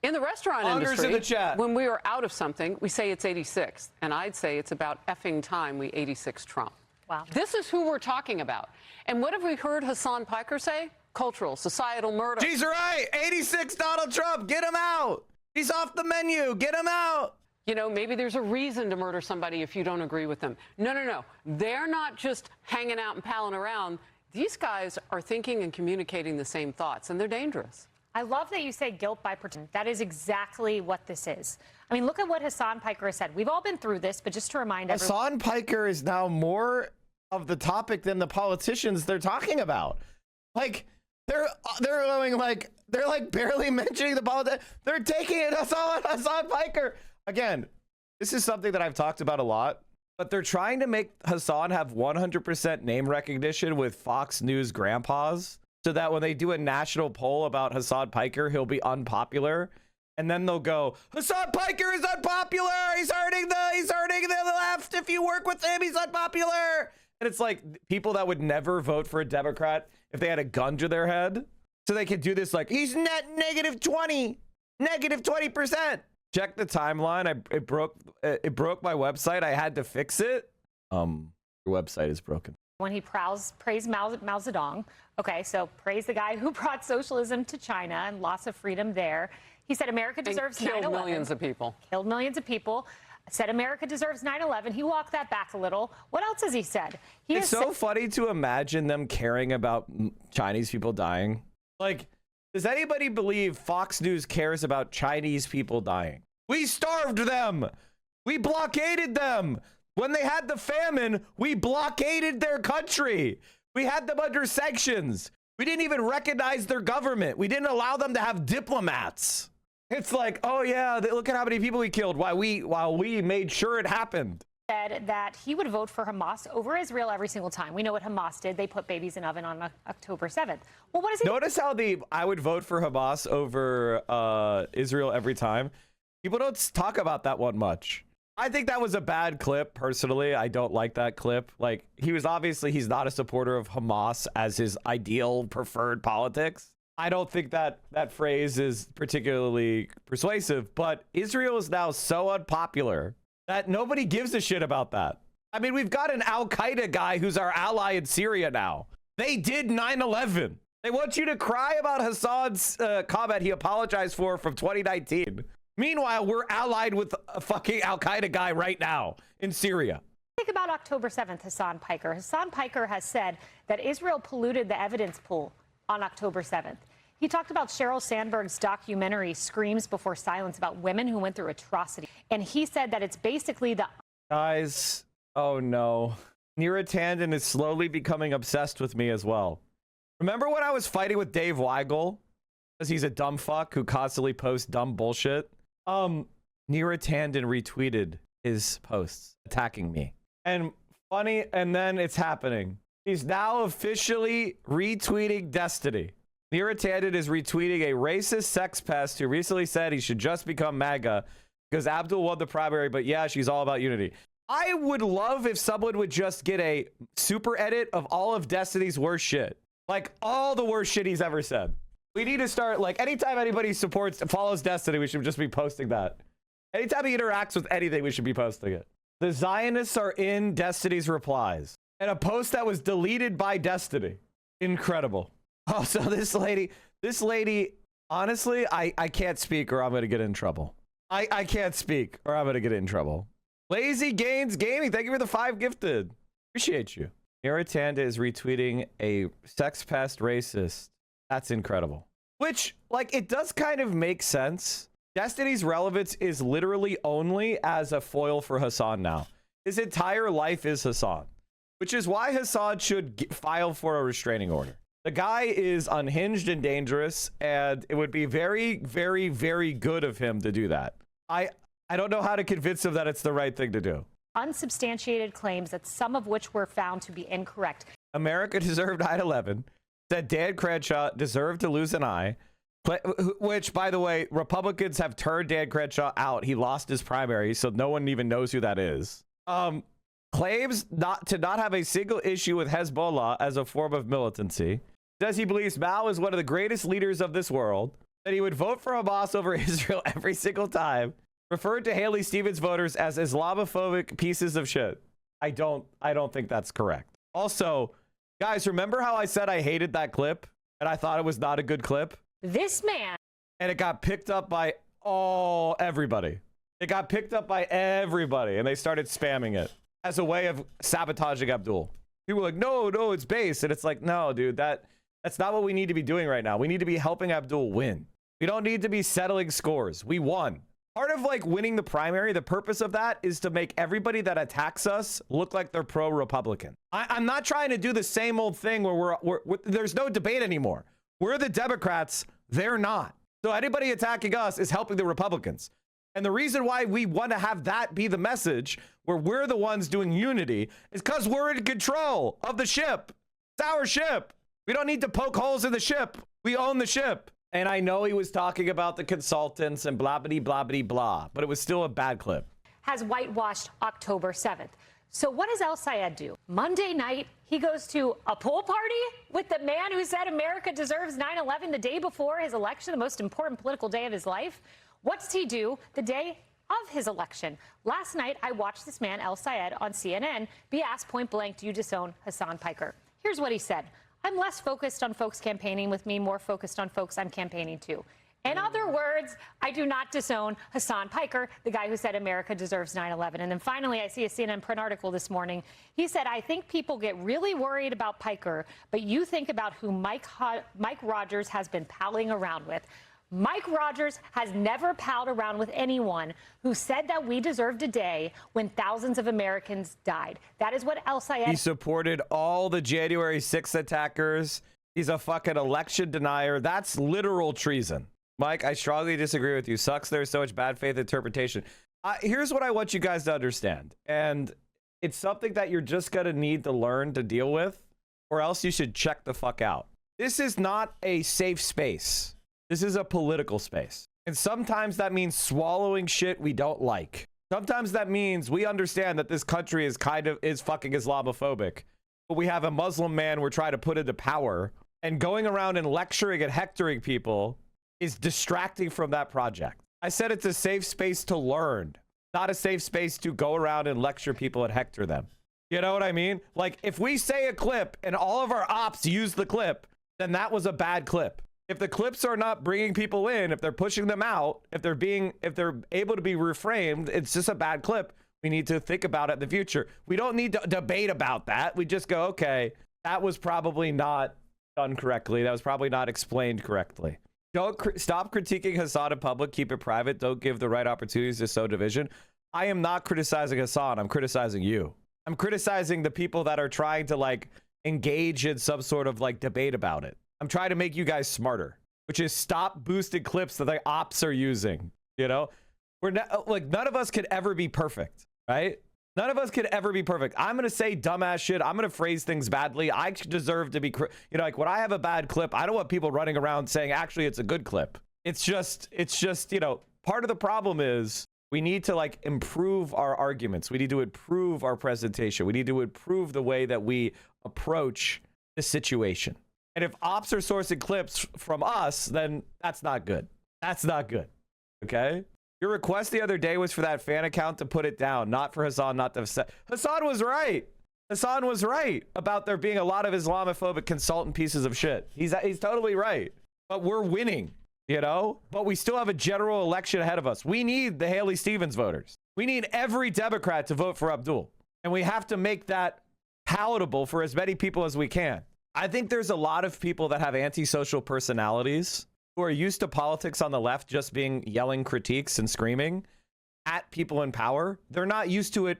In the restaurant industry, in the chat. When we are out of something, we say it's 86. And I'd say it's about effing time we 86 Trump. Wow. This is who we're talking about. And what have we heard Hasan Piker say? Cultural, societal murder. She's right. 86 Donald Trump. Get him out. He's off the menu. Get him out. You know, maybe there's a reason to murder somebody if you don't agree with them. No, no, no. They're not just hanging out and palling around. These guys are thinking and communicating the same thoughts, and they're dangerous. I love that you say guilt by pretend. That is exactly what this is. I mean, look at what Hasan Piker has said. We've all been through this, but just to remind everyone. Hasan Piker is now more of the topic than the politicians they're talking about. Like, they're going like, they're like barely mentioning the politics. They're taking it Hasan Piker. Again, this is something that I've talked about a lot, but they're trying to make Hasan have 100% name recognition with Fox News grandpas, so that when they do a national poll about Hasan Piker, he'll be unpopular. And then they'll go, Hasan Piker is unpopular. He's hurting the left. If you work with him, he's unpopular. And it's like people that would never vote for a Democrat if they had a gun to their head. So they could do this like, he's net negative 20%. Check the timeline. It broke my website. I had to fix it. Your website is broken. When he praised Mao Zedong. Okay, so praise the guy who brought socialism to China and loss of freedom there. He said America deserves 9/11. Killed millions of people. Killed millions of people. Said America deserves 9/11. He walked that back a little. What else has he said? It's so funny to imagine them caring about Chinese people dying. Like, does anybody believe Fox News cares about Chinese people dying? We starved them. We blockaded them. When they had the famine, we blockaded their country. We had them under sanctions. We didn't even recognize their government. We didn't allow them to have diplomats. It's like, oh yeah, look at how many people we killed while we made sure it happened. Said that he would vote for Hamas over Israel every single time. We know what Hamas did. They put babies in oven on October 7th. Well, what is he? Notice how I would vote for Hamas over Israel every time. People don't talk about that one much. I think that was a bad clip, personally. I don't like that clip. Like, he's not a supporter of Hamas as his ideal preferred politics. I don't think that phrase is particularly persuasive, but Israel is now so unpopular that nobody gives a shit about that. I mean, we've got an Al-Qaeda guy who's our ally in Syria now. They did 9/11. They want you to cry about Hasan's comment he apologized for from 2019. Meanwhile, we're allied with a fucking Al-Qaeda guy right now in Syria. Think about October 7th, Hasan Piker. Hasan Piker has said that Israel polluted the evidence pool on October 7th. He talked about Sheryl Sandberg's documentary, Screams Before Silence, about women who went through atrocity. And he said that it's basically the... Guys, oh no. Neera Tanden is slowly becoming obsessed with me as well. Remember when I was fighting with Dave Weigel? Because he's a dumb fuck who constantly posts dumb bullshit. Neera Tanden retweeted his posts attacking me. And funny, and then it's happening. He's now officially retweeting Destiny. Neera Tanden is retweeting a racist sex pest who recently said he should just become MAGA because Abdul won the primary, but yeah, she's all about unity. I would love if someone would just get a super edit of all of Destiny's worst shit. Like, all the worst shit he's ever said. We need to start, like, anytime anybody follows Destiny, we should just be posting that. Anytime he interacts with anything, we should be posting it. The Zionists are in Destiny's replies. And a post that was deleted by Destiny. Incredible. Oh, so this lady, honestly, I can't speak or I'm going to get in trouble. I can't speak or I'm going to get in trouble. Lazy Gains Gaming, thank you for the 5 gifted. Appreciate you. Neera Tanden is retweeting a sex pest racist. That's incredible. Which, like, it does kind of make sense. Destiny's relevance is literally only as a foil for Hasan now. His entire life is Hasan, which is why Hasan should file for a restraining order. The guy is unhinged and dangerous, and it would be very, very, very good of him to do that. I don't know how to convince him that it's the right thing to do. Unsubstantiated claims, that some of which were found to be incorrect. America deserved 9/11. That Dan Crenshaw deserved to lose an eye, which, by the way, Republicans have turned Dan Crenshaw out. He lost his primary, so no one even knows who that is. claims not to have a single issue with Hezbollah as a form of militancy, says he believes Mao is one of the greatest leaders of this world, that he would vote for Hamas over Israel every single time, referred to Haley Stevens voters as Islamophobic pieces of shit. I don't think that's correct. Also, guys, remember how I said I hated that clip and I thought it was not a good clip? This man. And it got picked up by everybody. It got picked up by everybody and they started spamming it as a way of sabotaging Abdul. People were like, no, it's base. And it's like, no, dude, that's not what we need to be doing right now. We need to be helping Abdul win. We don't need to be settling scores. We won. Part of like winning the primary, the purpose of that is to make everybody that attacks us look like they're pro-Republican. I'm not trying to do the same old thing where there's no debate anymore. We're the Democrats. They're not. So anybody attacking us is helping the Republicans. And the reason why we want to have that be the message where we're the ones doing unity is because we're in control of the ship. It's our ship. We don't need to poke holes in the ship. We own the ship. And I know he was talking about the consultants and blah, blah, blah, blah, blah, but it was still a bad clip. Has whitewashed October 7th. So what does El Sayed do? Monday night, he goes to a pool party with the man who said America deserves 9/11 the day before his election, the most important political day of his life. What does he do the day of his election? Last night, I watched this man, El Sayed, on CNN be asked point blank, do you disown Hasan Piker? Here's what he said. I'm less focused on folks campaigning with me, more focused on folks I'm campaigning to. In other words, I do not disown Hasan Piker, the guy who said America deserves 9/11. And then finally, I see a CNN print article this morning. He said, I think people get really worried about Piker, but you think about who Mike Rogers has been palling around with. Mike Rogers has never palled around with anyone who said that we deserved a day when thousands of Americans died. That is what El Sayed... He supported all the January 6th attackers. He's a fucking election denier. That's literal treason. Mike, I strongly disagree with you. Sucks there's so much bad faith interpretation. Here's what I want you guys to understand. And it's something that you're just going to need to learn to deal with, or else you should check the fuck out. This is not a safe space. This is a political space. And sometimes that means swallowing shit we don't like. Sometimes that means we understand that this country is fucking Islamophobic. But we have a Muslim man we're trying to put into power. And going around and lecturing and hectoring people is distracting from that project. I said it's a safe space to learn, not a safe space to go around and lecture people and hector them. You know what I mean? Like, if we say a clip and all of our ops use the clip, then that was a bad clip. If the clips are not bringing people in, if they're pushing them out, if they're able to be reframed, it's just a bad clip. We need to think about it in the future. We don't need to debate about that. We just go, okay, that was probably not done correctly. That was probably not explained correctly. Don't stop critiquing Hasan in public. Keep it private. Don't give the right opportunities to sow division. I am not criticizing Hasan. I'm criticizing you. I'm criticizing the people that are trying to like engage in some sort of like debate about it. I'm trying to make you guys smarter, which is stop boosting clips that the ops are using. You know, we're not, like, none of us could ever be perfect, right? None of us could ever be perfect. I'm going to say dumbass shit. I'm going to phrase things badly. I deserve to be, you know, like when I have a bad clip, I don't want people running around saying, actually, it's a good clip. It's just, you know, part of the problem is we need to like improve our arguments. We need to improve our presentation. We need to improve the way that we approach the situation. And if ops are sourcing clips from us, then that's not good. That's not good. Okay? Your request the other day was for that fan account to put it down, not for Hasan not to have said. Hasan was right. Hasan was right about there being a lot of Islamophobic consultant pieces of shit. He's totally right. But we're winning, you know? But we still have a general election ahead of us. We need the Haley Stevens voters. We need every Democrat to vote for Abdul. And we have to make that palatable for as many people as we can. I think there's a lot of people that have antisocial personalities who are used to politics on the left just being yelling critiques and screaming at people in power. They're not used to it.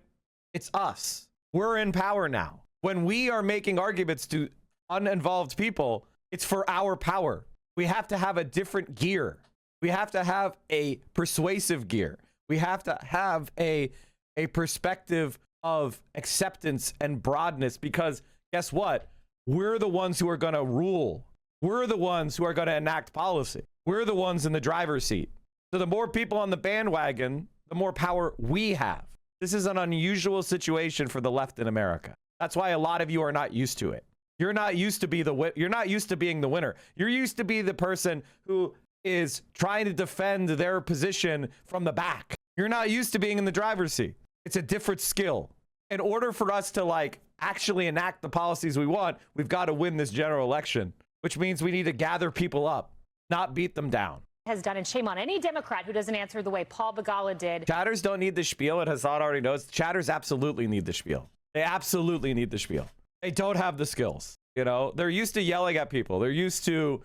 It's us. We're in power now. When we are making arguments to uninvolved people, it's for our power. We have to have a different gear. We have to have a persuasive gear. We have to have a perspective of acceptance and broadness, because guess what? We're the ones who are going to rule. We're the ones who are going to enact policy. We're the ones in the driver's seat. So the more people on the bandwagon, the more power we have. This is an unusual situation for the left in America. That's why a lot of you are not used to it. You're not used to being the winner. You're used to be the person who is trying to defend their position from the back. You're not used to being in the driver's seat. It's a different skill. In order for us to like actually enact the policies we want, we've got to win this general election, which means we need to gather people up, not beat them down. Has done, and shame on any Democrat who doesn't answer the way Paul Begala did. Chatters don't need the spiel, and Hasan already knows. Chatters absolutely need the spiel. They absolutely need the spiel. They don't have the skills. You know, they're used to yelling at people. They're used to,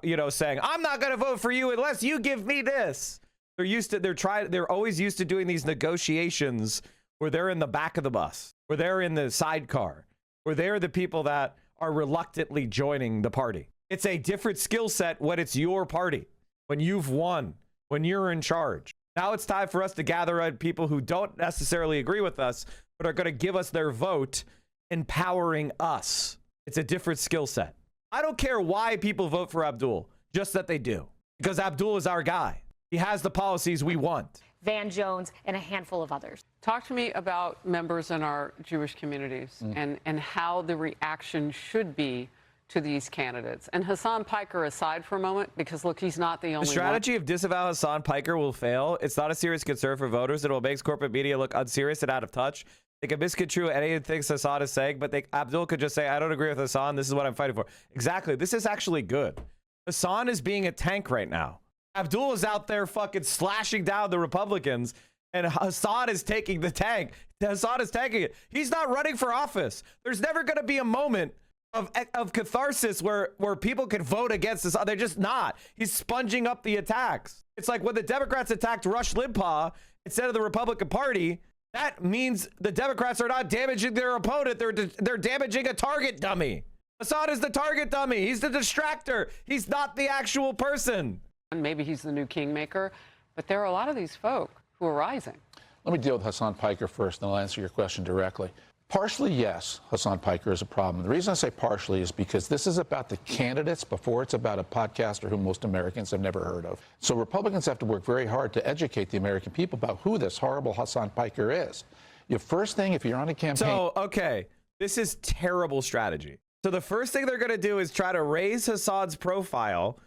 you know, saying, I'm not going to vote for you unless you give me this. They're used to, they're always used to doing these negotiations where they're in the back of the bus, where they're in the sidecar, where they're the people that are reluctantly joining the party. It's a different skill set when it's your party, when you've won, when you're in charge. Now it's time for us to gather up people who don't necessarily agree with us, but are going to give us their vote, empowering us. It's a different skill set. I don't care why people vote for Abdul, just that they do. Because Abdul is our guy. He has the policies we want. Van Jones and a handful of others. Talk to me about members in our Jewish communities and how the reaction should be to these candidates. And Hasan Piker aside for a moment, because look, he's not the only one. The strategy of disavow Hasan Piker will fail. It's not a serious concern for voters. It will make corporate media look unserious and out of touch. They can misconstrue anything Hasan is saying, but Abdul could just say, I don't agree with Hasan. This is what I'm fighting for. Exactly. This is actually good. Hasan is being a tank right now. Abdul is out there fucking slashing down the Republicans, and Hasan is taking the tank. Hasan is tanking it. He's not running for office. There's never going to be a moment of catharsis where people can vote against this. They're just not. He's sponging up the attacks. It's like when the Democrats attacked Rush Limbaugh instead of the Republican Party. That means the Democrats are not damaging their opponent. They're damaging a target dummy. Hasan is the target dummy. He's the distractor. He's not the actual person. And maybe he's the new kingmaker, but there are a lot of these folk who are rising. Let me deal with Hasan Piker first, and I'll answer your question directly. Partially, yes, Hasan Piker is a problem. The reason I say partially is because this is about the candidates before it's about a podcaster who most Americans have never heard of. So Republicans have to work very hard to educate the American people about who this horrible Hasan Piker is. Your first thing, if you're on a campaign... So, okay, this is terrible strategy. So the first thing they're going to do is try to raise Hasan's profile,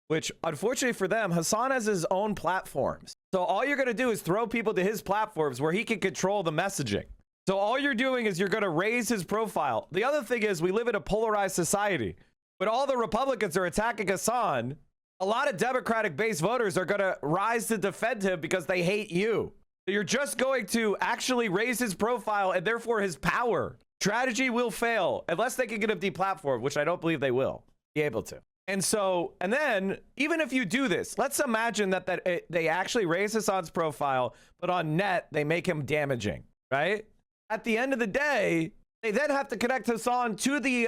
which, unfortunately for them, Hasan has his own platforms. So all you're going to do is throw people to his platforms where he can control the messaging. So all you're doing is you're going to raise his profile. The other thing is we live in a polarized society. But all the Republicans are attacking Hasan. A lot of Democratic-based voters are going to rise to defend him because they hate you. So you're just going to actually raise his profile and therefore his power. Strategy will fail unless they can get him deplatformed, which I don't believe they will be able to. And so, and then even if you do this, let's imagine that they actually raise Hasan's profile, but on net, they make him damaging, right? At the end of the day, they then have to connect Hasan to the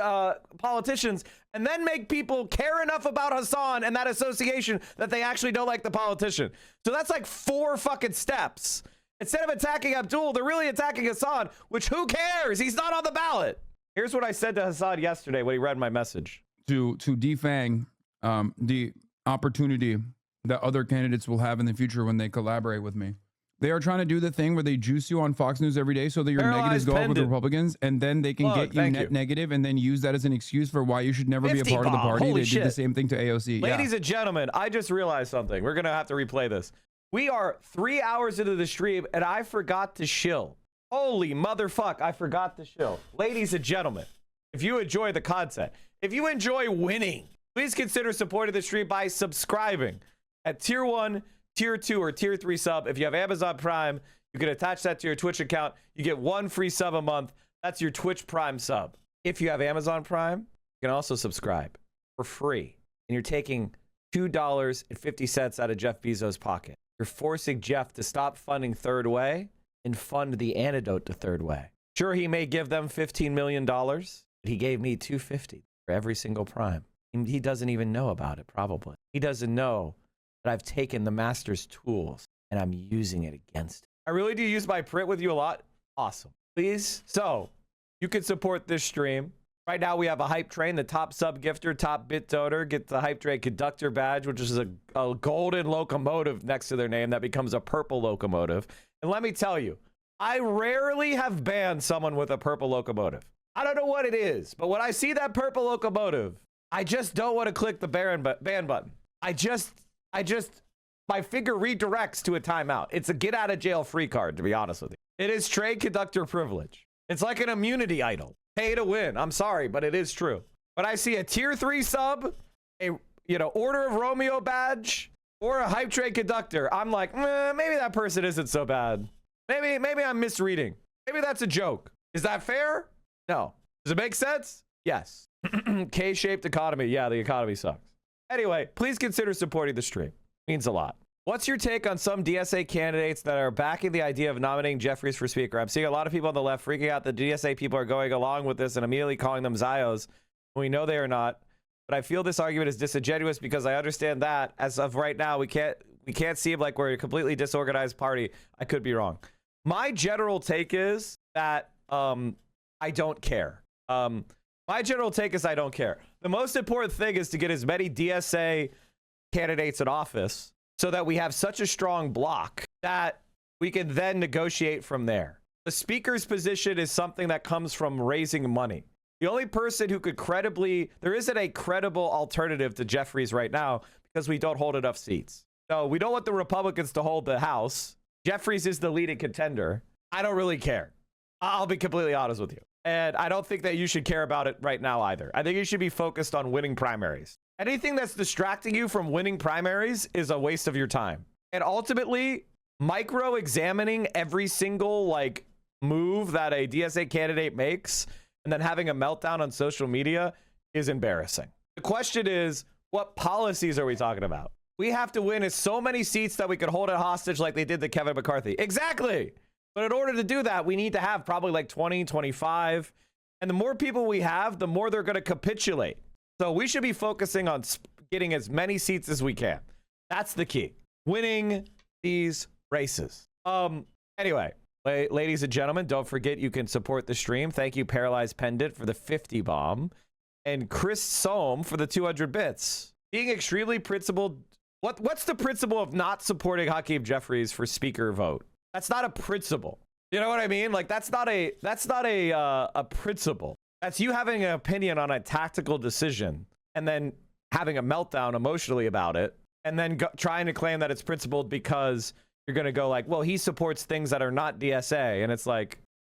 politicians and then make people care enough about Hasan and that association that they actually don't like the politician. So that's like 4 fucking steps. Instead of attacking Abdul, they're really attacking Hasan, which who cares? He's not on the ballot. Here's what I said to Hasan yesterday when he read my message. To defang the opportunity that other candidates will have in the future when they collaborate with me. They are trying to do the thing where they juice you on Fox News every day so that your negatives go over the Republicans, and then they can get you negative and then use that as an excuse for why you should never be a part of the party. They did the same thing to AOC. Ladies and gentlemen, I just realized something. We're going to have to replay this. We are 3 hours into the stream, and I forgot to shill. Holy motherfuck, I forgot to shill. Ladies and gentlemen, if you enjoy the content, if you enjoy winning, please consider supporting the stream by subscribing at Tier 1, Tier 2, or Tier 3 sub. If you have Amazon Prime, you can attach that to your Twitch account. You get 1 free sub a month. That's your Twitch Prime sub. If you have Amazon Prime, you can also subscribe for free. And you're taking $2.50 out of Jeff Bezos' pocket. You're forcing Jeff to stop funding Third Way and fund the antidote to Third Way. Sure, he may give them $15 million, but he gave me $250 for every single Prime. He doesn't even know about it, probably. He doesn't know that I've taken the master's tools and I'm using it against him. I really do use my print with you a lot. Awesome. Please. So you can support this stream. Right now we have a hype train. The top sub gifter, top bit donor gets the hype train conductor badge, which is a golden locomotive next to their name that becomes a purple locomotive. And let me tell you, I rarely have banned someone with a purple locomotive. I don't know what it is, but when I see that purple locomotive, I just don't want to click the ban button. I just, my finger redirects to a timeout. It's a get out of jail free card, to be honest with you. It is trade conductor privilege. It's like an immunity idol. Pay to win. I'm sorry, but it is true. When I see a tier 3 sub, a Order of Romeo badge, or a hype train conductor, I'm like, maybe that person isn't so bad. Maybe I'm misreading. Maybe that's a joke. Is that fair? No. Does it make sense? Yes. K-shaped economy. Yeah, the economy sucks. Anyway, please consider supporting the stream. Means a lot. What's your take on some DSA candidates that are backing the idea of nominating Jeffries for speaker? I'm seeing a lot of people on the left freaking out that DSA people are going along with this and immediately calling them Zios when we know they are not. But I feel this argument is disingenuous because I understand that as of right now, we can't seem like we're a completely disorganized party. I could be wrong. My general take is that I don't care. My general take is I don't care. The most important thing is to get as many DSA candidates in office so that we have such a strong block that we can then negotiate from there. The speaker's position is something that comes from raising money. The only person who could there isn't a credible alternative to Jeffries right now because we don't hold enough seats. So we don't want the Republicans to hold the House. Jeffries is the leading contender. I don't really care. I'll be completely honest with you. And I don't think that you should care about it right now either. I think you should be focused on winning primaries. Anything that's distracting you from winning primaries is a waste of your time. And ultimately, micro-examining every single move that a DSA candidate makes and then having a meltdown on social media is embarrassing. The question is, what policies are we talking about? We have to win so many seats that we could hold it hostage like they did to Kevin McCarthy. Exactly. But in order to do that, we need to have probably 20, 25. And the more people we have, the more they're going to capitulate. So we should be focusing on getting as many seats as we can. That's the key. Winning these races. Anyway, ladies and gentlemen, don't forget you can support the stream. Thank you, Paralyzed Pendant, for the 50 bomb. And Chris Sohm for the 200 bits. Being extremely principled. What's the principle of not supporting Hakeem Jeffries for speaker vote? That's not a principle. You know what I mean? That's not a principle. That's you having an opinion on a tactical decision and then having a meltdown emotionally about it and then trying to claim that it's principled because you're going to go well, he supports things that are not DSA. And it's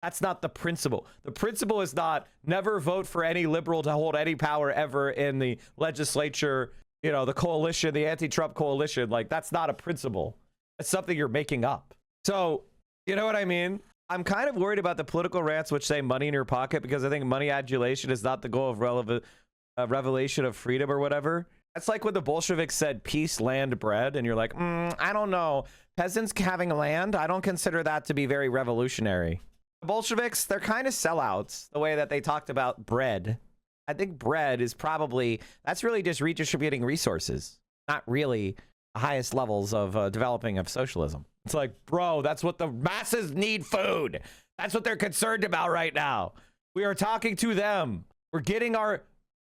that's not the principle. The principle is not never vote for any liberal to hold any power ever in the legislature, the coalition, the anti-Trump coalition. That's not a principle. It's something you're making up. So, you know what I mean? I'm kind of worried about the political rants which say money in your pocket because I think money adulation is not the goal of revelation of freedom or whatever. That's like when the Bolsheviks said peace, land, bread. And you're like, I don't know. Peasants having land, I don't consider that to be very revolutionary. The Bolsheviks, they're kind of sellouts the way that they talked about bread. I think bread is that's really just redistributing resources, not really the highest levels of developing of socialism. It's bro, that's what the masses need, food. That's what they're concerned about right now. We are talking to them. We're getting our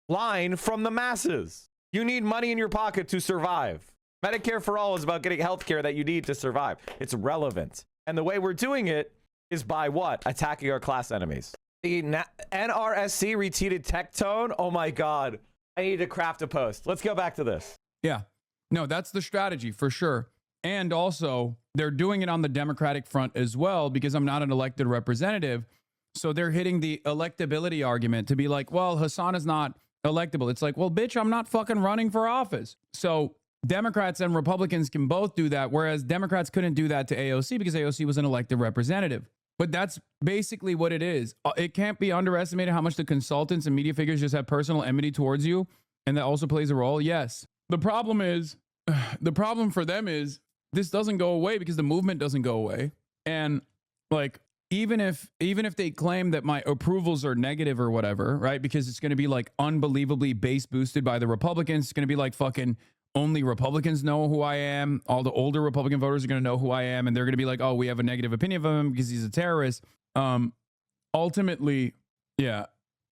line from the masses. You need money in your pocket to survive. Medicare for all is about getting health care that you need to survive. It's relevant. And the way we're doing it is by what? Attacking our class enemies. The NRSC retweeted tech tone. Oh my God. I need to craft a post. Let's go back to this. Yeah. No, that's the strategy for sure. And also, they're doing it on the Democratic front as well because I'm not an elected representative. So they're hitting the electability argument to be well, HASAN is not electable. It's well, bitch, I'm not fucking running for office. So Democrats and Republicans can both do that, whereas Democrats couldn't do that to AOC because AOC was an elected representative. But that's basically what it is. It can't be underestimated how much the consultants and media figures just have personal enmity towards you. And that also plays a role. Yes. The problem for them is this doesn't go away because the movement doesn't go away. And even if they claim that my approvals are negative or whatever, right? Because it's going to be unbelievably base boosted by the Republicans. It's going to be fucking only Republicans know who I am. All the older Republican voters are going to know who I am. And they're going to be oh, we have a negative opinion of him because he's a terrorist. Ultimately, yeah.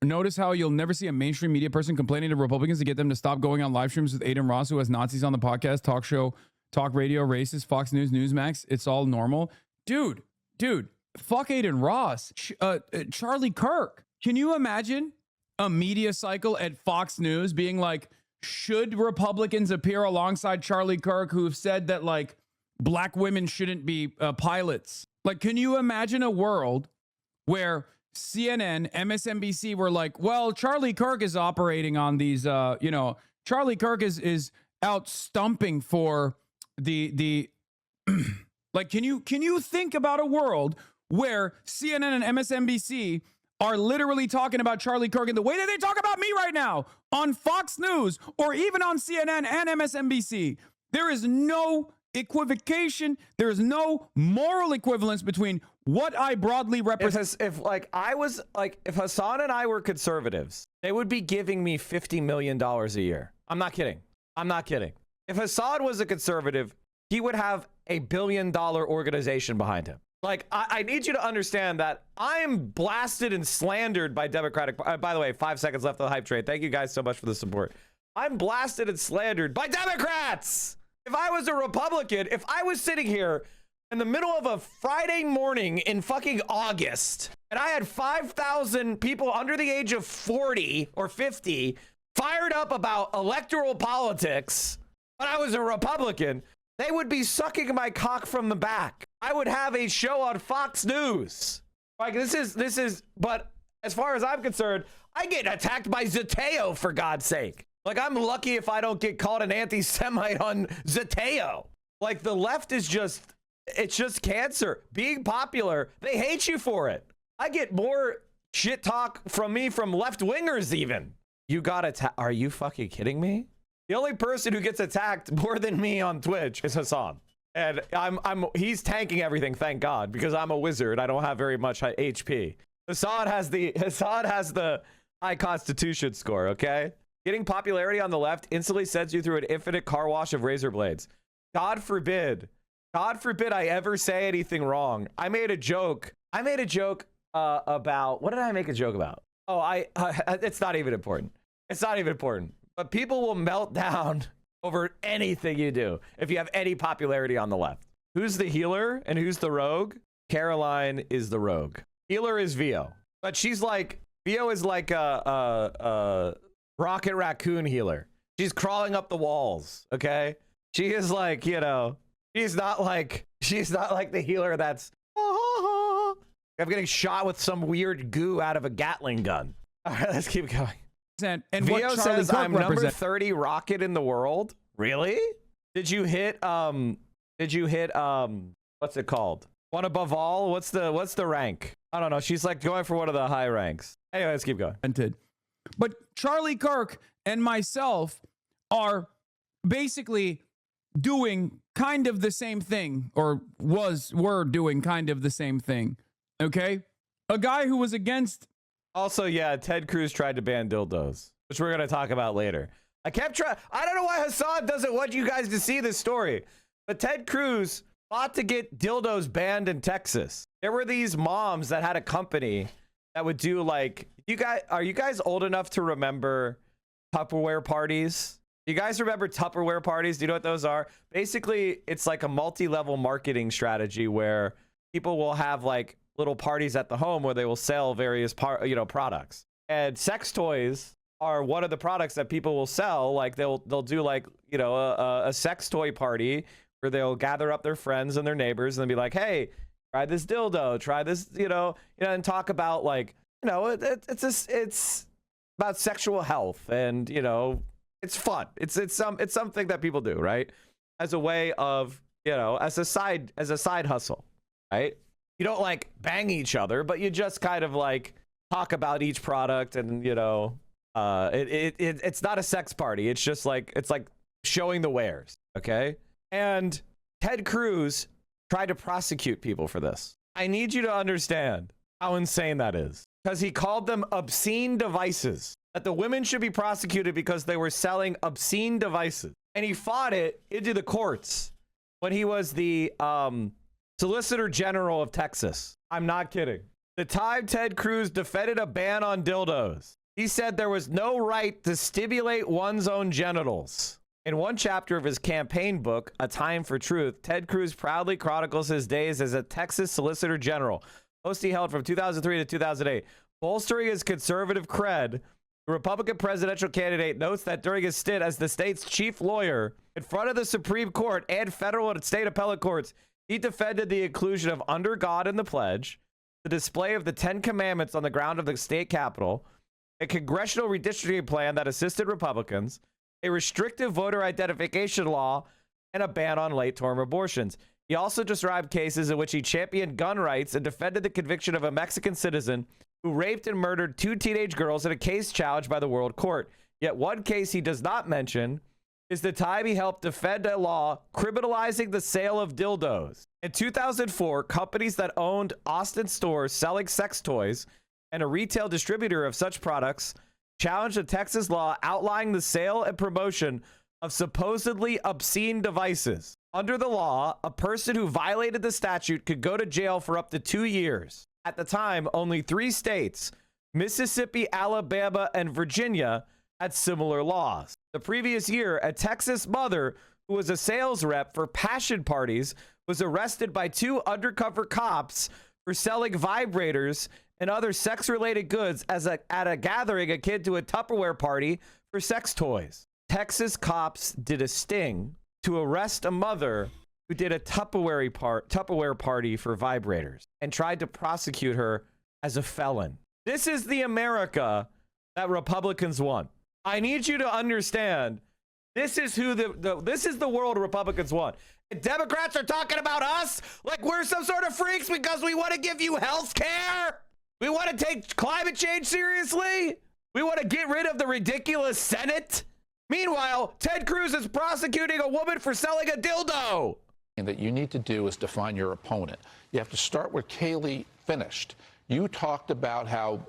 Notice how you'll never see a mainstream media person complaining to Republicans to get them to stop going on live streams with Aiden Ross, who has Nazis on the podcast, talk show, talk radio, racist, Fox News, Newsmax. It's all normal. Dude, fuck Aiden Ross, Charlie Kirk. Can you imagine a media cycle at Fox News being like, should Republicans appear alongside Charlie Kirk, who have said that like black women shouldn't be pilots? Like, can you imagine a world where CNN, MSNBC were like, well, Charlie Kirk is operating on these, Charlie Kirk is out stumping for the like, can you think about a world where CNN and MSNBC are literally talking about Charlie Kirk in the way that they talk about me right now on Fox News or even on CNN and MSNBC? There is no equivocation. There is no moral equivalence between what I broadly represent. If Hasan and I were conservatives, they would be giving me $50 million a year. I'm not kidding. I'm not kidding. If Hasan was a conservative, he would have $1 billion organization behind him. Like, I need you to understand that I'm blasted and slandered by Democratic. By the way, 5 seconds left on the hype train. Thank you guys so much for the support. I'm blasted and slandered by Democrats. If I was a Republican, if I was sitting here in the middle of a Friday morning in fucking August, and I had 5,000 people under the age of 40 or 50 fired up about electoral politics, but I was a Republican, they would be sucking my cock from the back. I would have a show on Fox News. Like, this is, but as far as I'm concerned, I get attacked by Zateo, for God's sake. Like, I'm lucky if I don't get called an anti-Semite on Zateo. Like, the left is just, it's just cancer. Being popular, they hate you for it. I get more shit talk from me from left-wingers even. You got attacked. Are you fucking kidding me? The only person who gets attacked more than me on Twitch is Hasan. And he's tanking everything, thank God, because I'm a wizard. I don't have very much HP. Hasan has the high constitution score, okay? Getting popularity on the left instantly sends you through an infinite car wash of razor blades. God forbid I ever say anything wrong. I made a joke about, what did I make a joke about? Oh, it's not even important. It's not even important. But people will melt down over anything you do if you have any popularity on the left. Who's the healer and who's the rogue? Caroline is the rogue. Healer is Vio. But Vio is like a Rocket Raccoon healer. She's crawling up the walls, okay? She is like, she's not like the healer that's, I'm getting shot with some weird goo out of a Gatling gun. All right, let's keep going. And Vio says I'm number 30 rocket in the world. Really? Did you hit what's it called? One above all? What's the rank? I don't know. She's like going for one of the high ranks. Anyway, let's keep going. But Charlie Kirk and myself are basically doing kind of the same thing, or were doing kind of the same thing. Okay? A guy who was against. Also, yeah, Ted Cruz tried to ban dildos, which we're going to talk about later. I don't know why Hasan doesn't want you guys to see this story, but Ted Cruz fought to get dildos banned in Texas. There were these moms that had a company that would do like, are you guys old enough to remember Tupperware parties? You guys remember Tupperware parties? Do you know what those are? Basically, it's like a multi-level marketing strategy where people will have like little parties at the home where they will sell various products. And sex toys are one of the products that people will sell. Like they'll do like, a sex toy party where they'll gather up their friends and their neighbors and be like, hey, try this dildo, try this, and talk about like, it's about sexual health and, it's fun. It's something that people do, right? As a way of, as a side hustle, right? You don't like bang each other, but you just kind of like talk about each product and, it's not a sex party. It's just like, it's like showing the wares. Okay. And Ted Cruz tried to prosecute people for this. I need you to understand how insane that is, because he called them obscene devices, that the women should be prosecuted because they were selling obscene devices. And he fought it into the courts when he was the Solicitor General of Texas. I'm not kidding. The time Ted Cruz defended a ban on dildos, he said there was no right to stimulate one's own genitals. In one chapter of his campaign book, A Time for Truth, Ted Cruz proudly chronicles his days as a Texas Solicitor General, post he held from 2003 to 2008. Bolstering his conservative cred, the Republican presidential candidate notes that during his stint as the state's chief lawyer in front of the Supreme Court and federal and state appellate courts, he defended the inclusion of under God in the pledge, the display of the 10 Commandments on the ground of the state capitol, a congressional redistricting plan that assisted Republicans, a restrictive voter identification law, and a ban on late-term abortions. He also described cases in which he championed gun rights and defended the conviction of a Mexican citizen who raped and murdered 2 teenage girls in a case challenged by the World Court. Yet one case he does not mention is the time he helped defend a law criminalizing the sale of dildos. In 2004, companies that owned Austin stores selling sex toys and a retail distributor of such products challenged a Texas law outlining the sale and promotion of supposedly obscene devices. Under the law, a person who violated the statute could go to jail for up to 2 years. At the time, only 3 states, Mississippi, Alabama, and Virginia, had similar laws. The previous year, a Texas mother who was a sales rep for passion parties was arrested by 2 undercover cops for selling vibrators and other sex-related goods at a gathering akin to a Tupperware party for sex toys. Texas cops did a sting to arrest a mother who did a Tupperware party for vibrators and tried to prosecute her as a felon. This is the America that Republicans want. I need you to understand, this is who this is the world Republicans want. And Democrats are talking about us like we're some sort of freaks because we want to give you health care. We want to take climate change seriously. We want to get rid of the ridiculous Senate. Meanwhile, Ted Cruz is prosecuting a woman for selling a dildo. And that you need to do is define your opponent. You have to start where Kayleigh finished. You talked about how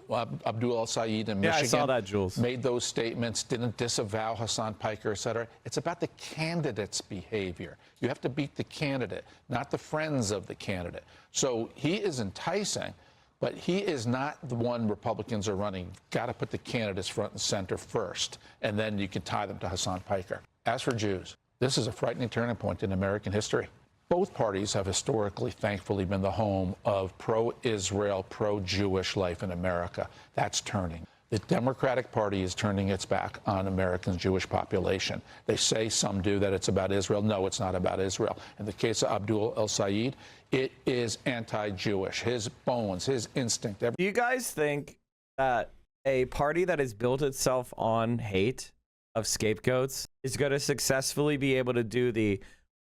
Abdul El-Sayed in Michigan I saw that, Jules. Made those statements, didn't disavow Hasan Piker, et cetera. It's about the candidate's behavior. You have to beat the candidate, not the friends of the candidate. So he is enticing, but he is not the one Republicans are running. Got to put the candidates front and center first, and then you can tie them to Hasan Piker. As for Jews, this is a frightening turning point in American history. Both parties have historically, thankfully, been the home of pro-Israel, pro-Jewish life in America. That's turning. The Democratic Party is turning its back on America's Jewish population. They say, some do, that it's about Israel. No, it's not about Israel. In the case of Abdul El-Sayed, it is anti-Jewish. His bones, his instinct. Do you guys think that a party that has built itself on hate of scapegoats is going to successfully be able to do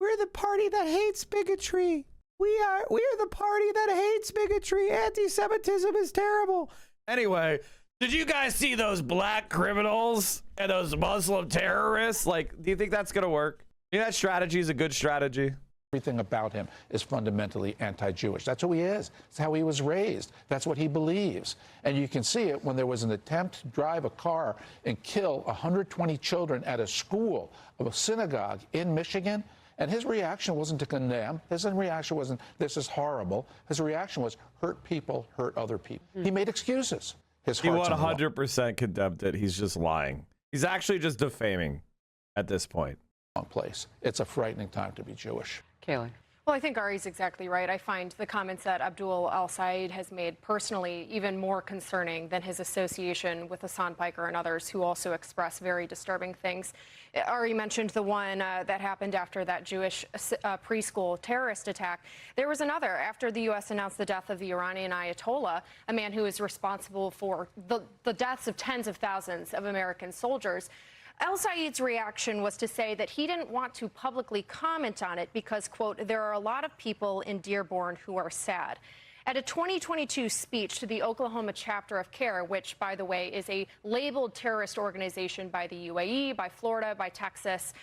we're the party that hates bigotry. We're the party that hates bigotry. Anti-Semitism is terrible. Anyway, did you guys see those black criminals and those Muslim terrorists? Like, do you think that's going to work? Do you think that strategy is a good strategy? Everything about him is fundamentally anti-Jewish. That's who he is. That's how he was raised. That's what he believes. And you can see it when there was an attempt to drive a car and kill 120 children at a school of a synagogue in Michigan. And his reaction wasn't to condemn. His reaction wasn't, this is horrible. His reaction was, hurt people, hurt other people. He made excuses. He 100% condemned it. He's just lying. He's actually just defaming at this point. Place. It's a frightening time to be Jewish. Kayleigh. Well, I think Ari's exactly right. I find the comments that Abdul El-Sayed has made personally even more concerning than his association with Hasan Piker and others who also express very disturbing things. Ari mentioned the one that happened after that Jewish preschool terrorist attack. There was another after the U.S. announced the death of the Iranian Ayatollah, a man who is responsible for the deaths of tens of thousands of American soldiers. El-Sayed's reaction was to say that he didn't want to publicly comment on it because, quote, there are a lot of people in Dearborn who are sad. At a 2022 speech to the Oklahoma chapter of CARE, which, by the way, is a labeled terrorist organization by the UAE, by Florida, by Texas,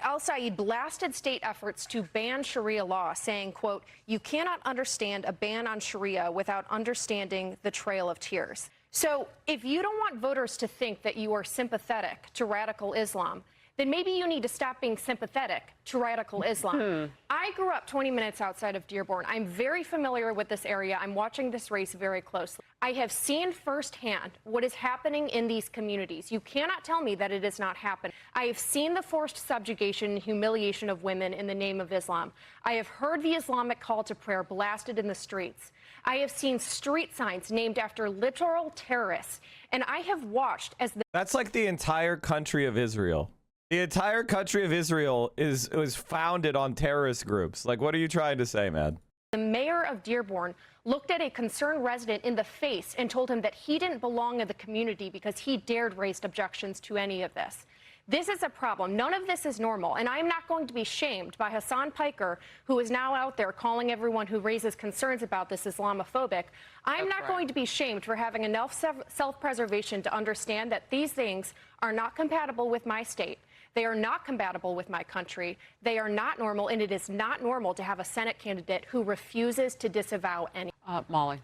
El-Sayed blasted state efforts to ban Sharia law, saying, quote, you cannot understand a ban on Sharia without understanding the Trail of Tears. So if you don't want voters to think that you are sympathetic to radical Islam, then maybe you need to stop being sympathetic to radical Islam. I grew up 20 minutes outside of Dearborn. I'm very familiar with this area. I'm watching this race very closely. I have seen firsthand what is happening in these communities. You cannot tell me that it is not happening. I have seen the forced subjugation and humiliation of women in the name of Islam. I have heard the Islamic call to prayer blasted in the streets. I have seen street signs named after literal terrorists. And I have watched as the That's like the entire country of Israel. The entire country of Israel was founded on terrorist groups. Like, what are you trying to say, man? The mayor of Dearborn looked at a concerned resident in the face and told him that he didn't belong in the community because he dared raise objections to any of this. This is a problem. None of this is normal. And I'm not going to be shamed by Hasan Piker, who is now out there calling everyone who raises concerns about this Islamophobic. I'm not going to be shamed for having enough self-preservation to understand that these things are not compatible with my state. They are not compatible with my country. They are not normal, and it is not normal to have a Senate candidate who refuses to disavow any. Molly.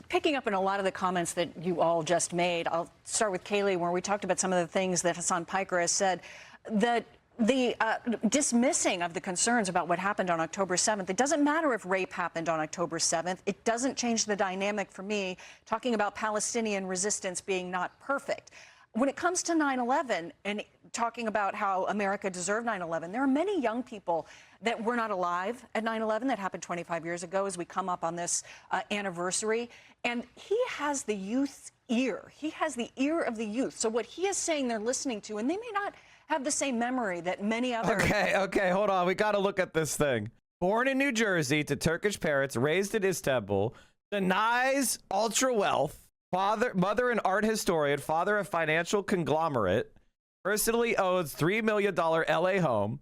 Picking up on a lot of the comments that you all just made, I'll start with Kaylee, where we talked about some of the things that Hasan Piker has said, that the dismissing of the concerns about what happened on October 7th. It doesn't matter if rape happened on October 7th. It doesn't change the dynamic for me, talking about Palestinian resistance being not perfect. When it comes to 9/11 and talking about how America deserved 9/11, there are many young people that were not alive at 9/11. That happened 25 years ago as we come up on this anniversary. And he has the youth's ear. He has the ear of the youth. So what he is saying they're listening to, and they may not have the same memory that many other... Okay, hold on. We got to look at this thing. Born in New Jersey to Turkish parents, raised in Istanbul, denies ultra wealth, mother an art historian, father a financial conglomerate, personally owns $3 million LA home,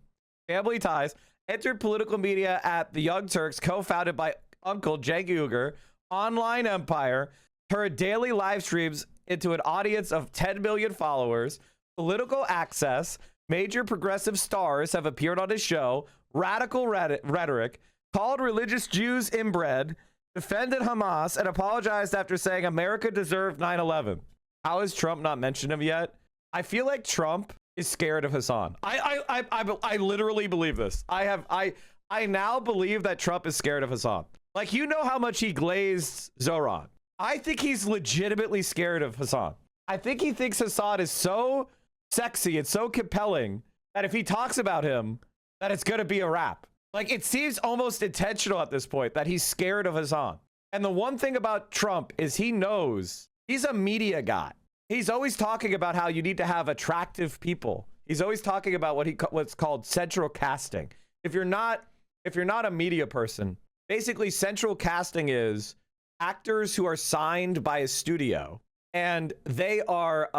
family ties, entered political media at the Young Turks, co-founded by Uncle Cenk Uygur, online empire, heard daily live streams into an audience of 10 million followers, political access, major progressive stars have appeared on his show, radical rhetoric, called religious Jews inbred, defended Hamas, and apologized after saying America deserved 9/11. How is Trump not mentioned him yet? I feel like Trump is scared of Hasan. I literally believe this. I now believe that Trump is scared of Hasan. Like, you know how much he glazed Zoran. I think he's legitimately scared of Hasan. I think he thinks Hasan is so sexy and so compelling that if he talks about him, that it's going to be a wrap. Like, it seems almost intentional at this point that he's scared of Hasan. And the one thing about Trump is he knows he's a media guy. He's always talking about how you need to have attractive people. He's always talking about what's called central casting. If you're not a media person, basically central casting is actors who are signed by a studio and they are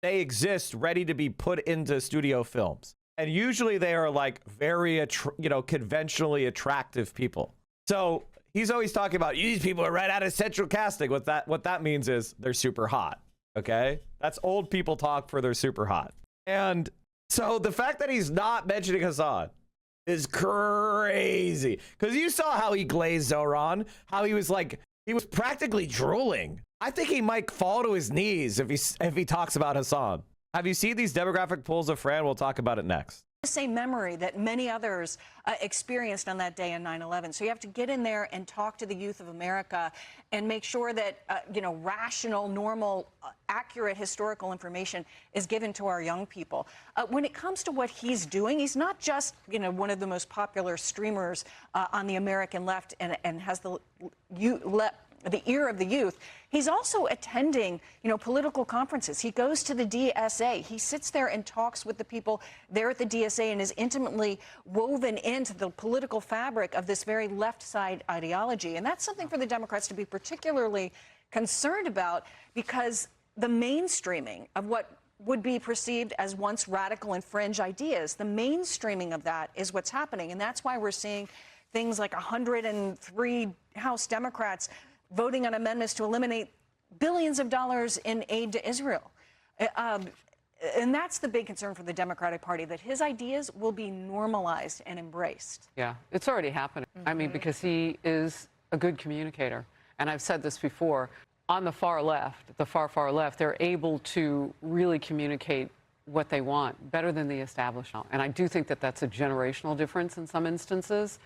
they exist ready to be put into studio films. And usually they are like very, conventionally attractive people. So he's always talking about these people are right out of central casting. What that means is they're super hot. Okay, that's old people talk for they're super hot. And so the fact that he's not mentioning Hasan is crazy, because you saw how he glazed Zoran, how he was practically drooling. I think he might fall to his knees if he talks about Hasan. Have you seen these demographic polls of Fran? We'll talk about it next. The same memory that many others experienced on that day in 9/11. So you have to get in there and talk to the youth of America and make sure that, rational, normal, accurate historical information is given to our young people. When it comes to what he's doing, he's not just, one of the most popular streamers on the American left and has the ear of the youth. He's also attending, political conferences. He goes to the DSA. He sits there and talks with the people there at the DSA and is intimately woven into the political fabric of this very left side ideology. And that's something for the Democrats to be particularly concerned about, because the mainstreaming of what would be perceived as once radical and fringe ideas, the mainstreaming of that is what's happening. And that's why we're seeing things like 103 House Democrats voting on amendments to eliminate billions of dollars in aid to Israel. And that's the big concern for the Democratic Party, that his ideas will be normalized and embraced. Yeah, it's already happening. I mean, because he is a good communicator. And I've said this before, on the far left, the far left, they're able to really communicate what they want better than the establishment. And I do think that that's a generational difference in some instances.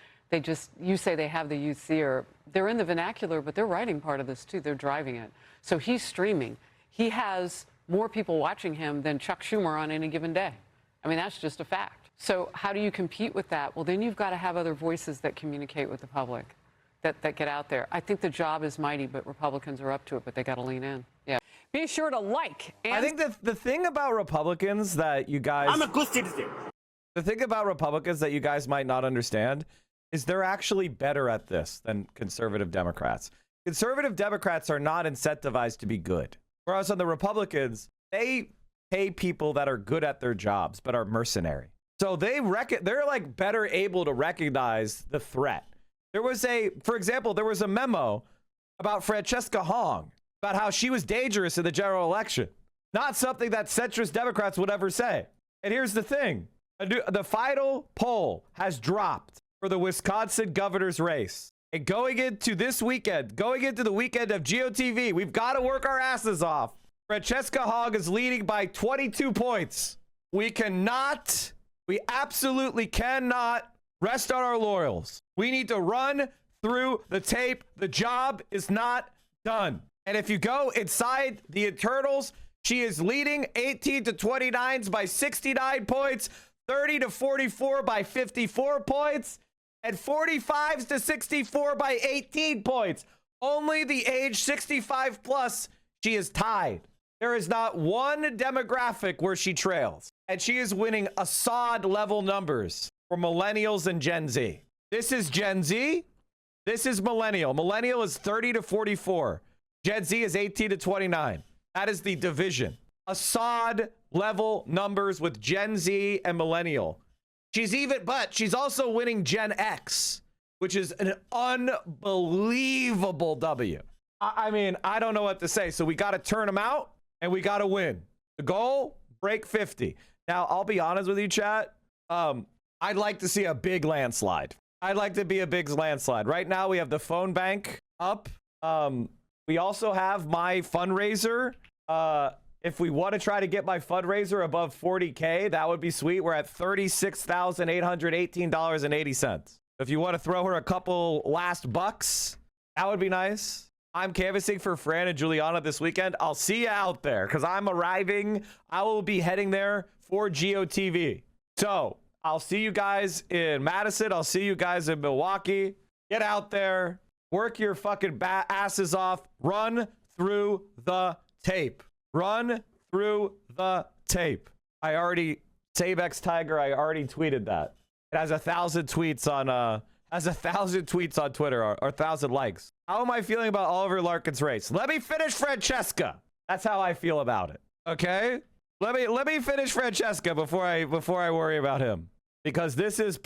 You say they have the youth's ear. They're in the vernacular, but they're writing part of this too. They're driving it. So he's streaming. He has more people watching him than Chuck Schumer on any given day. I mean, that's just a fact. So how do you compete with that? Well, then you've got to have other voices that communicate with the public. that get out there. I think the job is mighty, but Republicans are up to it, but they got to lean in. Yeah. Be sure to like. And I think that the thing about Republicans that you guys... I'm a good citizen. The thing about Republicans that you guys might not understand is they're actually better at this than conservative Democrats. Conservative Democrats are not incentivized to be good. Whereas on the Republicans, they pay people that are good at their jobs, but are mercenary. So they're like better able to recognize the threat. For example, there was a memo about Francesca Hong, about how she was dangerous in the general election. Not something that centrist Democrats would ever say. And here's the thing. The final poll has dropped for the Wisconsin governor's race. And going into the weekend of GOTV, we've got to work our asses off. Francesca Hong is leading by 22 points. We absolutely cannot rest on our laurels. We need to run through the tape. The job is not done. And if you go inside the internals, she is leading 18 to 29s by 69 points, 30 to 44 by 54 points, and 45s to 64 by 18 points. Only the age 65 plus, she is tied. There is not one demographic where she trails. And she is winning Assad level numbers for millennials and Gen Z. This is Gen Z. This is millennial. Millennial is 30 to 44. Gen Z is 18 to 29. That is the division. Assad level numbers with Gen Z and millennial. But she's also winning Gen X, which is an unbelievable W. I mean, I don't know what to say. So we got to turn them out and we got to win. The goal, break 50. Now, I'll be honest with you, chat. I'd like to see a big landslide. I'd like to be a big landslide. Right now, we have the phone bank up. We also have my fundraiser. If we want to try to get my fundraiser above 40K, that would be sweet. We're at $36,818.80. If you want to throw her a couple last bucks, that would be nice. I'm canvassing for Fran and Juliana this weekend. I'll see you out there because I'm arriving. I will be heading there for GOTV. So I'll see you guys in Madison. I'll see you guys in Milwaukee. Get out there. Work your fucking asses off. Run through the tape. Run through the tape. Sabex Tiger, I already tweeted that. It has 1,000 tweets on Twitter or 1,000 likes. How am I feeling about Oliver Larkin's race? Let me finish Francesca. That's how I feel about it. Okay? Let me finish Francesca before I worry about him. Because this is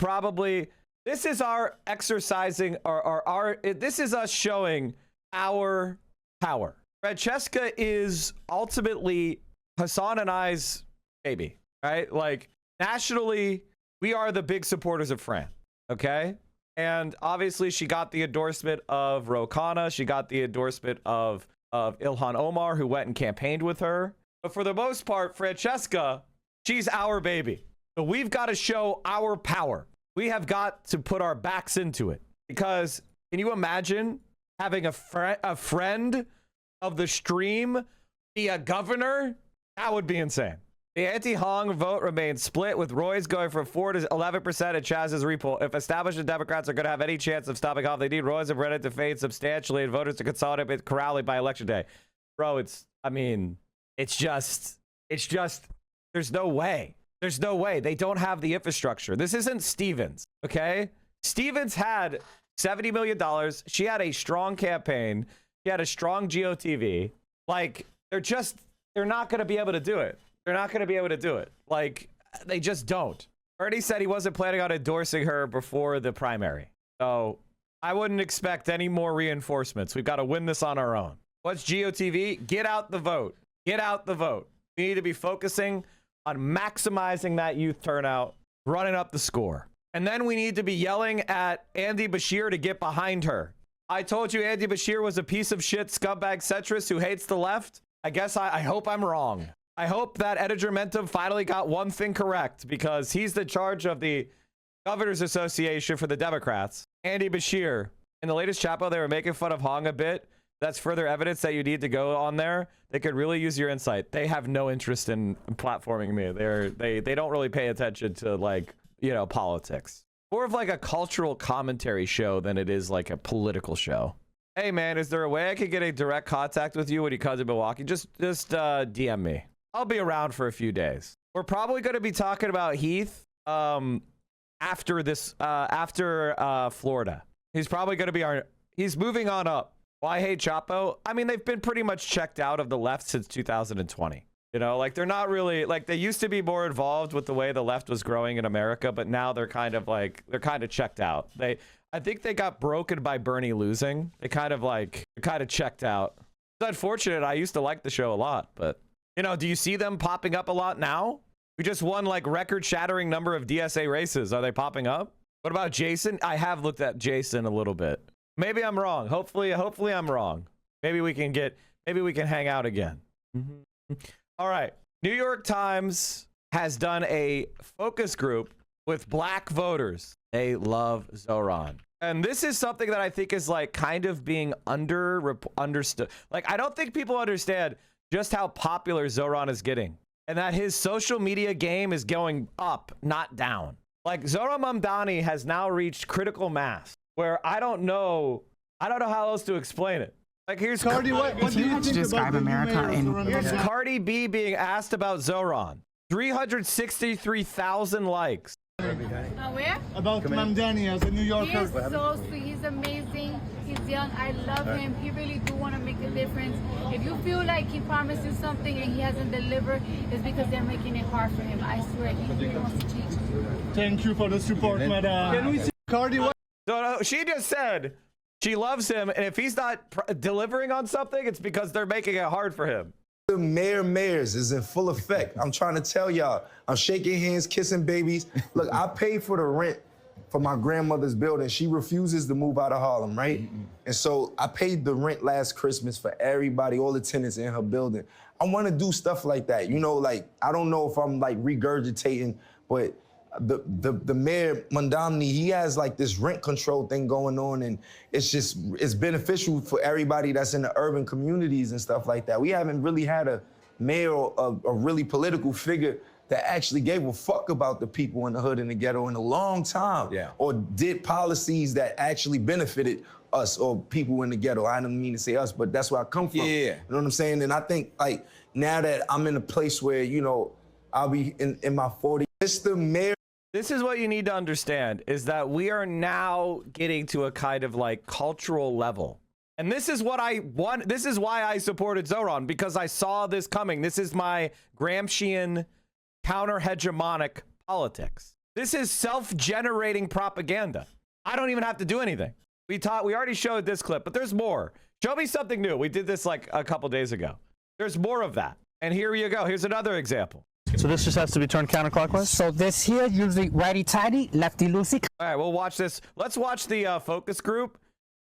our exercising this is us showing our power. Francesca is ultimately Hasan and I's baby, right? Like, nationally, we are the big supporters of Fran, okay? And obviously, she got the endorsement of Ro Khanna. She got the endorsement of Ilhan Omar, who went and campaigned with her. But for the most part, Francesca, she's our baby. So we've got to show our power. We have got to put our backs into it. Because can you imagine having a friend of the stream be a governor? That would be insane. The anti-Hong vote remains split, with Roy's going from 4 to 11% at Chaz's repoll. If establishment Democrats are going to have any chance of stopping off, they need Roy's and Brennan to fade substantially and voters to consolidate with Corrali by election day. Bro, it's just, there's no way. There's no way. They don't have the infrastructure. This isn't Stevens, okay? Stevens had $70 million. She had a strong campaign. She had a strong GOTV. Like, they're not going to be able to do it. They're not going to be able to do it. Like, they just don't. Bernie said he wasn't planning on endorsing her before the primary. So I wouldn't expect any more reinforcements. We've got to win this on our own. What's GOTV? Get out the vote. Get out the vote. We need to be focusing on maximizing that youth turnout, running up the score. And then we need to be yelling at Andy Bashir to get behind her. I told you Andy Bashir was a piece of shit scumbag centrist who hates the left. I guess I hope I'm wrong. I hope that Editor Mentum finally got one thing correct, because he's the charge of the Governors Association for the Democrats. Andy Bashir. In the latest chapo, they were making fun of Hong a bit. That's further evidence that you need to go on there. They could really use your insight. They have no interest in platforming me. They don't really pay attention to, like, politics. more of like a cultural commentary show than it is like a political show. Hey man, is there a way I could get a direct contact with you when you come to Milwaukee? Just DM me. I'll be around for a few days. We're probably going to be talking about Heath after Florida. He's probably going to be he's moving on up. Why hate Chapo? I mean, they've been pretty much checked out of the left since 2020. You know, like they're not really, like they used to be more involved with the way the left was growing in America, but now they're kind of checked out. I think they got broken by Bernie losing. They kind of checked out. It's unfortunate. I used to like the show a lot, but you know, do you see them popping up a lot now? We just won like record-shattering number of DSA races. Are they popping up? What about Jason? I have looked at Jason a little bit. Maybe I'm wrong. Hopefully I'm wrong. Maybe we can hang out again. All right. New York Times has done a focus group with black voters. They love Zoran. And this is something that I think is like kind of being understood. Like, I don't think people understand just how popular Zoran is getting, and that his social media game is going up, not down. Like, Zoran Mamdani has now reached critical mass where I don't know how else to explain it. Like, here's Cardi, what do you think describe America here's Cardi B being asked about Zoran. 363,000 likes. Where? About Mamdani as a New Yorker. He's so sweet. He's amazing. He's young. I love him. He really do want to make a difference. If you feel like he promised you something and he hasn't delivered, it's because they're making it hard for him. I swear, he really wants to change. Thank you for the support, madam. Can we see Cardi? What? No, she just said she loves him, and if he's not delivering on something, it's because they're making it hard for him. The mayors is in full effect. I'm trying to tell y'all. I'm shaking hands, kissing babies. Look, I paid for the rent for my grandmother's building. She refuses to move out of Harlem, right? And so I paid the rent last Christmas for everybody, all the tenants in her building. I want to do stuff like that. You know, like, I don't know if I'm like regurgitating, but the mayor Mamdani, he has like this rent control thing going on, and it's beneficial for everybody that's in the urban communities and stuff like that. We haven't really had a mayor, a really political figure that actually gave a fuck about the people in the hood and the ghetto in a long time, or did policies that actually benefited us or people in the ghetto. I don't mean to say us, but that's where I come from. You know what I'm saying? And I think like now that I'm in a place where, you know, I'll be in my 40s, it's the mayor. This is what you need to understand, is that we are now getting to a kind of like cultural level. And this is what I want. This is why I supported Zoran, because I saw this coming. This is my Gramscian counter-hegemonic politics. This is self-generating propaganda. I don't even have to do anything. We already showed this clip, but there's more. Show me something new. We did this like a couple days ago. There's more of that. And here you go. Here's another example. So this just has to be turned counterclockwise? So this here, usually righty-tighty, lefty-loosey. All right, we'll watch this. Let's watch the focus group,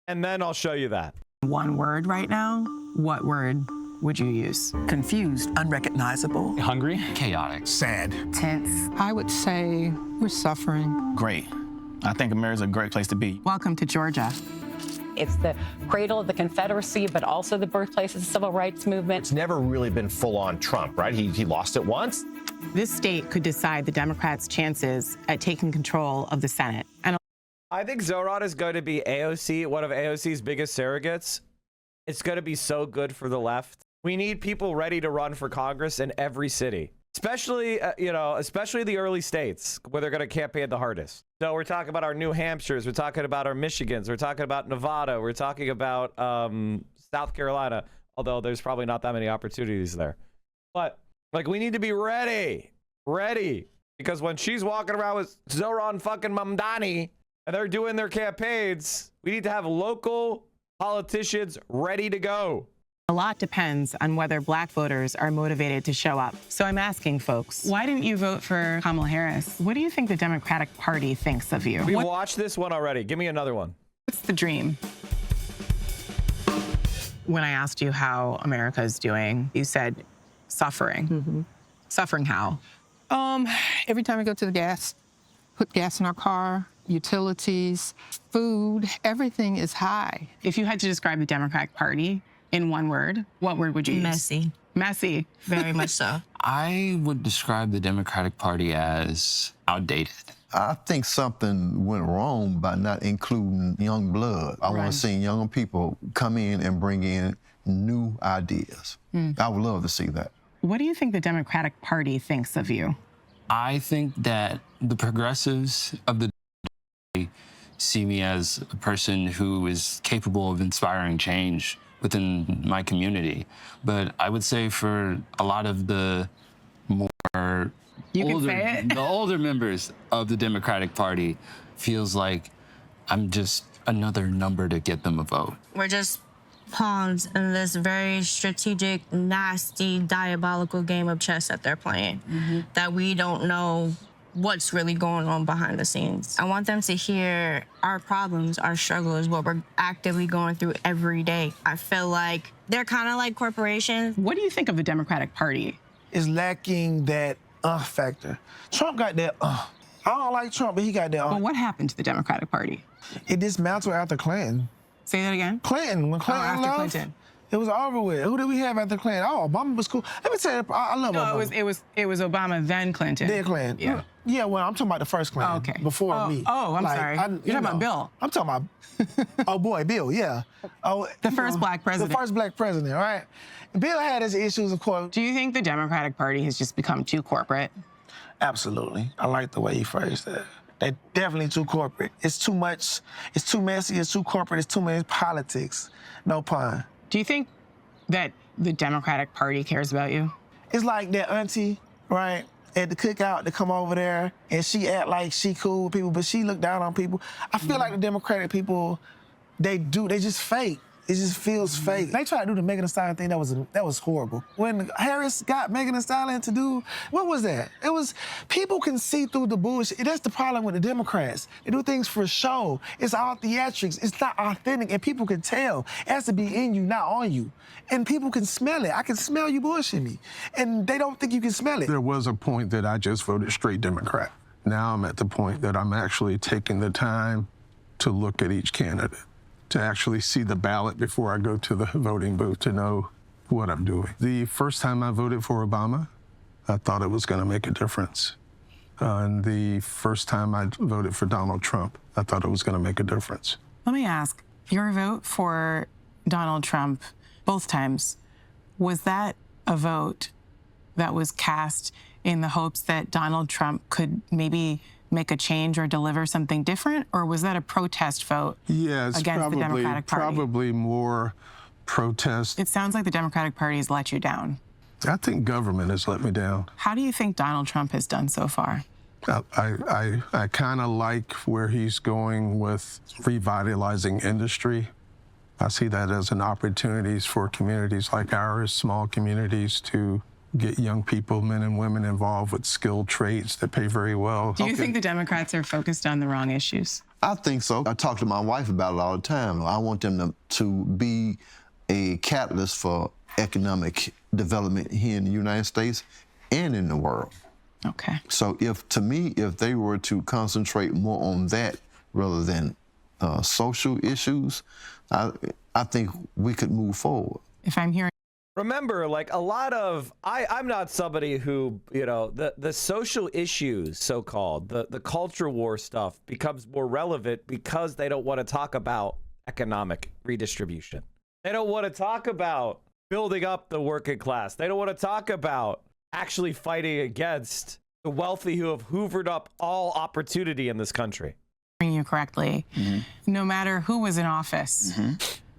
and then I'll show you that. One word right now, what word would you use? Confused. Unrecognizable. Hungry. Chaotic. Sad. Tense. I would say we're suffering. Great. I think America's a great place to be. Welcome to Georgia. It's the cradle of the Confederacy, but also the birthplace of the civil rights movement. It's never really been full on Trump, right? He lost it once. This state could decide the Democrats' chances at taking control of the Senate. And I think Zoran is going to be AOC, one of AOC's biggest surrogates. It's going to be so good for the left. We need people ready to run for Congress in every city, especially, especially the early states where they're going to campaign the hardest. So we're talking about our New Hampshires. We're talking about our Michigans. We're talking about Nevada. We're talking about South Carolina, although there's probably not that many opportunities there. But like, we need to be ready, because when she's walking around with Zoran fucking Mamdani and they're doing their campaigns, we need to have local politicians ready to go. a lot depends on whether black voters are motivated to show up. So I'm asking folks, why didn't you vote for Kamala Harris? What do you think the Democratic Party thinks of you? We watched this one already. Give me another one. What's the dream? When I asked you how America is doing, you said suffering. Mm-hmm. Suffering how? Every time we go to the gas, put gas in our car, utilities, food, everything is high. If you had to describe the Democratic Party in one word, what word would you use? Messy. Messy. Very much so. I would describe the Democratic Party as outdated. I think something went wrong by not including young blood. I want to see young people come in and bring in new ideas. I would love to see that. What do you think the Democratic Party thinks of you? I think that the progressives of the see me as a person who is capable of inspiring change within my community. But I would say for a lot of the more the older members of the Democratic Party feels like I'm just another number to get them a vote. We're just pawns in this very strategic, nasty, diabolical game of chess that they're playing, that we don't know what's really going on behind the scenes. I want them to hear our problems, our struggles, what we're actively going through every day. I feel like they're kind of like corporations. What do you think of the Democratic Party? It's lacking that factor. Trump got that I don't like Trump, but he got that Well, what happened to the Democratic Party? It dismantled after Clinton. Say that again? Clinton. When Clinton after left, Clinton. it was over with. Who did we have after Clinton? Oh, Obama was cool. Let me tell you, I love Obama. It was Obama, then Clinton. Then Clinton. Yeah. Yeah, well, I'm talking about the first Clinton. Okay. Before me. Oh, I'm sorry. You're talking about Bill. I'm talking about, oh boy, Bill, yeah. Oh, The first black president. The first black president, right? Bill had his issues, of course. Do you think the Democratic Party has just become too corporate? Absolutely. I like the way he phrased that. They're definitely too corporate. It's too much, it's too messy, it's too corporate, it's too many politics. No pun. Do you think that the Democratic Party cares about you? It's like that auntie, right, at the cookout to come over there and she act like she cool with people, but she look down on people. I feel like the Democratic people, they just fake. It just feels fake. They tried to do the Megan Thee Stallion thing. That was horrible. When Harris got Megan Thee Stallion to do, what was that? It was, people can see through the bullshit. That's the problem with the Democrats. They do things for show. It's all theatrics. It's not authentic, and people can tell. It has to be in you, not on you. And people can smell it. I can smell you bullshitting me. And they don't think you can smell it. There was a point that I just voted straight Democrat. Now I'm at the point that I'm actually taking the time to look at each candidate, to actually see the ballot before I go to the voting booth to know what I'm doing. The first time I voted for Obama, I thought it was going to make a difference. And the first time I voted for Donald Trump, I thought it was going to make a difference. Let me ask, your vote for Donald Trump, both times, was that a vote that was cast in the hopes that Donald Trump could maybe make a change or deliver something different, or was that a protest vote against the Democratic Party? Probably more protest. It sounds like the Democratic Party has let you down. I think government has let me down. How do you think Donald Trump has done so far? I kind of like where he's going with revitalizing industry. I see that as an opportunity for communities like ours, small communities, to get young people, men and women, involved with skilled trades that pay very well. Do you think the Democrats are focused on the wrong issues? I think so. I talk to my wife about it all the time. I want them to be a catalyst for economic development here in the United States and in the world. Okay. So if they were to concentrate more on that rather than social issues, I think we could move forward. If I'm hearing Remember, like a lot of, I'm not somebody who, you know, the social issues, so-called, the culture war stuff becomes more relevant because they don't want to talk about economic redistribution. They don't want to talk about building up the working class. They don't want to talk about actually fighting against the wealthy who have hoovered up all opportunity in this country. You correctly, no matter who was in office,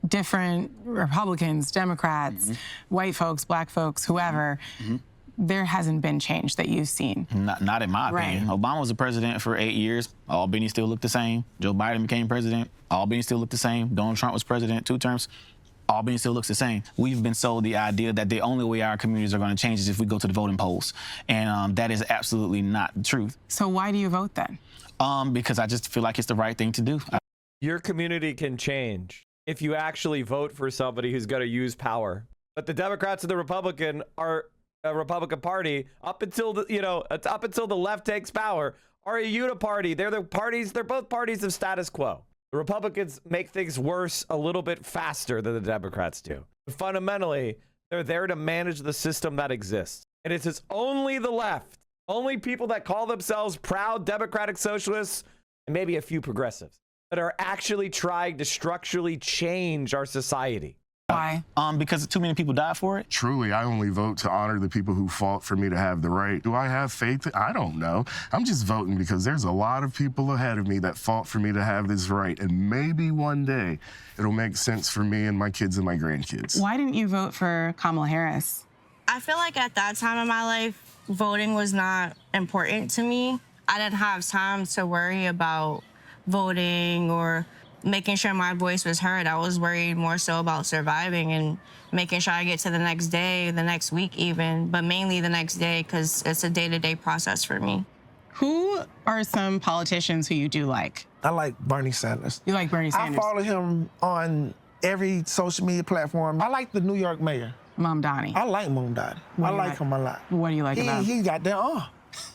different Republicans, Democrats, white folks, black folks, whoever, there hasn't been change that you've seen. Not in my opinion. Obama was the president for 8 years. Albany still looked the same. Joe Biden became president. Albany still looked the same. Donald Trump was president 2 terms. Albany still looks the same. We've been sold the idea that the only way our communities are going to change is if we go to the voting polls. And that is absolutely not the truth. So why do you vote then? Because I just feel like it's the right thing to do. Your community can change if you actually vote for somebody who's going to use power. But the Democrats and the Republican Party, up until the left takes power, are a uniparty. They're both parties of status quo. The Republicans make things worse a little bit faster than the Democrats do. But fundamentally, they're there to manage the system that exists. And it's only the left, Only people that call themselves proud democratic socialists and maybe a few progressives that are actually trying to structurally change our society. Why? Because too many people died for it. Truly, I only vote to honor the people who fought for me to have the right. Do I have faith? I don't know. I'm just voting because there's a lot of people ahead of me that fought for me to have this right. And maybe one day it'll make sense for me and my kids and my grandkids. Why didn't you vote for Kamala Harris? I feel like at that time in my life, voting was not important to me. I didn't have time to worry about voting or making sure my voice was heard. I was worried more so about surviving and making sure I get to the next day, the next week even, but mainly the next day because it's a day-to-day process for me. Who are some politicians who you do like? I like Bernie Sanders. You like Bernie Sanders? I follow him on every social media platform. I like the New York mayor. Mamdani. I like Mamdani. I like him a lot. What do you like about him? He got that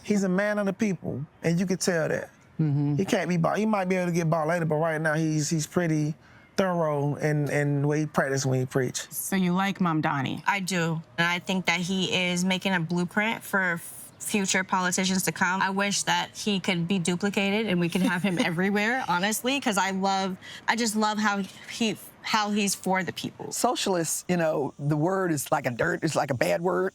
He's a man of the people, and you can tell that. He can't be bought. He might be able to get bought later, but right now he's pretty thorough in the way he practices when he preach. So you like Mamdani? I do, and I think that he is making a blueprint for future politicians to come. I wish that he could be duplicated and we could have him everywhere, honestly, because I just love how he's for the people. Socialists, you know, the word is like it's like a bad word.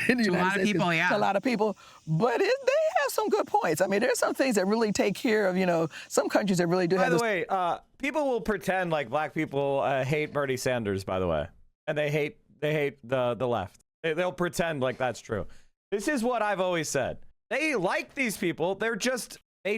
In the To a lot of people, yeah. To a lot of people, but they have some good points. I mean, there's some things that really take care of, you know, some countries that really do have. By the way, people will pretend like black people hate Bernie Sanders, by the way, and they hate the left. They'll pretend like that's true. This is what I've always said. They like these people. They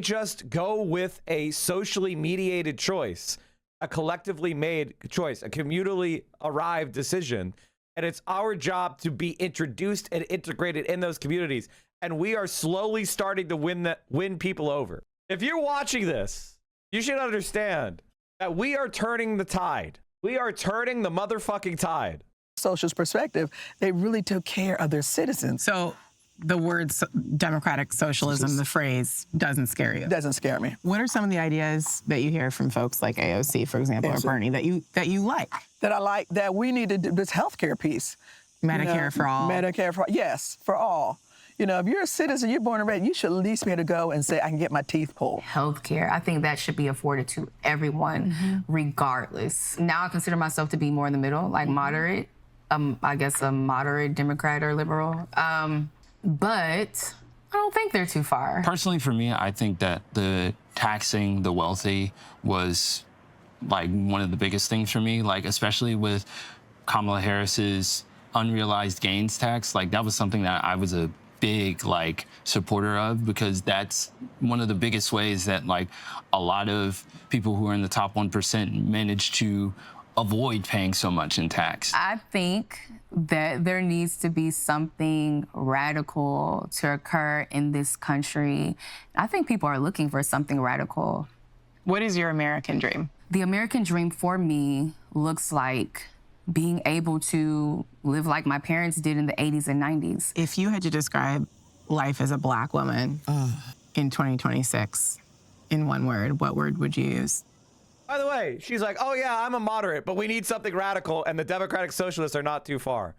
just go with a socially mediated choice, a collectively made choice, a communally arrived decision. And it's our job to be introduced and integrated in those communities. And we are slowly starting to win people over. If you're watching this, you should understand that we are turning the tide. We are turning the motherfucking tide. Socialist perspective, they really took care of their citizens. So the word democratic socialism, the phrase, doesn't scare you? Doesn't scare me. What are some of the ideas that you hear from folks like AOC, for example, or Bernie, that you like? That I like, that we need to do this healthcare piece. Medicare for all. Medicare for all. Yes, for all. You know, if you're a citizen, you're born and raised, you should at least be able to go and say, I can get my teeth pulled. Healthcare, I think that should be afforded to everyone, regardless. Now I consider myself to be more in the middle, like moderate. I guess a moderate Democrat or liberal. But I don't think they're too far. Personally, for me, I think that the taxing the wealthy was like one of the biggest things for me, like especially with Kamala Harris's unrealized gains tax. Like that was something that I was a big like supporter of, because that's one of the biggest ways that like a lot of people who are in the top 1% manage to avoid paying so much in tax. I think that there needs to be something radical to occur in this country. I think people are looking for something radical. What is your American dream? The American dream for me looks like being able to live like my parents did in the 80s and 90s. If you had to describe life as a black woman in 2026 in one word, what word would you use? By the way, she's like, oh yeah, I'm a moderate, but we need something radical, and the Democratic Socialists are not too far.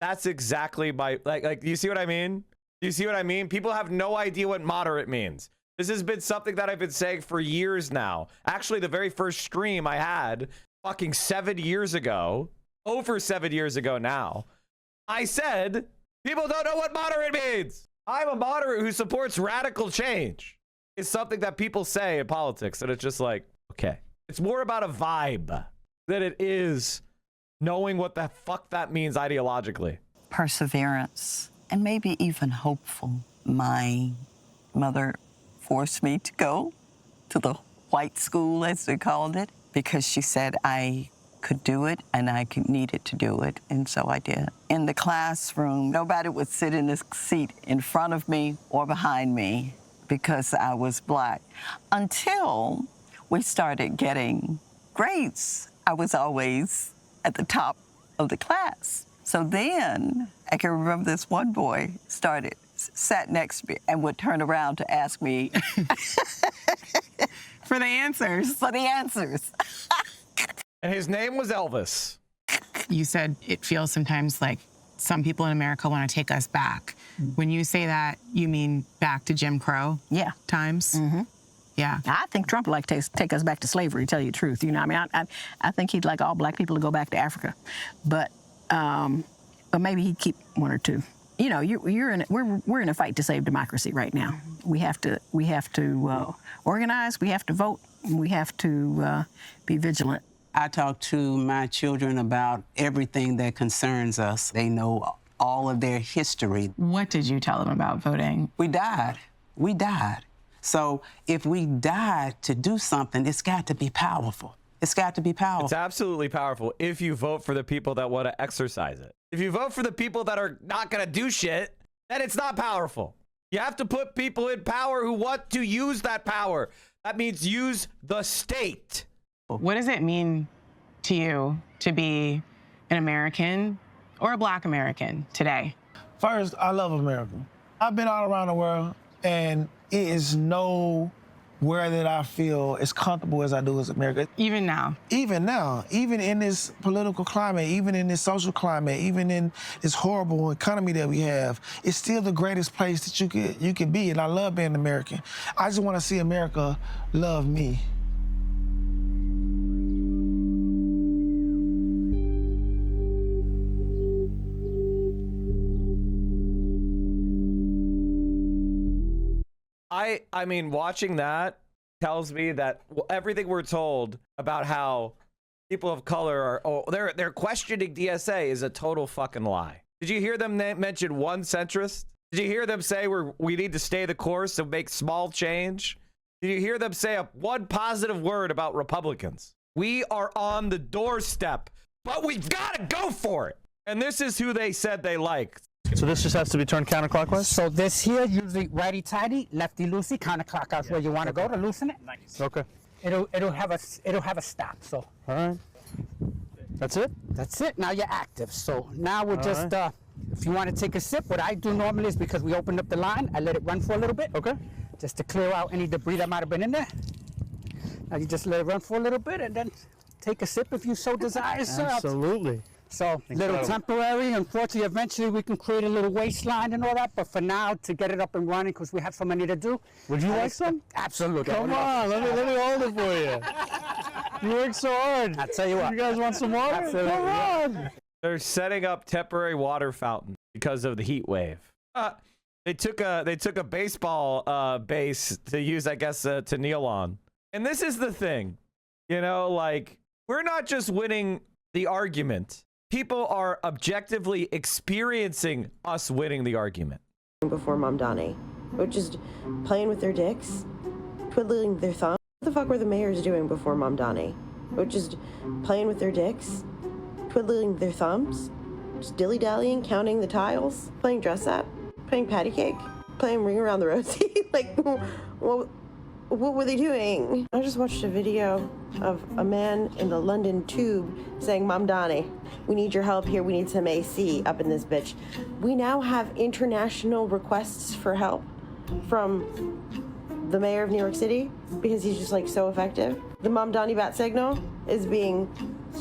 That's exactly my, like, you see what I mean? Do you see what I mean? People have no idea what moderate means. This has been something that I've been saying for years now. Actually, the very first stream I had fucking 7 years ago, over 7 years ago now, I said, people don't know what moderate means. I'm a moderate who supports radical change. It's something that people say in politics, and it's just like, okay. It's more about a vibe than it is knowing what the fuck that means ideologically. Perseverance, and maybe even hopeful. My mother forced me to go to the white school, as they called it, because she said I could do it and I needed to do it, and so I did. In the classroom, nobody would sit in a seat in front of me or behind me because I was black, until we started getting grades. I was always at the top of the class. So then I can remember this one boy sat next to me and would turn around to ask me for the answers. For the answers. And his name was Elvis. You said it feels sometimes like some people in America want to take us back. When you say that, you mean back to Jim Crow? Yeah. Times? Yeah. I think Trump would like to take us back to slavery, to tell you the truth. You know, I mean, I think he'd like all black people to go back to Africa. But maybe he'd keep one or two. You know, we're in a fight to save democracy right now. We have to organize, we have to vote, we have to be vigilant. I talk to my children about everything that concerns us. They know all of their history. What did you tell them about voting? We died. We died. So if we died to do something, it's got to be powerful. It's got to be powerful. It's absolutely powerful if you vote for the people that want to exercise it. If you vote for the people that are not going to do shit, then it's not powerful. You have to put people in power who want to use that power. That means use the state. What does it mean to you to be an American or a Black American today? First, I love America. I've been all around the world, and it is nowhere that I feel as comfortable as I do as America. Even now? Even now. Even in this political climate, even in this social climate, even in this horrible economy that we have, it's still the greatest place that you can be, and I love being American. I just want to see America love me. I mean, watching that tells me that everything we're told about how people of color are, they're questioning DSA is a total fucking lie. Did you hear them mention one centrist? Did you hear them say we need to stay the course and make small change? Did you hear them say one positive word about Republicans? We are on the doorstep, but we've got to go for it. And this is who they said they liked. So this just has to be turned counterclockwise? So this here, usually righty-tighty, lefty-loosey, counterclockwise where you want to go to loosen it. Nice. Okay. It'll have a stop, so. All right. That's it? That's it. Now you're active. So now we're just, if you want to take a sip, what I do normally is because we opened up the line, I let it run for a little bit. Okay. Just to clear out any debris that might have been in there. Now you just let it run for a little bit and then take a sip if you so desire, sir. Absolutely. So, little temporary. Unfortunately, eventually we can create a little waistline and all that, but for now, to get it up and running, because we have so many to do. Would you like some? Absolutely. Come on, let me hold it for you. You work so hard. I'll tell you what. You guys want some water? Absolutely. Come on. They're setting up temporary water fountains because of the heat wave. They took a baseball base to use, I guess, to kneel on. And this is the thing, you know, like, we're not just winning the argument. People are objectively experiencing us winning the argument. Before Mamdani, or just playing with their dicks, twiddling their thumbs. What the fuck were the mayors doing before Mamdani? Or just playing with their dicks, twiddling their thumbs, just dilly-dallying, counting the tiles, playing dress up, playing patty cake, playing ring around the rosy. Like, what were they doing? I just watched a video of a man in the London Tube saying, Mamdani, we need your help here. We need some AC up in this bitch. We now have international requests for help from the mayor of New York City because he's just like so effective. The Mamdani bat signal is being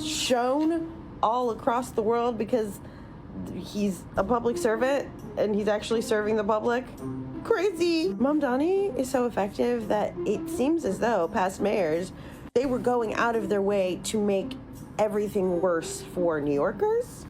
shown all across the world because he's a public servant and he's actually serving the public. Crazy. Mamdani is so effective that it seems as though past mayors, they were going out of their way to make everything worse for New Yorkers.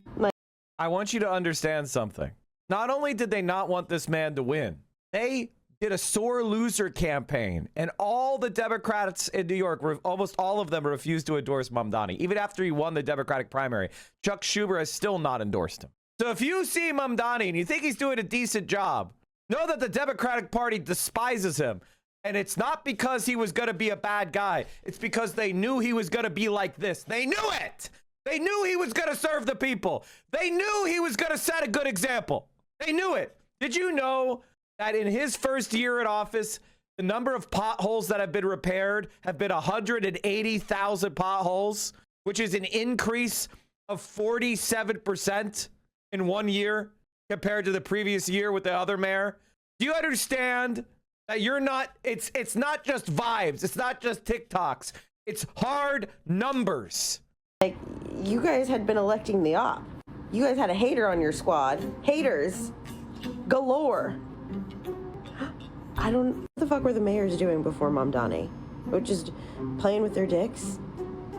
I want you to understand something. Not only did they not want this man to win, they did a sore loser campaign, and all the Democrats in New York, almost all of them, refused to endorse Mamdani. Even after he won the Democratic primary, Chuck Schumer has still not endorsed him. So if you see Mamdani and you think he's doing a decent job, know that the Democratic Party despises him. And it's not because he was going to be a bad guy. It's because they knew he was going to be like this. They knew it. They knew he was going to serve the people. They knew he was going to set a good example. They knew it. Did you know that in his first year in office, the number of potholes that have been repaired have been 180,000 potholes, which is an increase of 47% in 1 year compared to the previous year with the other mayor? Do you understand that you're not, it's not just vibes, it's not just TikToks, it's hard numbers. Like, you guys had been electing the op. You guys had a hater on your squad. Haters. galore. I don't know what the fuck were the mayors doing before Mamdani? Just playing with their dicks?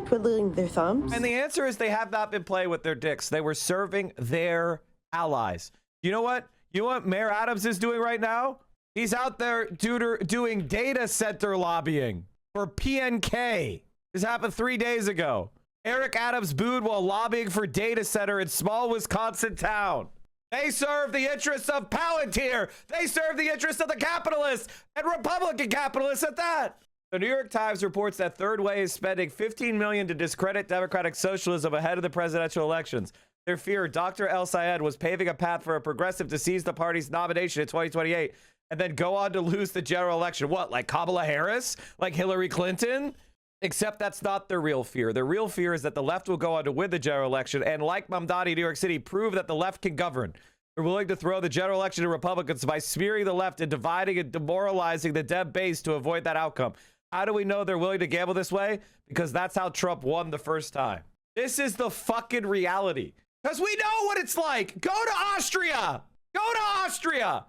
Twiddling their thumbs? And the answer is they have not been playing with their dicks. They were serving their allies. You know what? You know what Mayor Adams is doing right now? He's out there doing data center lobbying for PNK. This happened 3 days ago. Eric Adams booed while lobbying for data center in small Wisconsin town. They serve the interests of Palantir. They serve the interests of the capitalists and Republican capitalists at that. The New York Times reports that Third Way is spending $15 million to discredit democratic socialism ahead of the presidential elections. Their fear, Dr. El Sayed was paving a path for a progressive to seize the party's nomination in 2028 and then go on to lose the general election. What, like Kamala Harris? Like Hillary Clinton? Except that's not their real fear. Their real fear is that the left will go on to win the general election and, like Mamdani, New York City, prove that the left can govern. They're willing to throw the general election to Republicans by smearing the left and dividing and demoralizing the Dem base to avoid that outcome. How do we know they're willing to gamble this way? Because that's how Trump won the first time. This is the fucking reality. Because we know what it's like. Go to Austria. Go to Austria.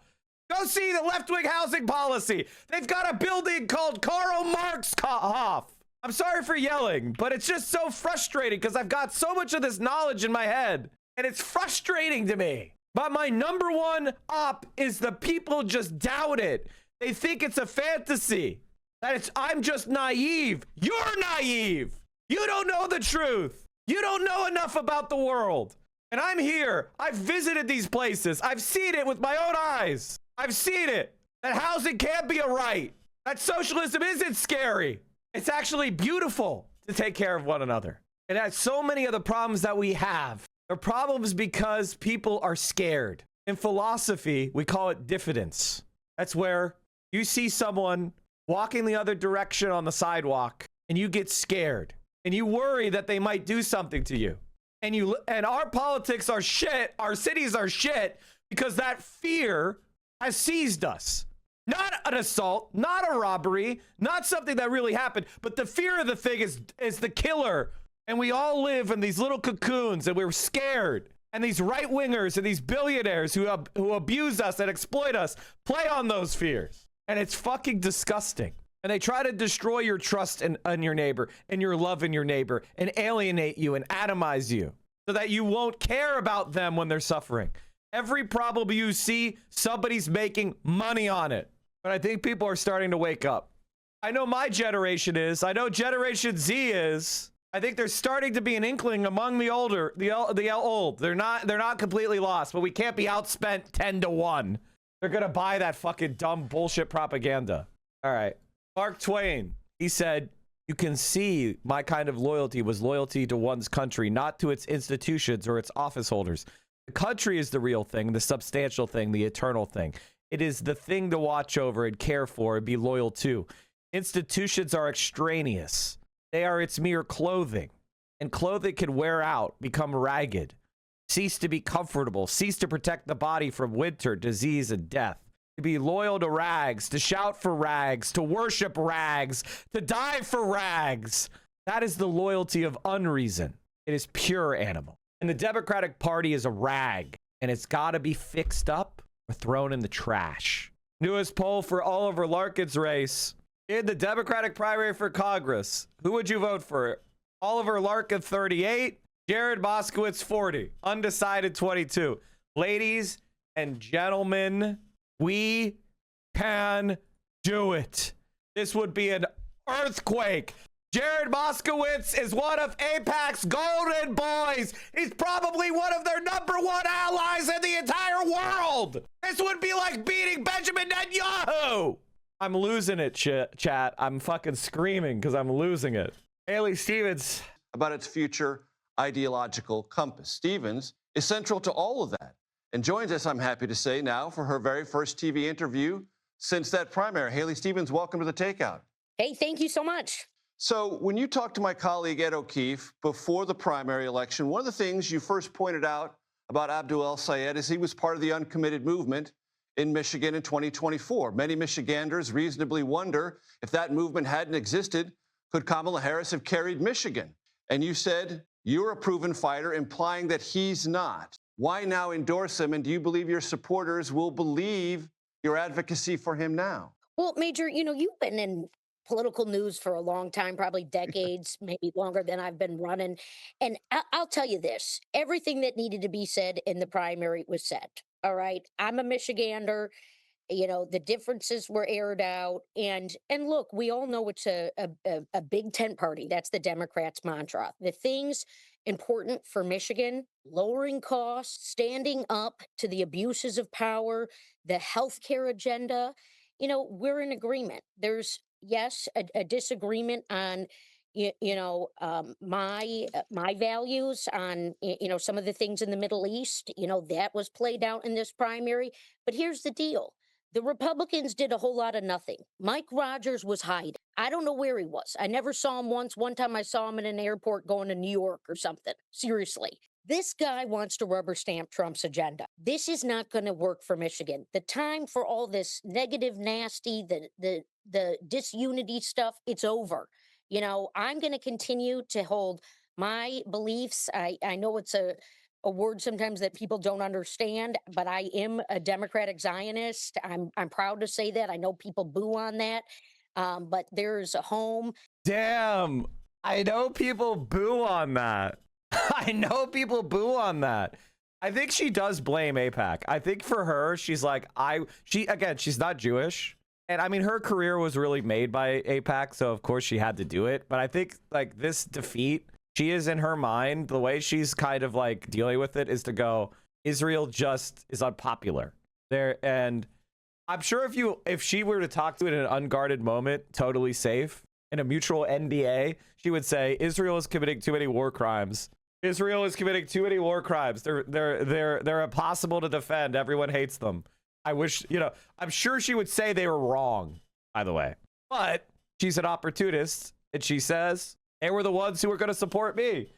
Go see the left-wing housing policy. They've got a building called Karl Marx Hof. I'm sorry for yelling, but it's just so frustrating because I've got so much of this knowledge in my head, and it's frustrating to me. But my number one op is the people just doubt it. They think it's a fantasy. That I'm just naive. You're naive. You don't know the truth. You don't know enough about the world. And I'm here. I've visited these places. I've seen it with my own eyes. I've seen it. That housing can't be a right. That socialism isn't scary. It's actually beautiful to take care of one another. And that's so many of the problems that we have. They're problems because people are scared. In philosophy, we call it diffidence. That's where you see someone walking the other direction on the sidewalk and you get scared and you worry that they might do something to you. And our politics are shit. Our cities are shit because that fear has seized us. Not an assault, not a robbery, not something that really happened, but the fear of the thing is the killer. And we all live in these little cocoons and we're scared. And these right-wingers and these billionaires who abuse us and exploit us play on those fears. And it's fucking disgusting. And they try to destroy your trust in your neighbor and your love in your neighbor and alienate you and atomize you so that you won't care about them when they're suffering. Every problem you see, somebody's making money on it. But I think people are starting to wake up. I know my generation is. I know Generation Z is. I think there's starting to be an inkling among the older, the old. They're not completely lost, but we can't be outspent 10-1. They're gonna buy that fucking dumb bullshit propaganda. All right. Mark Twain, he said, "You can see my kind of loyalty was loyalty to one's country, not to its institutions or its office holders. The country is the real thing, the substantial thing, the eternal thing. It is the thing to watch over and care for and be loyal to. Institutions are extraneous. They are its mere clothing. And clothing can wear out, become ragged, cease to be comfortable, cease to protect the body from winter, disease, and death. To be loyal to rags, to shout for rags, to worship rags, to die for rags. That is the loyalty of unreason. It is pure animal. And the Democratic Party is a rag, and it's got to be fixed up or thrown in the trash." Newest poll for Oliver Larkin's race. In the Democratic primary for Congress, who would you vote for? Oliver Larkin, 38. Jared Moskowitz, 40. Undecided, 22. Ladies and gentlemen, we can do it. This would be an earthquake. Jared Moskowitz is one of AIPAC's golden boys. He's probably one of their #1 allies in the entire world. This would be like beating Benjamin Netanyahu. I'm losing it, chat. I'm fucking screaming because I'm losing it. Haley Stevens. About its future ideological compass. Stevens is central to all of that and joins us, I'm happy to say, now for her very first TV interview since that primary. Haley Stevens, welcome to The Takeout. Hey, thank you so much. So when you talked to my colleague Ed O'Keefe before the primary election, one of the things you first pointed out about Abdul El Sayed is he was part of the uncommitted movement in Michigan in 2024. Many Michiganders reasonably wonder if that movement hadn't existed, could Kamala Harris have carried Michigan? And you said you're a proven fighter, implying that he's not. Why now endorse him? And do you believe your supporters will believe your advocacy for him now? Well, Major, you've been in political news for a long time, probably decades, maybe longer than I've been running. And I'll tell you this, everything that needed to be said in the primary was said. All right. I'm a Michigander. The differences were aired out. And look, we all know it's a big tent party. That's the Democrats' mantra. The things important for Michigan, lowering costs, standing up to the abuses of power, the healthcare agenda, we're in agreement. There's, yes, a disagreement on my values on some of the things in the Middle East. That was played out in this primary. But here's the deal: the Republicans did a whole lot of nothing. Mike Rogers was hiding. I don't know where he was. I never saw him once. One time I saw him in an airport going to New York or something. Seriously. This guy wants to rubber stamp Trump's agenda. This is not going to work for Michigan. The time for all this negative, nasty, the disunity stuff, it's over. I'm going to continue to hold my beliefs. I know it's a word sometimes that people don't understand, but I am a Democratic Zionist. I'm proud to say that. I know people boo on that, but there's a home. Damn, I know people boo on that. I know people boo on that. I think she does blame AIPAC. I think for her, she's like, she's not Jewish. And I mean, her career was really made by AIPAC, so of course she had to do it. But I think like this defeat, she is in her mind, the way she's kind of like dealing with it is to go, Israel just is unpopular there. And I'm sure if she were to talk to it in an unguarded moment, totally safe, in a mutual NDA, she would say, Israel is committing too many war crimes. Israel is committing too many war crimes. They're impossible to defend. Everyone hates them. I wish, I'm sure she would say they were wrong, by the way. But she's an opportunist, and she says, they were the ones who were going to support me.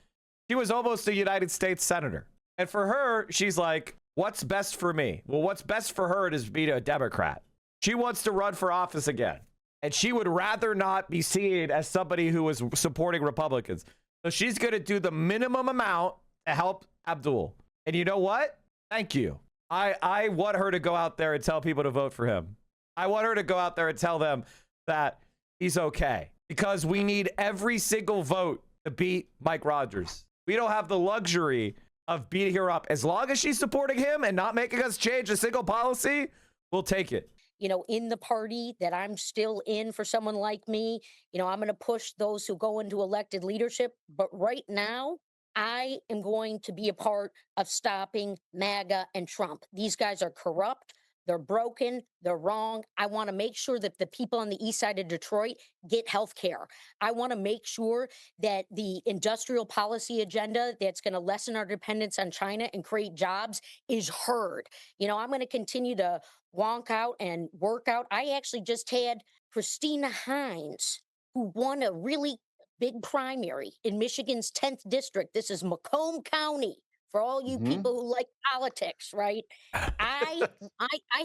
She was almost a United States senator. And for her, she's like, what's best for me? Well, what's best for her is to be a Democrat. She wants to run for office again. And she would rather not be seen as somebody who was supporting Republicans. So she's going to do the minimum amount to help Abdul. And you know what? Thank you. I want her to go out there and tell people to vote for him. I want her to go out there and tell them that he's okay. Because we need every single vote to beat Mike Rogers. We don't have the luxury of beating her up. As long as she's supporting him and not making us change a single policy, we'll take it. In the party that I'm still in for someone like me, I'm going to push those who go into elected leadership. But right now, I am going to be a part of stopping MAGA and Trump. These guys are corrupt. They're broken. They're wrong. I want to make sure that the people on the east side of Detroit get health care. I want to make sure that the industrial policy agenda that's going to lessen our dependence on China and create jobs is heard. I'm going to continue to wonk out and work out. I actually just had Christina Hines, who won a really big primary in Michigan's 10th district. This is Macomb County. For all you people who like politics, right? I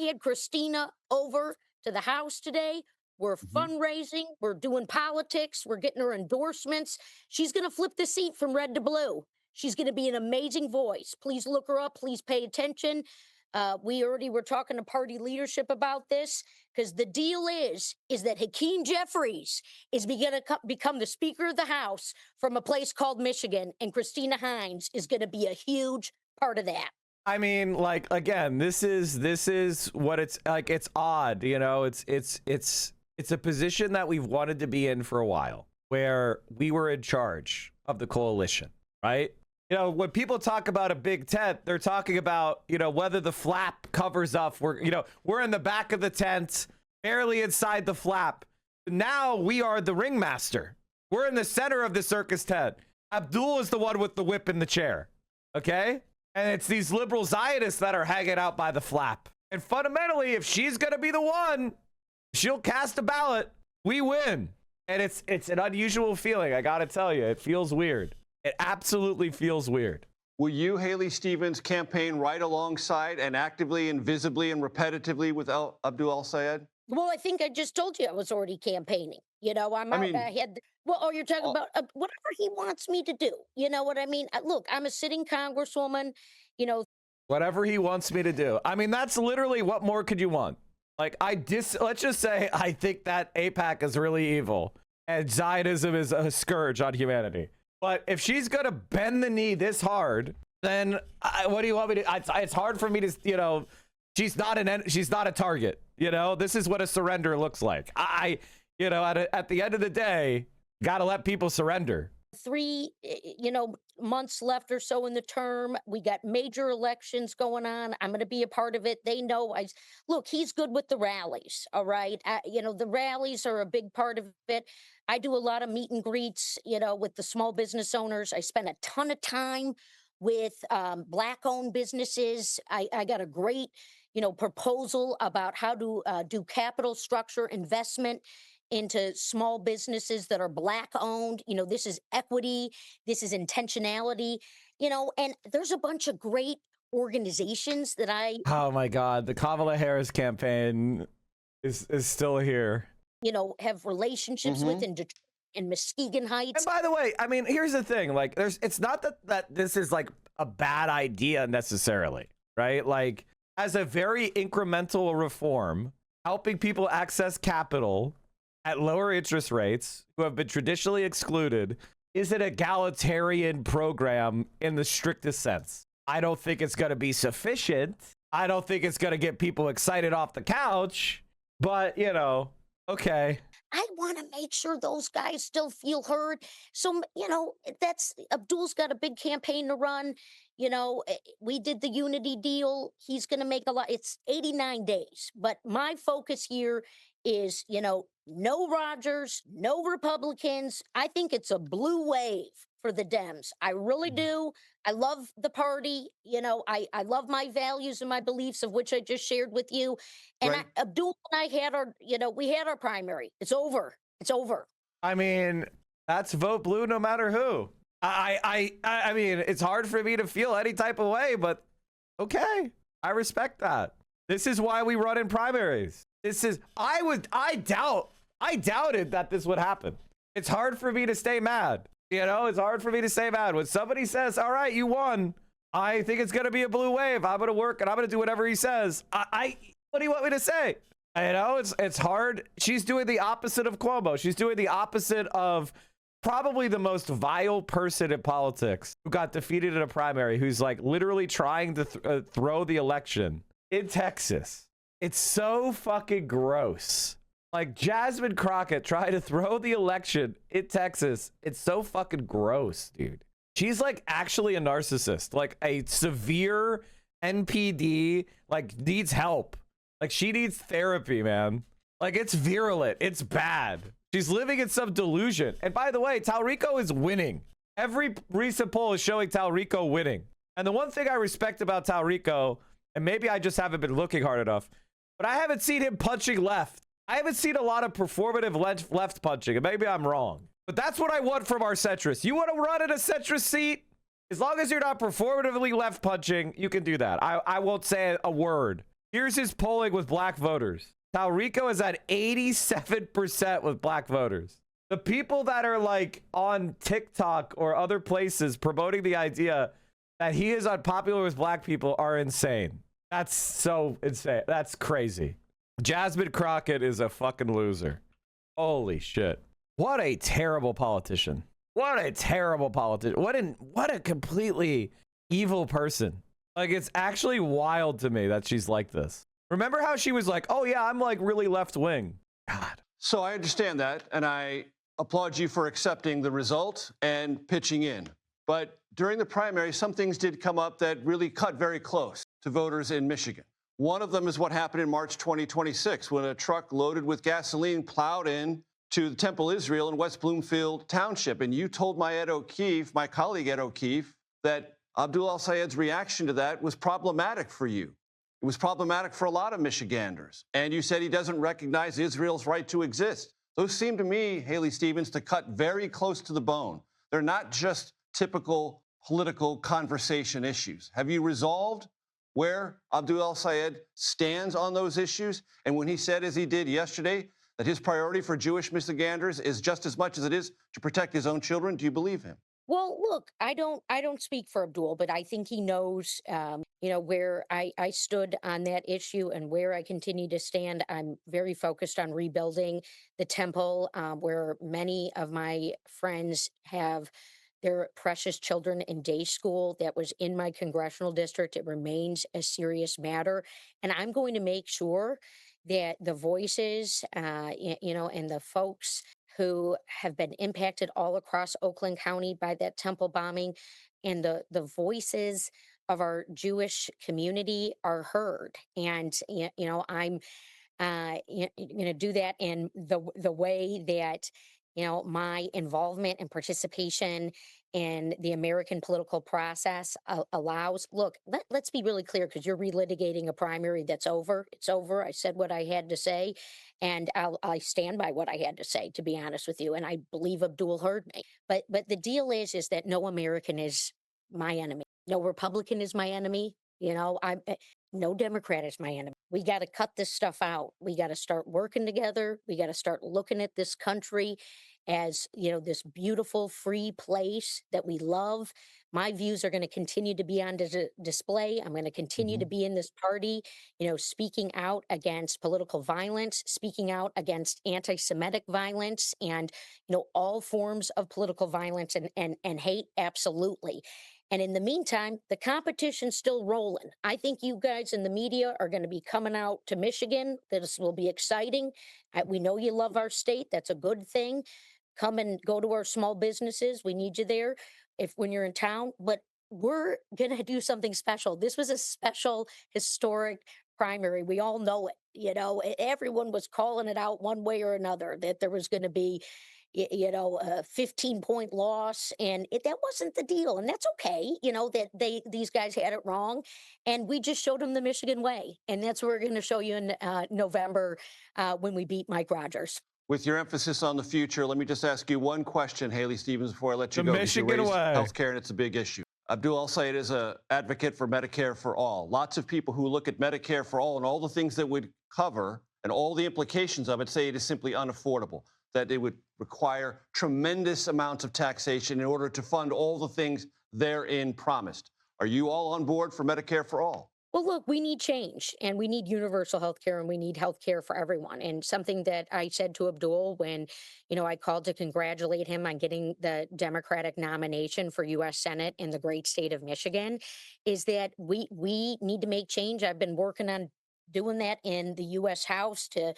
had Christina over to the house today. We're fundraising. We're doing politics. We're getting her endorsements. She's going to flip the seat from red to blue. She's going to be an amazing voice. Please look her up. Please pay attention. We already were talking to party leadership about this, because the deal is that Hakeem Jeffries is going to become the Speaker of the House from a place called Michigan, and Christina Hines is going to be a huge part of that. I mean, like, again, this is what it's like. It's odd, it's a position that we've wanted to be in for a while, where we were in charge of the coalition, right? When people talk about a big tent, they're talking about, whether the flap covers up. We're in the back of the tent, barely inside the flap. Now we are the ringmaster. We're in the center of the circus tent. Abdul is the one with the whip in the chair. Okay? And it's these liberal Zionists that are hanging out by the flap. And fundamentally, if she's going to be the one, she'll cast a ballot. We win. And it's an unusual feeling. I got to tell you, it feels weird. It absolutely feels weird. Will you, Haley Stevens, campaign right alongside and actively and visibly and repetitively with Abdul El-Sayed? Well, I think I just told you I was already campaigning. You're talking about whatever he wants me to do. You know what I mean? Look, I'm a sitting congresswoman. Whatever he wants me to do. I mean, that's literally what more could you want? Like, let's just say I think that AIPAC is really evil and Zionism is a scourge on humanity. But if she's going to bend the knee this hard, then what do you want me to? It's hard for me to, you know, she's not a target. You know, this is what a surrender looks like. You know, at the end of the day, got to let people surrender. 3, months left or so in the term. We got major elections going on. I'm going to be a part of it. They know look, he's good with the rallies. All right. The rallies are a big part of it. I do a lot of meet and greets, with the small business owners. I spend a ton of time with Black-owned businesses. I got a great, proposal about how to do capital structure investment into small businesses that are Black-owned. This is equity. This is intentionality, and there's a bunch of great organizations that Oh my God, the Kamala Harris campaign is still here. Have relationships with in Detroit and Muskegon Heights. And by the way, I mean, here's the thing. Like, it's not that this is like a bad idea necessarily, right? Like, as a very incremental reform, helping people access capital at lower interest rates who have been traditionally excluded is an egalitarian program in the strictest sense. I don't think it's going to be sufficient. I don't think it's going to get people excited off the couch, but okay. I want to make sure those guys still feel heard. So, that's Abdul's got a big campaign to run. We did the unity deal. He's going to make a lot. It's 89 days. But my focus here is, no Rogers, no Republicans. I think it's a blue wave for the Dems. I really do. I love the party. I love my values and my beliefs, of which I just shared with you. And Right. Abdul and I had we had our primary. It's over. It's over. I mean, that's vote blue no matter who. I mean, it's hard for me to feel any type of way, but okay. I respect that. This is why we run in primaries. I doubted that this would happen. It's hard for me to stay mad. It's hard for me to stay mad. When somebody says, all right, you won, I think it's going to be a blue wave. I'm going to work and I'm going to do whatever he says. What do you want me to say? It's hard. She's doing the opposite of Cuomo. She's doing the opposite of probably the most vile person in politics who got defeated in a primary, who's like literally trying to throw the election in Texas. It's so fucking gross. Like Jasmine Crockett trying to throw the election in Texas. It's so fucking gross, dude. She's like actually a narcissist, like a severe NPD, like needs help. Like she needs therapy, man. Like it's virulent. It's bad. She's living in some delusion. And by the way, Talrico is winning. Every recent poll is showing Talrico winning. And the one thing I respect about Talrico, and maybe I just haven't been looking hard enough, but I haven't seen him punching left. I haven't seen a lot of performative left punching, and maybe I'm wrong. But that's what I want from our centrist. You want to run in a centrist seat? As long as you're not performatively left punching, you can do that. I won't say a word. Here's his polling with Black voters. Talrico is at 87% with Black voters. The people that are like on TikTok or other places promoting the idea that he is unpopular with Black people are insane. That's so insane. That's crazy. Jasmine Crockett is a fucking loser. Holy shit. What a terrible politician. What a terrible politician. What a completely evil person. Like, it's actually wild to me that she's like this. Remember how she was like, oh yeah, I'm like really left wing. God. So I understand that, and I applaud you for accepting the result and pitching in. But during the primary, some things did come up that really cut very close to voters in Michigan. One of them is what happened in March 2026 when a truck loaded with gasoline plowed in to the Temple Israel in West Bloomfield Township. And you told my colleague Ed O'Keefe, that Abdul al-Sayed's reaction to that was problematic for you. It was problematic for a lot of Michiganders. And you said he doesn't recognize Israel's right to exist. Those seem to me, Haley Stevens, to cut very close to the bone. They're not just typical political conversation issues. Have you resolved where Abdul al-Sayed stands on those issues? And when he said, as he did yesterday, that his priority for Jewish Michiganders is just as much as it is to protect his own children, do you believe him? Well, look, I don't speak for Abdul, but I think he knows, where I stood on that issue and where I continue to stand. I'm very focused on rebuilding the temple, where many of my friends have their precious children in day school. That was in my congressional district. It remains a serious matter. And I'm going to make sure that the voices, and the folks who have been impacted all across Oakland County by that temple bombing, and the voices of our Jewish community are heard. And I'm going to do that in the way that my involvement and participation in the American political process allows. Look, let's be really clear, because you're relitigating a primary that's over. It's over. I said what I had to say, and I stand by what I had to say, to be honest with you. And I believe Abdul heard me. But the deal is that no American is my enemy. No Republican is my enemy. No Democrat is my enemy. We got to cut this stuff out. We got to start working together. We got to start looking at this country as, this beautiful, free place that we love. My views are going to continue to be on display. I'm going to continue to be in this party, speaking out against political violence, speaking out against anti-Semitic violence, and, all forms of political violence and hate, absolutely. And in the meantime, the competition's still rolling. I think you guys in the media are going to be coming out to Michigan. This will be exciting. We know you love our state. That's a good thing. Come and go to our small businesses. We need you there when you're in town. But we're going to do something special. This was a special, historic primary. We all know it. Everyone was calling it out one way or another, that there was going to be a 15-point loss, and that wasn't the deal. And that's okay, that these guys had it wrong, and we just showed them the Michigan way. And that's what we're going to show you in November when we beat Mike Rogers. With your emphasis on the future, let me just ask you one question, Haley Stevens, before I let you The go. Michigan way. Healthcare, and it's a big issue. Abdul El-Sayed is an advocate for Medicare for all. Lots of people who look at Medicare for all and all the things that would cover and all the implications of it say it is simply unaffordable, that it would require tremendous amounts of taxation in order to fund all the things therein promised. Are you all on board for Medicare for all? Well, look, we need change, and we need universal health care, and we need health care for everyone. And something that I said to Abdul when, I called to congratulate him on getting the Democratic nomination for U.S. Senate in the great state of Michigan is that we need to make change. I've been working on doing that in the U.S. House to,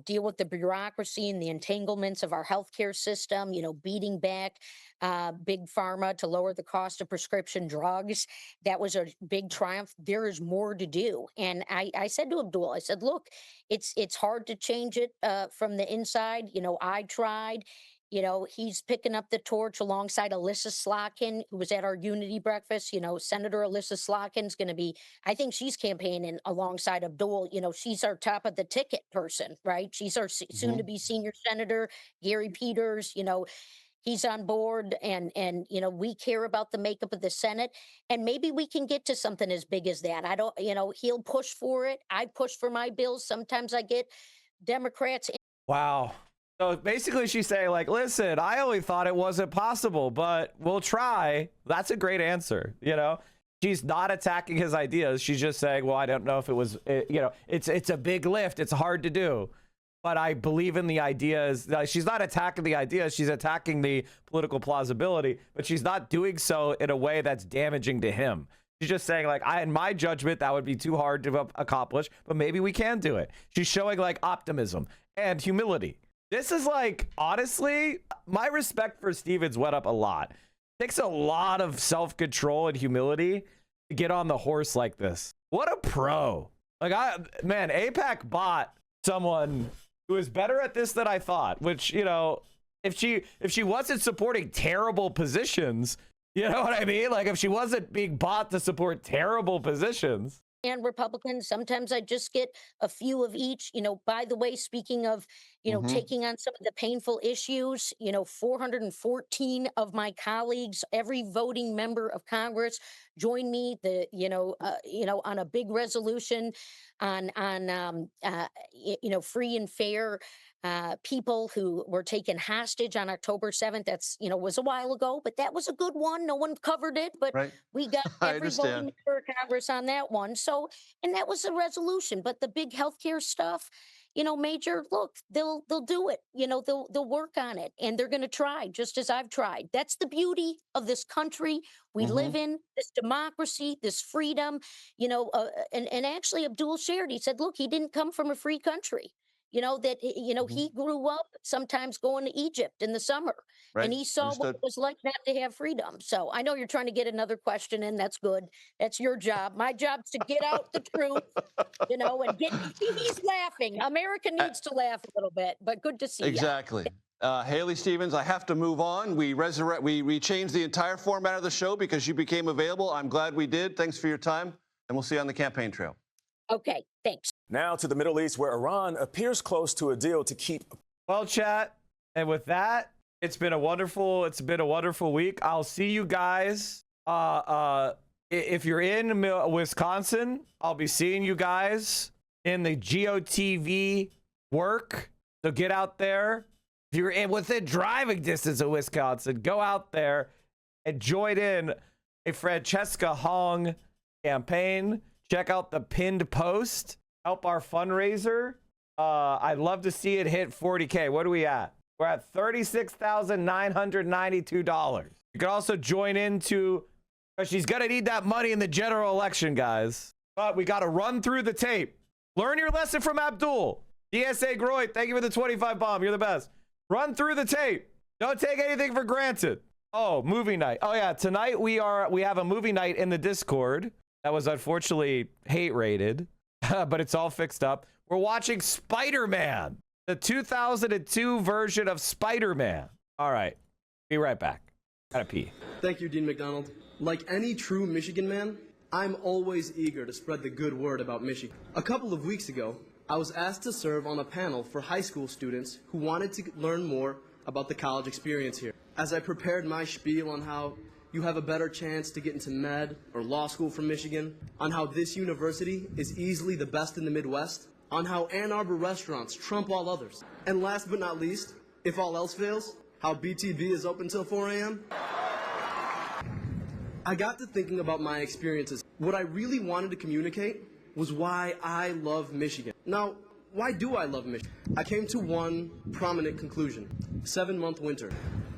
deal with the bureaucracy and the entanglements of our healthcare system, beating back big pharma to lower the cost of prescription drugs. That was a big triumph. There is more to do. And I said to Abdul, I said, look, it's hard to change it from the inside. I tried. He's picking up the torch alongside Alyssa Slotkin, who was at our unity breakfast. Senator Alyssa Slotkin's going to be, I think she's campaigning alongside Abdul. She's our top of the ticket person, right? She's our soon to be senior senator, Gary Peters. He's on board, and we care about the makeup of the Senate, and maybe we can get to something as big as that. I don't, he'll push for it. I push for my bills. Sometimes I get Democrats. Wow. So basically she's saying, like, listen, I only thought it wasn't possible, but we'll try. That's a great answer. She's not attacking his ideas. She's just saying, well, I don't know if it was, it's a big lift. It's hard to do. But I believe in the ideas. She's not attacking the ideas. She's attacking the political plausibility, but she's not doing so in a way that's damaging to him. She's just saying, like, in my judgment, that would be too hard to accomplish, but maybe we can do it. She's showing, like, optimism and humility. This is, like, honestly, my respect for Stevens went up a lot. It takes a lot of self-control and humility to get on the horse like this. What a pro. Like, man, AIPAC bought someone who is better at this than I thought, which, if she wasn't supporting terrible positions, you know what I mean? Like, if she wasn't being bought to support terrible positions. And Republicans, sometimes I just get a few of each. By the way, speaking of, you know, taking on some of the painful issues. You know, 414 of my colleagues, every voting member of Congress, joined me. On a big resolution on free and fair people who were taken hostage on October 7th. That's, was a while ago, but that was a good one. No one covered it, but Right. we got I every voting understand. member of Congress on that one. So, and that was a resolution. But the big healthcare stuff, Major, look, they'll do it. They'll work on it, and they're going to try, just as I've tried. That's the beauty of this country we live in, this democracy, this freedom. And actually, Abdul shared. He said, look, he didn't come from a free country. He grew up sometimes going to Egypt in the summer, Right. and he saw what Understood. it was like not to have freedom. So I know you're trying to get another question in. That's good. That's your job. My job's to get out the truth, and get. He's laughing. America needs to laugh a little bit, but good to see you. Exactly. Haley Stevens, I have to move on. We changed the entire format of the show because you became available. I'm glad we did. Thanks for your time, and we'll see you on the campaign trail. Okay, thanks. Now to the Middle East, where Iran appears close to a deal to keep. Well, chat, and with that, it's been a wonderful week. I'll see you guys. If you're in Wisconsin, I'll be seeing you guys in the GOTV work. So get out there. If you're within driving distance of Wisconsin, go out there and join in a Francesca Hong campaign. Check out the pinned post. Help our fundraiser. I'd love to see it hit 40K. What are we at? We're at $36,992. You can also join into, she's going to need that money in the general election, guys. But we got to run through the tape. Learn your lesson from Abdul. DSA Groit, thank you for the 25 bomb. You're the best. Run through the tape. Don't take anything for granted. Oh, movie night. Oh yeah, tonight we have a movie night in the Discord that was unfortunately hate rated, but it's all fixed up. We're watching Spider-Man, the 2002 version of Spider-Man. All right, be right back. Gotta pee. Thank you, Dean McDonald. Like any true Michigan man, I'm always eager to spread the good word about Michigan. A couple of weeks ago, I was asked to serve on a panel for high school students who wanted to learn more about the college experience here. As I prepared my spiel on how you have a better chance to get into med or law school from Michigan, on how this university is easily the best in the Midwest, on how Ann Arbor restaurants trump all others, and last but not least, if all else fails, how BTB is open till 4 a.m. I got to thinking about my experiences. What I really wanted to communicate was why I love Michigan. Now, why do I love Michigan? I came to one prominent conclusion: 7-month winter.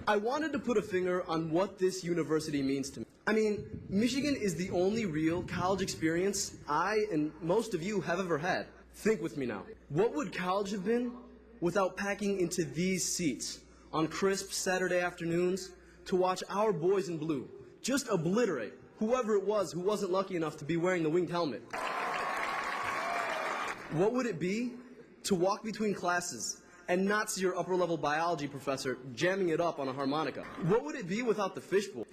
I wanted to put a finger on what this university means to me. I mean, Michigan is the only real college experience I and most of you have ever had. Think with me now. What would college have been without packing into these seats on crisp Saturday afternoons to watch our boys in blue just obliterate whoever it was who wasn't lucky enough to be wearing the winged helmet? What would it be to walk between classes and not see your upper-level biology professor jamming it up on a harmonica? What would it be without the fishbowl?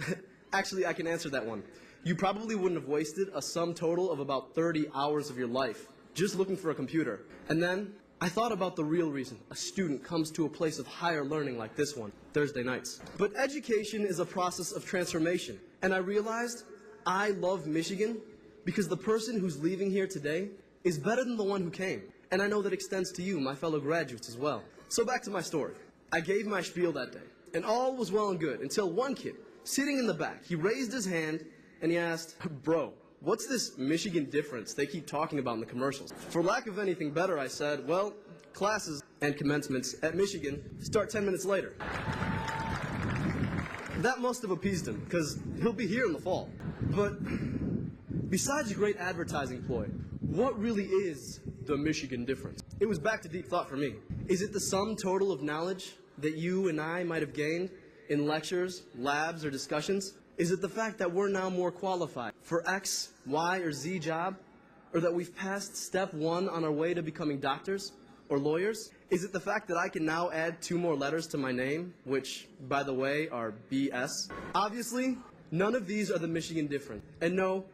Actually, I can answer that one. You probably wouldn't have wasted a sum total of about 30 hours of your life just looking for a computer. And then I thought about the real reason a student comes to a place of higher learning like this one, Thursday nights. But education is a process of transformation, and I realized I love Michigan because the person who's leaving here today is better than the one who came. And I know that extends to you, my fellow graduates, as well. So back to my story. I gave my spiel that day, and all was well and good until one kid, sitting in the back, he raised his hand and he asked, "Bro, what's this Michigan difference they keep talking about in the commercials?" For lack of anything better, I said, "Well, classes and commencements at Michigan start 10 minutes later." That must have appeased him, because he'll be here in the fall. But besides a great advertising ploy, what really is the Michigan difference? It was back to deep thought for me. Is it the sum total of knowledge that you and I might have gained in lectures, labs, or discussions? Is it the fact that we're now more qualified for X, Y, or Z job? Or that we've passed step 1 on our way to becoming doctors or lawyers? Is it the fact that I can now add 2 more letters to my name, which, by the way, are BS? Obviously, none of these are the Michigan difference. And no,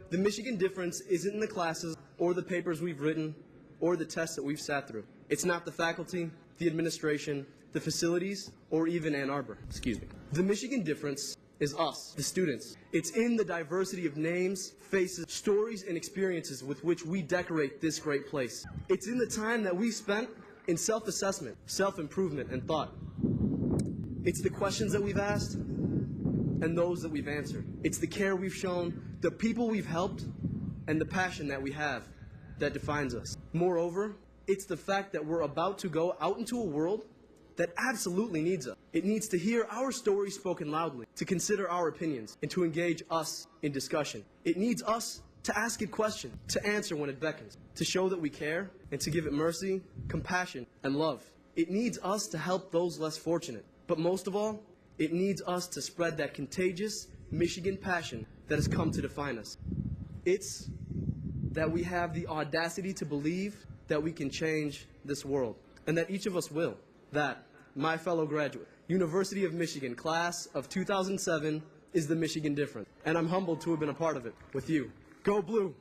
the Michigan difference isn't in the classes or the papers we've written or the tests that we've sat through. It's not the faculty, the administration, the facilities, or even Ann Arbor. Excuse me. The Michigan difference is us, the students. It's in the diversity of names, faces, stories, and experiences with which we decorate this great place. It's in the time that we spent in self-assessment, self-improvement, and thought. It's the questions that we've asked and those that we've answered. It's the care we've shown, the people we've helped, and the passion that we have that defines us. Moreover, it's the fact that we're about to go out into a world that absolutely needs us. It needs to hear our story spoken loudly, to consider our opinions, and to engage us in discussion. It needs us to ask it questions, to answer when it beckons, to show that we care, and to give it mercy, compassion, and love. It needs us to help those less fortunate. But most of all, it needs us to spread that contagious Michigan passion that has come to define us. It's that we have the audacity to believe that we can change this world, and that each of us will. That, my fellow graduate, University of Michigan, class of 2007, is the Michigan difference. And I'm humbled to have been a part of it with you. Go Blue!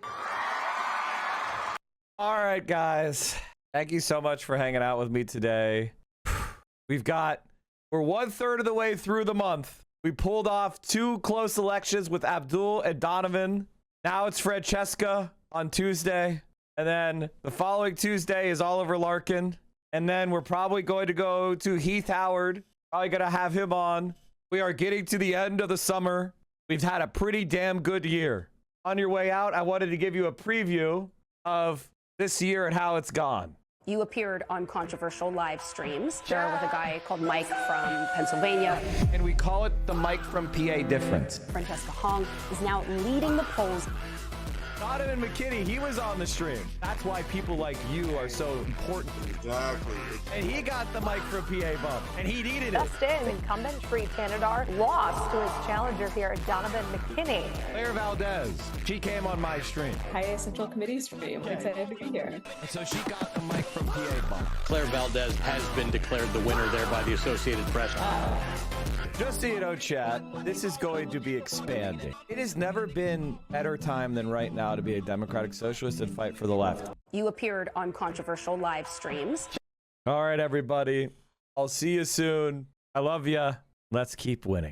All right, guys. Thank you so much for hanging out with me today. We're 1/3 of the way through the month. We pulled off 2 close elections with Abdul and Donovan. Now it's Francesca on Tuesday. And then the following Tuesday is Oliver Larkin. And then we're probably going to go to Heath Howard. Probably going to have him on. We are getting to the end of the summer. We've had a pretty damn good year. On your way out, I wanted to give you a preview of this year and how it's gone. You appeared on controversial live streams. There with a guy called Mike from Pennsylvania. And we call it the Mike from PA difference. Francesca Hong is now leading the polls. Donovan McKinney, he was on the stream. That's why people like you are so important. Exactly. And he got the Mike from PA bump, and he needed it. Justin, incumbent Free Canadar, lost to his challenger here, Donovan McKinney. Claire Valdez, she came on my stream. Hi, Central Committee stream. I'm excited to be here. And so she got the Mike from PA bump. Claire Valdez has been declared the winner there by the Associated Press. Just so you know, chat, this is going to be expanding. It has never been better time than right now to be a democratic socialist and fight for the left. You appeared on controversial live streams. All right, everybody. I'll see you soon. I love ya. Let's keep winning.